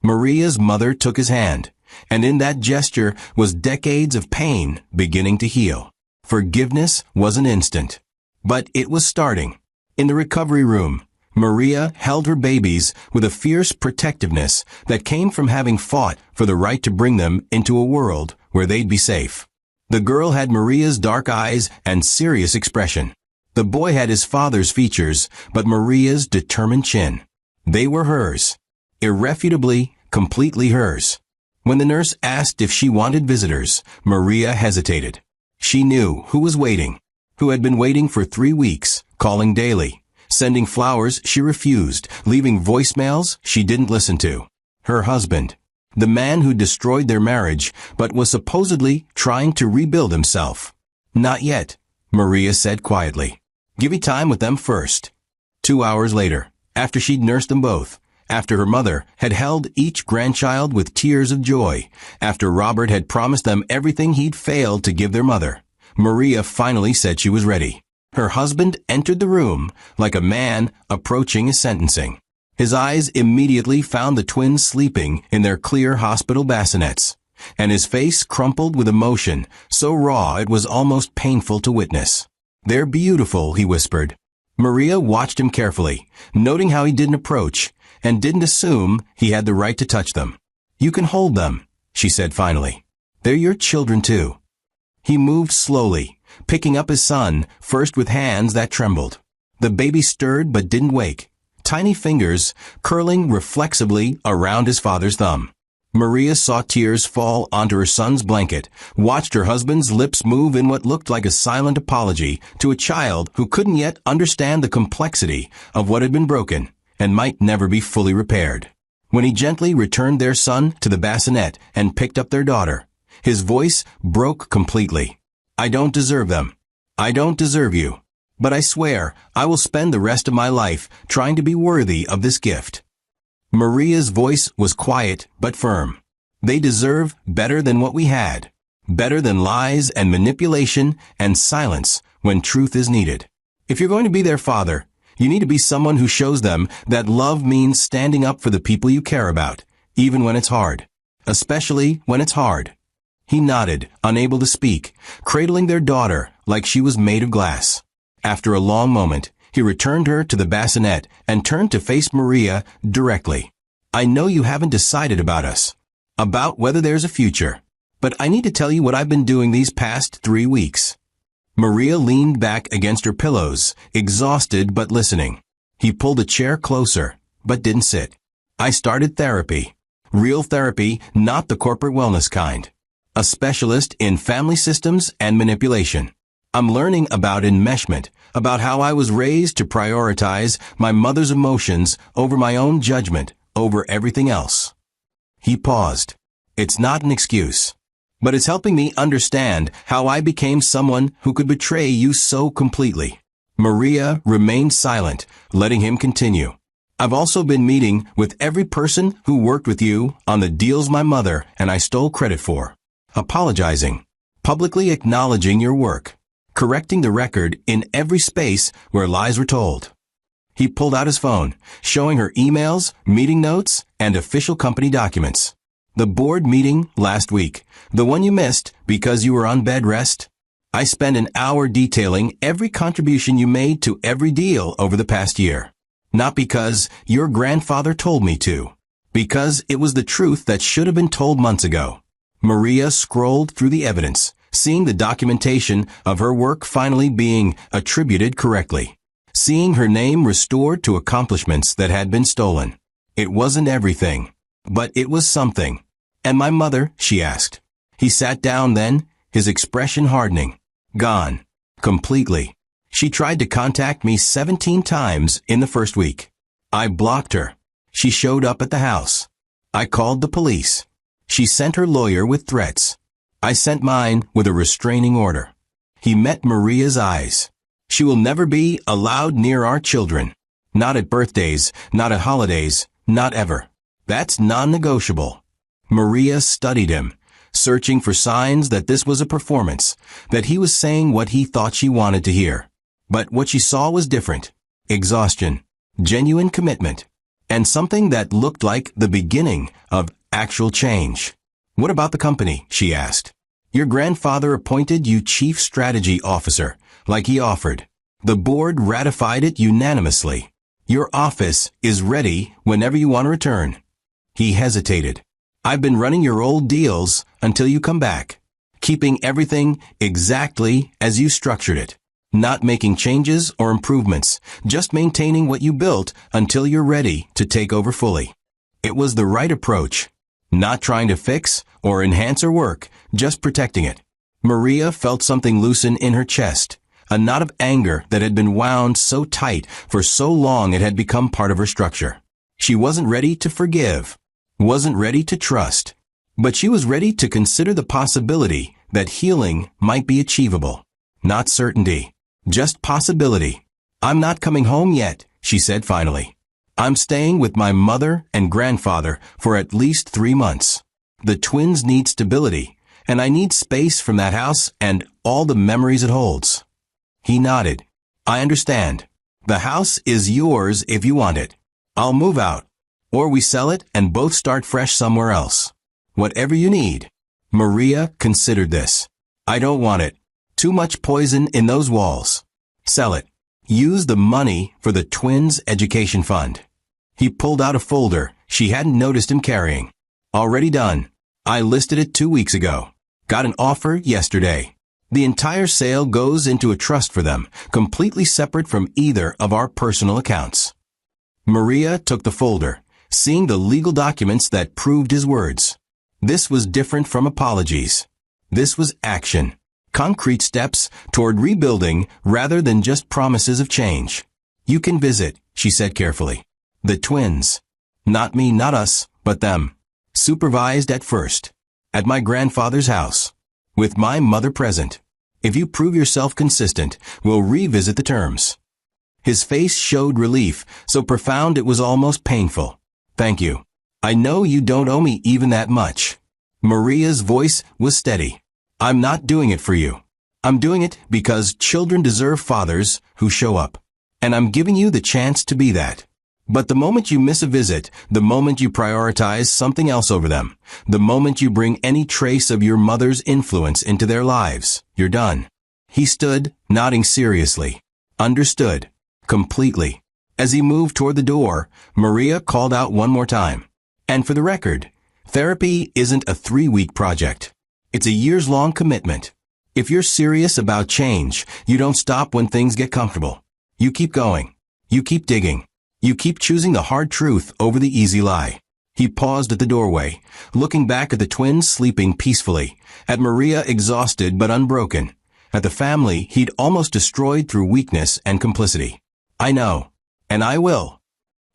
Maria's mother took his hand, and in that gesture was decades of pain beginning to heal. Forgiveness wasn't instant, but it was starting. In the recovery room, Maria held her babies with a fierce protectiveness that came from having fought for the right to bring them into a world where they'd be safe. The girl had Maria's dark eyes and serious expression. The boy had his father's features, but Maria's determined chin. They were hers. Irrefutably, completely hers. When the nurse asked if she wanted visitors, Maria hesitated. She knew who was waiting, who had been waiting for 3 weeks, calling daily, sending flowers she refused, leaving voicemails she didn't listen to. Her husband, the man who destroyed their marriage, but was supposedly trying to rebuild himself. "Not yet," Maria said quietly. "Give me time with them first." 2 hours later, after she'd nursed them both, after her mother had held each grandchild with tears of joy, after Robert had promised them everything he'd failed to give their mother, Maria finally said she was ready. Her husband entered the room like a man approaching his sentencing. His eyes immediately found the twins sleeping in their clear hospital bassinets, and his face crumpled with emotion so raw it was almost painful to witness. "They're beautiful," he whispered. Maria watched him carefully, noting how he didn't approach, and didn't assume he had the right to touch them. "You can hold them," she said finally. "They're your children too." He moved slowly, picking up his son, first with hands that trembled. The baby stirred but didn't wake, tiny fingers curling reflexively around his father's thumb. Maria saw tears fall onto her son's blanket, watched her husband's lips move in what looked like a silent apology to a child who couldn't yet understand the complexity of what had been broken and might never be fully repaired. When he gently returned their son to the bassinet and picked up their daughter, his voice broke completely. "I don't deserve them. I don't deserve you. But I swear I will spend the rest of my life trying to be worthy of this gift." Maria's voice was quiet but firm. "They deserve better than what we had. Better than lies and manipulation and silence when truth is needed. If you're going to be their father, you need to be someone who shows them that love means standing up for the people you care about, even when it's hard. Especially when it's hard." He nodded, unable to speak, cradling their daughter like she was made of glass. After a long moment, he returned her to the bassinet and turned to face Maria directly. "I know you haven't decided about us, about whether there's a future, but I need to tell you what I've been doing these past 3 weeks. Maria leaned back against her pillows, exhausted but listening. He pulled a chair closer, but didn't sit. "I started therapy. Real therapy, not the corporate wellness kind. A specialist in family systems and manipulation. I'm learning about enmeshment, about how I was raised to prioritize my mother's emotions over my own judgment, over everything else. He paused. It's not an excuse, but it's helping me understand how I became someone who could betray you so completely. Maria remained silent, letting him continue. I've also been meeting with every person who worked with you on the deals my mother and I stole credit for. Apologizing, publicly acknowledging your work, correcting the record in every space where lies were told. He pulled out his phone, showing her emails, meeting notes, and official company documents. The board meeting last week, the one you missed because you were on bed rest. I spent an hour detailing every contribution you made to every deal over the past year. Not because your grandfather told me to, because it was the truth that should have been told months ago. Maria scrolled through the evidence, seeing the documentation of her work finally being attributed correctly, seeing her name restored to accomplishments that had been stolen. It wasn't everything, but it was something. And my mother, she asked. He sat down then, his expression hardening. Gone. Completely. She tried to contact me 17 times in the first week. I blocked her. She showed up at the house. I called the police. She sent her lawyer with threats. I sent mine with a restraining order. He met Maria's eyes. She will never be allowed near our children. Not at birthdays, not at holidays, not ever. That's non-negotiable. Maria studied him, searching for signs that this was a performance, that he was saying what he thought she wanted to hear. But what she saw was different. Exhaustion, genuine commitment, and something that looked like the beginning of actual change. What about the company? She asked. Your grandfather appointed you chief strategy officer, like he offered. The board ratified it unanimously. Your office is ready whenever you want to return. He hesitated. I've been running your old deals until you come back, keeping everything exactly as you structured it. Not making changes or improvements, just maintaining what you built until you're ready to take over fully. It was the right approach. Not trying to fix or enhance her work, just protecting it. Maria felt something loosen in her chest, a knot of anger that had been wound so tight for so long it had become part of her structure. She wasn't ready to forgive, wasn't ready to trust, but she was ready to consider the possibility that healing might be achievable. Not certainty. Just possibility. I'm not coming home yet, she said finally. I'm staying with my mother and grandfather for at least 3 months. The twins need stability, and I need space from that house and all the memories it holds. He nodded. I understand. The house is yours if you want it. I'll move out. Or we sell it and both start fresh somewhere else. Whatever you need. Maria considered this. I don't want it. Too much poison in those walls. Sell it. Use the money for the twins' education fund. He pulled out a folder she hadn't noticed him carrying. Already done. I listed it 2 weeks ago. Got an offer yesterday. The entire sale goes into a trust for them, completely separate from either of our personal accounts. Maria took the folder, seeing the legal documents that proved his words. This was different from apologies. This was action. Concrete steps toward rebuilding rather than just promises of change. You can visit, she said carefully. The twins. Not me, not us, but them. Supervised at first. At my grandfather's house. With my mother present. If you prove yourself consistent, we'll revisit the terms. His face showed relief, so profound it was almost painful. Thank you. I know you don't owe me even that much. Maria's voice was steady. I'm not doing it for you. I'm doing it because children deserve fathers who show up. And I'm giving you the chance to be that. But the moment you miss a visit, the moment you prioritize something else over them, the moment you bring any trace of your mother's influence into their lives, you're done. He stood, nodding seriously. Understood. Completely. As he moved toward the door, Maria called out one more time. And for the record, therapy isn't a 3-week project. It's a years-long commitment. If you're serious about change, you don't stop when things get comfortable. You keep going. You keep digging. You keep choosing the hard truth over the easy lie. He paused at the doorway, looking back at the twins sleeping peacefully, at Maria exhausted but unbroken, at the family he'd almost destroyed through weakness and complicity. I know. And I will.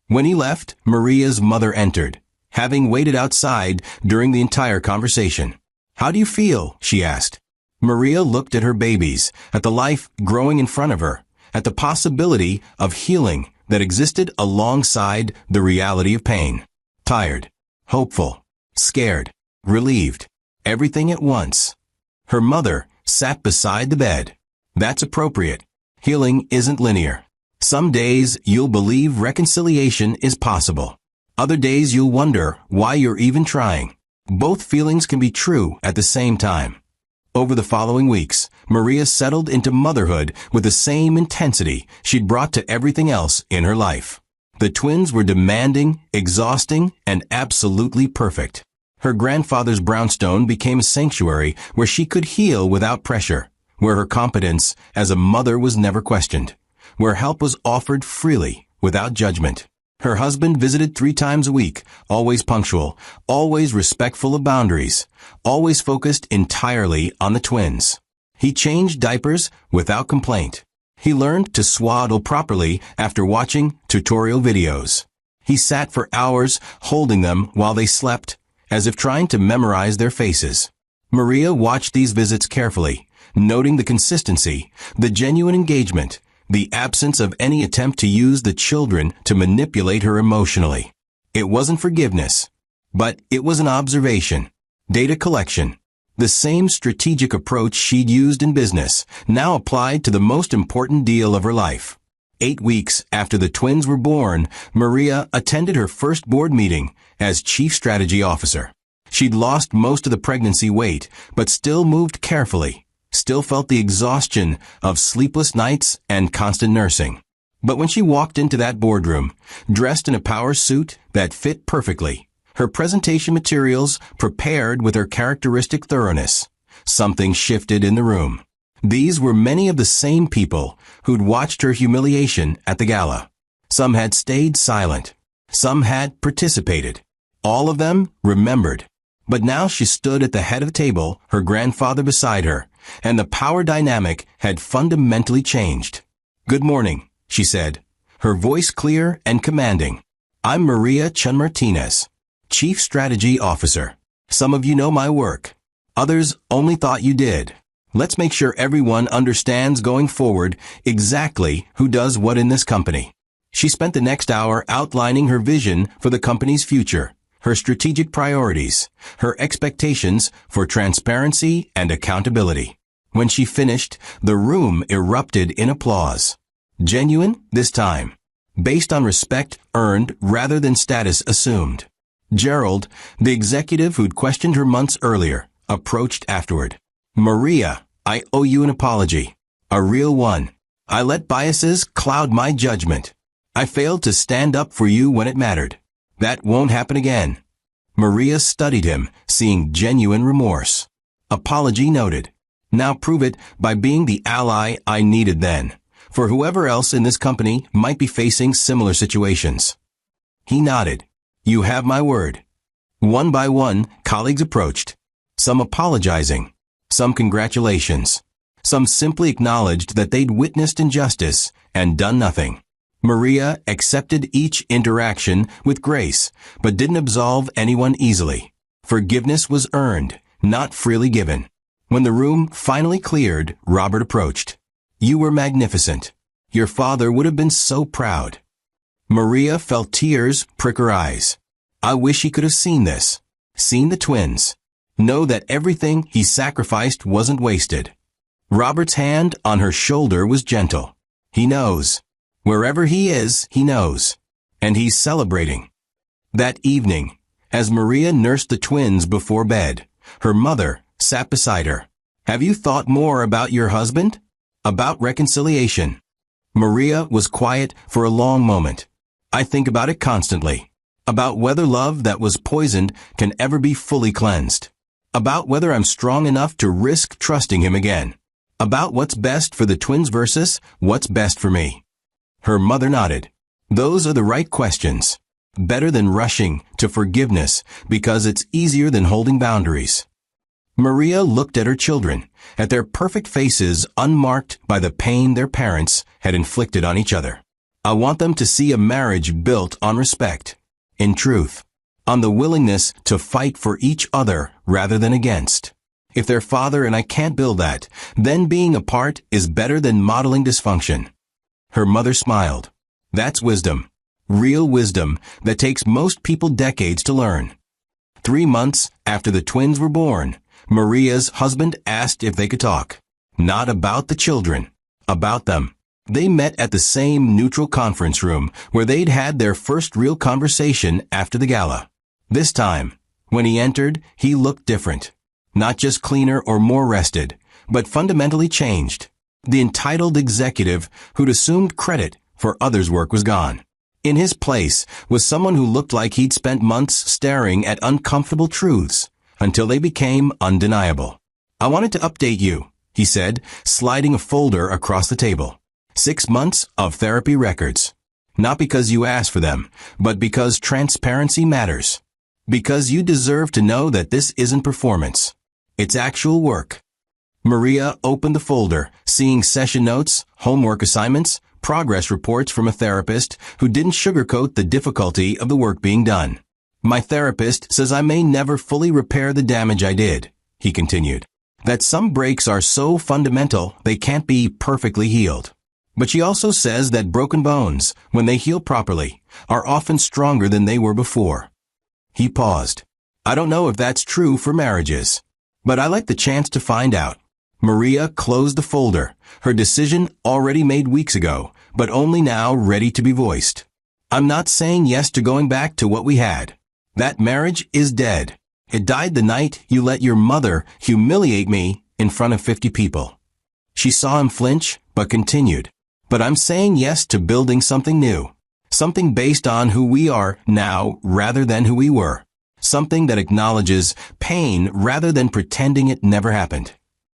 When he left, Maria's mother entered, having waited outside during the entire conversation. How do you feel? She asked. Maria looked at her babies, at the life growing in front of her, at the possibility of healing that existed alongside the reality of pain. Tired, hopeful, scared, relieved, everything at once. Her mother sat beside the bed. That's appropriate. Healing isn't linear. Some days you'll believe reconciliation is possible. Other days you'll wonder why you're even trying. Both feelings can be true at the same time. Over the following weeks, Maria settled into motherhood with the same intensity she'd brought to everything else in her life. The twins were demanding, exhausting, and absolutely perfect. Her grandfather's brownstone became a sanctuary where she could heal without pressure, where her competence as a mother was never questioned, where help was offered freely, without judgment. Her husband visited 3 times a week, always punctual, always respectful of boundaries, always focused entirely on the twins. He changed diapers without complaint. He learned to swaddle properly after watching tutorial videos. He sat for hours holding them while they slept, as if trying to memorize their faces. Maria watched these visits carefully, noting the consistency, the genuine engagement, the absence of any attempt to use the children to manipulate her emotionally. It wasn't forgiveness, but it was an observation, data collection. The same strategic approach she'd used in business now applied to the most important deal of her life. 8 weeks after the twins were born, Maria attended her first board meeting as Chief Strategy Officer. She'd lost most of the pregnancy weight, but still moved carefully. Still felt the exhaustion of sleepless nights and constant nursing. But when she walked into that boardroom, dressed in a power suit that fit perfectly, her presentation materials prepared with her characteristic thoroughness, something shifted in the room. These were many of the same people who'd watched her humiliation at the gala. Some had stayed silent. Some had participated. All of them remembered. But now she stood at the head of the table, her grandfather beside her, and the power dynamic had fundamentally changed. "Good morning," she said, her voice clear and commanding. "I'm Maria Chun-Martinez, Chief Strategy Officer. Some of you know my work. Others only thought you did. Let's make sure everyone understands going forward exactly who does what in this company." She spent the next hour outlining her vision for the company's future, her strategic priorities, her expectations for transparency and accountability. When she finished, the room erupted in applause. Genuine this time, based on respect earned rather than status assumed. Gerald, the executive who'd questioned her months earlier, approached afterward. "Maria, I owe you an apology. A real one. I let biases cloud my judgment. I failed to stand up for you when it mattered. That won't happen again." Maria studied him, seeing genuine remorse. "Apology noted. Now prove it by being the ally I needed then, for whoever else in this company might be facing similar situations." He nodded. "You have my word." One by one, colleagues approached, some apologizing, some congratulations. Some simply acknowledged that they'd witnessed injustice and done nothing. Maria accepted each interaction with grace, but didn't absolve anyone easily. Forgiveness was earned, not freely given. When the room finally cleared, Robert approached. "You were magnificent. Your father would have been so proud." Maria felt tears prick her eyes. I wish he could have seen this, seen the twins. Know that everything he sacrificed wasn't wasted. Robert's hand on her shoulder was gentle. He knows. Wherever he is, he knows. And he's celebrating. That evening, as Maria nursed the twins before bed, her mother sat beside her. "Have you thought more about your husband? About reconciliation?" Maria was quiet for a long moment. "I think about it constantly. About whether love that was poisoned can ever be fully cleansed. About whether I'm strong enough to risk trusting him again. About what's best for the twins versus what's best for me." Her mother nodded. "Those are the right questions. Better than rushing to forgiveness because it's easier than holding boundaries." Maria looked at her children, at their perfect faces unmarked by the pain their parents had inflicted on each other. I want them to see a marriage built on respect, in truth, on the willingness to fight for each other rather than against. If their father and I can't build that, then being apart is better than modeling dysfunction. Her mother smiled. That's wisdom. Real wisdom that takes most people decades to learn. 3 months after the twins were born, Maria's husband asked if they could talk. Not about the children. About them. They met at the same neutral conference room where they'd had their first real conversation after the gala. This time, when he entered, he looked different. Not just cleaner or more rested, but fundamentally changed. The entitled executive who'd assumed credit for others' work was gone. In his place was someone who looked like he'd spent months staring at uncomfortable truths until they became undeniable. I wanted to update you, he said, sliding a folder across the table. 6 months of therapy records. Not because you asked for them, but because transparency matters. Because you deserve to know that this isn't performance. It's actual work. Maria opened the folder, seeing session notes, homework assignments, progress reports from a therapist who didn't sugarcoat the difficulty of the work being done. My therapist says I may never fully repair the damage I did, he continued. That some breaks are so fundamental they can't be perfectly healed. But she also says that broken bones, when they heal properly, are often stronger than they were before. He paused. I don't know if that's true for marriages, but I like the chance to find out. Maria closed the folder, her decision already made weeks ago, but only now ready to be voiced. I'm not saying yes to going back to what we had. That marriage is dead. It died the night you let your mother humiliate me in front of 50 people. She saw him flinch, but continued. But I'm saying yes to building something new. Something based on who we are now rather than who we were. Something that acknowledges pain rather than pretending it never happened.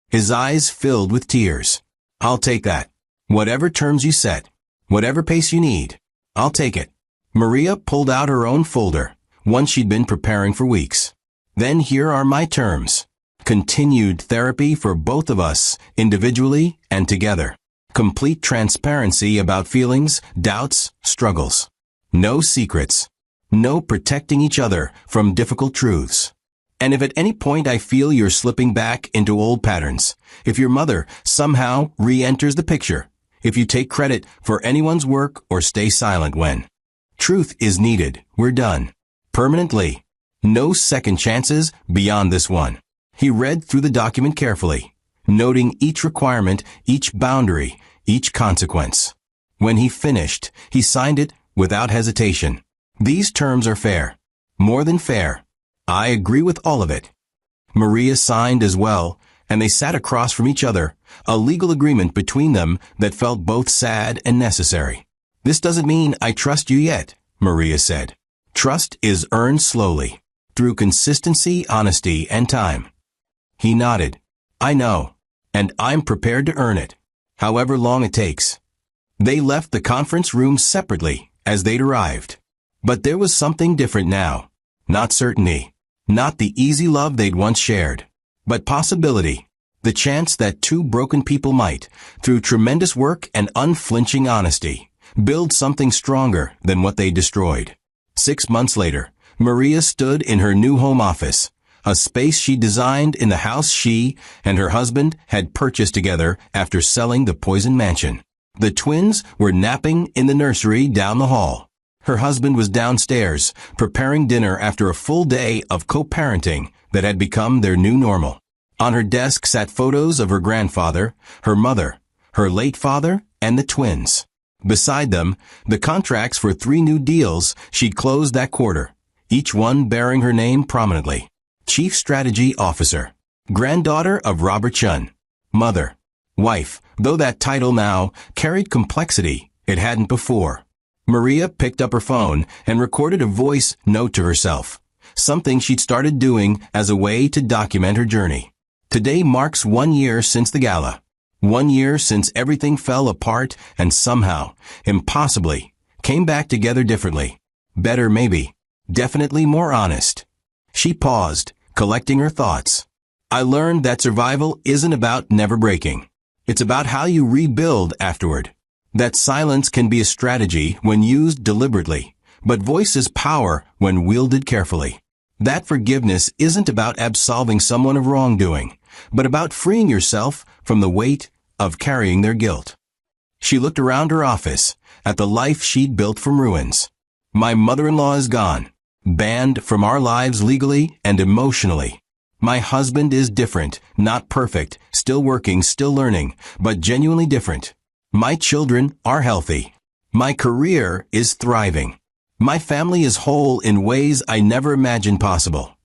His eyes filled with tears. I'll take that. Whatever terms you set. Whatever pace you need. I'll take it. Maria pulled out her own folder, one she'd been preparing for weeks. Then here are my terms. Continued therapy for both of us, individually and together. Complete transparency about feelings, doubts, struggles. No secrets. No protecting each other from difficult truths. And if at any point I feel you're slipping back into old patterns, if your mother somehow re-enters the picture, if you take credit for anyone's work or stay silent when truth is needed, we're done. Permanently. No second chances beyond this one. He read through the document carefully, noting each requirement, each boundary, each consequence. When he finished, he signed it without hesitation. These terms are fair. More than fair. I agree with all of it. Maria signed as well, and they sat across from each other, a legal agreement between them that felt both sad and necessary. This doesn't mean I trust you yet, Maria said. Trust is earned slowly, through consistency, honesty, and time. He nodded. I know, and I'm prepared to earn it, however long it takes. They left the conference room separately as they'd arrived. But there was something different now. Not certainty. Not the easy love they'd once shared, but possibility. The chance that two broken people might, through tremendous work and unflinching honesty, build something stronger than what they destroyed. 6 months later, Maria stood in her new home office, a space she designed in the house she and her husband had purchased together after selling the Poison Mansion. The twins were napping in the nursery down the hall. Her husband was downstairs, preparing dinner after a full day of co-parenting that had become their new normal. On her desk sat photos of her grandfather, her mother, her late father, and the twins. Beside them, the contracts for 3 new deals she'd closed that quarter, each one bearing her name prominently. Chief Strategy Officer, granddaughter of Robert Chun, mother, wife, though that title now carried complexity it hadn't before. Maria picked up her phone and recorded a voice note to herself, something she'd started doing as a way to document her journey. Today marks 1 year since the gala. 1 year since everything fell apart and somehow, impossibly, came back together differently. Better maybe. Definitely more honest. She paused, collecting her thoughts. I learned that survival isn't about never breaking. It's about how you rebuild afterward. That silence can be a strategy when used deliberately, but voice is power when wielded carefully. That forgiveness isn't about absolving someone of wrongdoing, but about freeing yourself from the weight of carrying their guilt. She looked around her office at the life she'd built from ruins. My mother-in-law is gone, banned from our lives legally and emotionally. My husband is different, not perfect, still working, still learning, but genuinely different. My children are healthy. My career is thriving. My family is whole in ways I never imagined possible.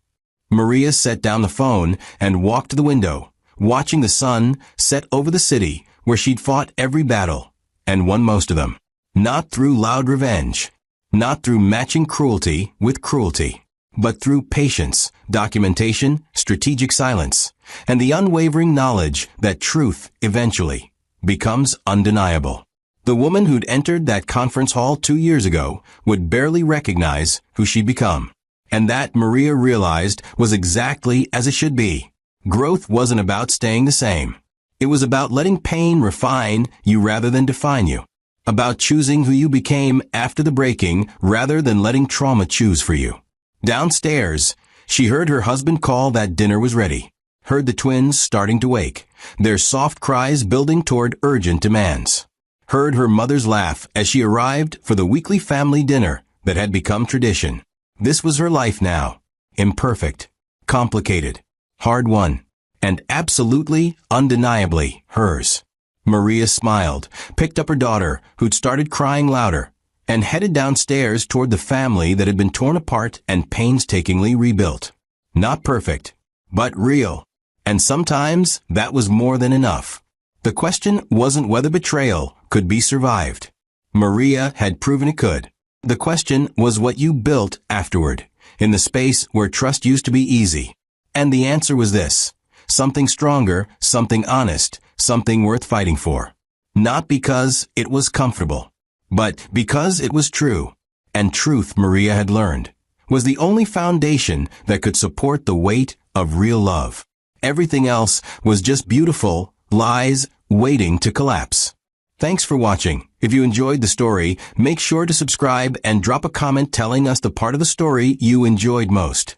Maria set down the phone and walked to the window, watching the sun set over the city where she'd fought every battle, and won most of them. Not through loud revenge, not through matching cruelty with cruelty, but through patience, documentation, strategic silence, and the unwavering knowledge that truth eventually becomes undeniable. The woman who'd entered that conference hall 2 years ago would barely recognize who she'd become. And that, Maria realized, was exactly as it should be. Growth wasn't about staying the same. It was about letting pain refine you rather than define you. About choosing who you became after the breaking rather than letting trauma choose for you. Downstairs, she heard her husband call that dinner was ready. Heard the twins starting to wake, their soft cries building toward urgent demands. Heard her mother's laugh as she arrived for the weekly family dinner that had become tradition. This was her life now. Imperfect, complicated, hard-won, and absolutely, undeniably hers. Maria smiled, picked up her daughter, who'd started crying louder, and headed downstairs toward the family that had been torn apart and painstakingly rebuilt. Not perfect, but real. And sometimes that was more than enough. The question wasn't whether betrayal could be survived. Maria had proven it could. The question was what you built afterward, in the space where trust used to be easy. And the answer was this: something stronger, something honest, something worth fighting for. Not because it was comfortable, but because it was true. And truth, Maria had learned, was the only foundation that could support the weight of real love. Everything else was just beautiful lies waiting to collapse. Thanks for watching. If you enjoyed the story, make sure to subscribe and drop a comment telling us the part of the story you enjoyed most.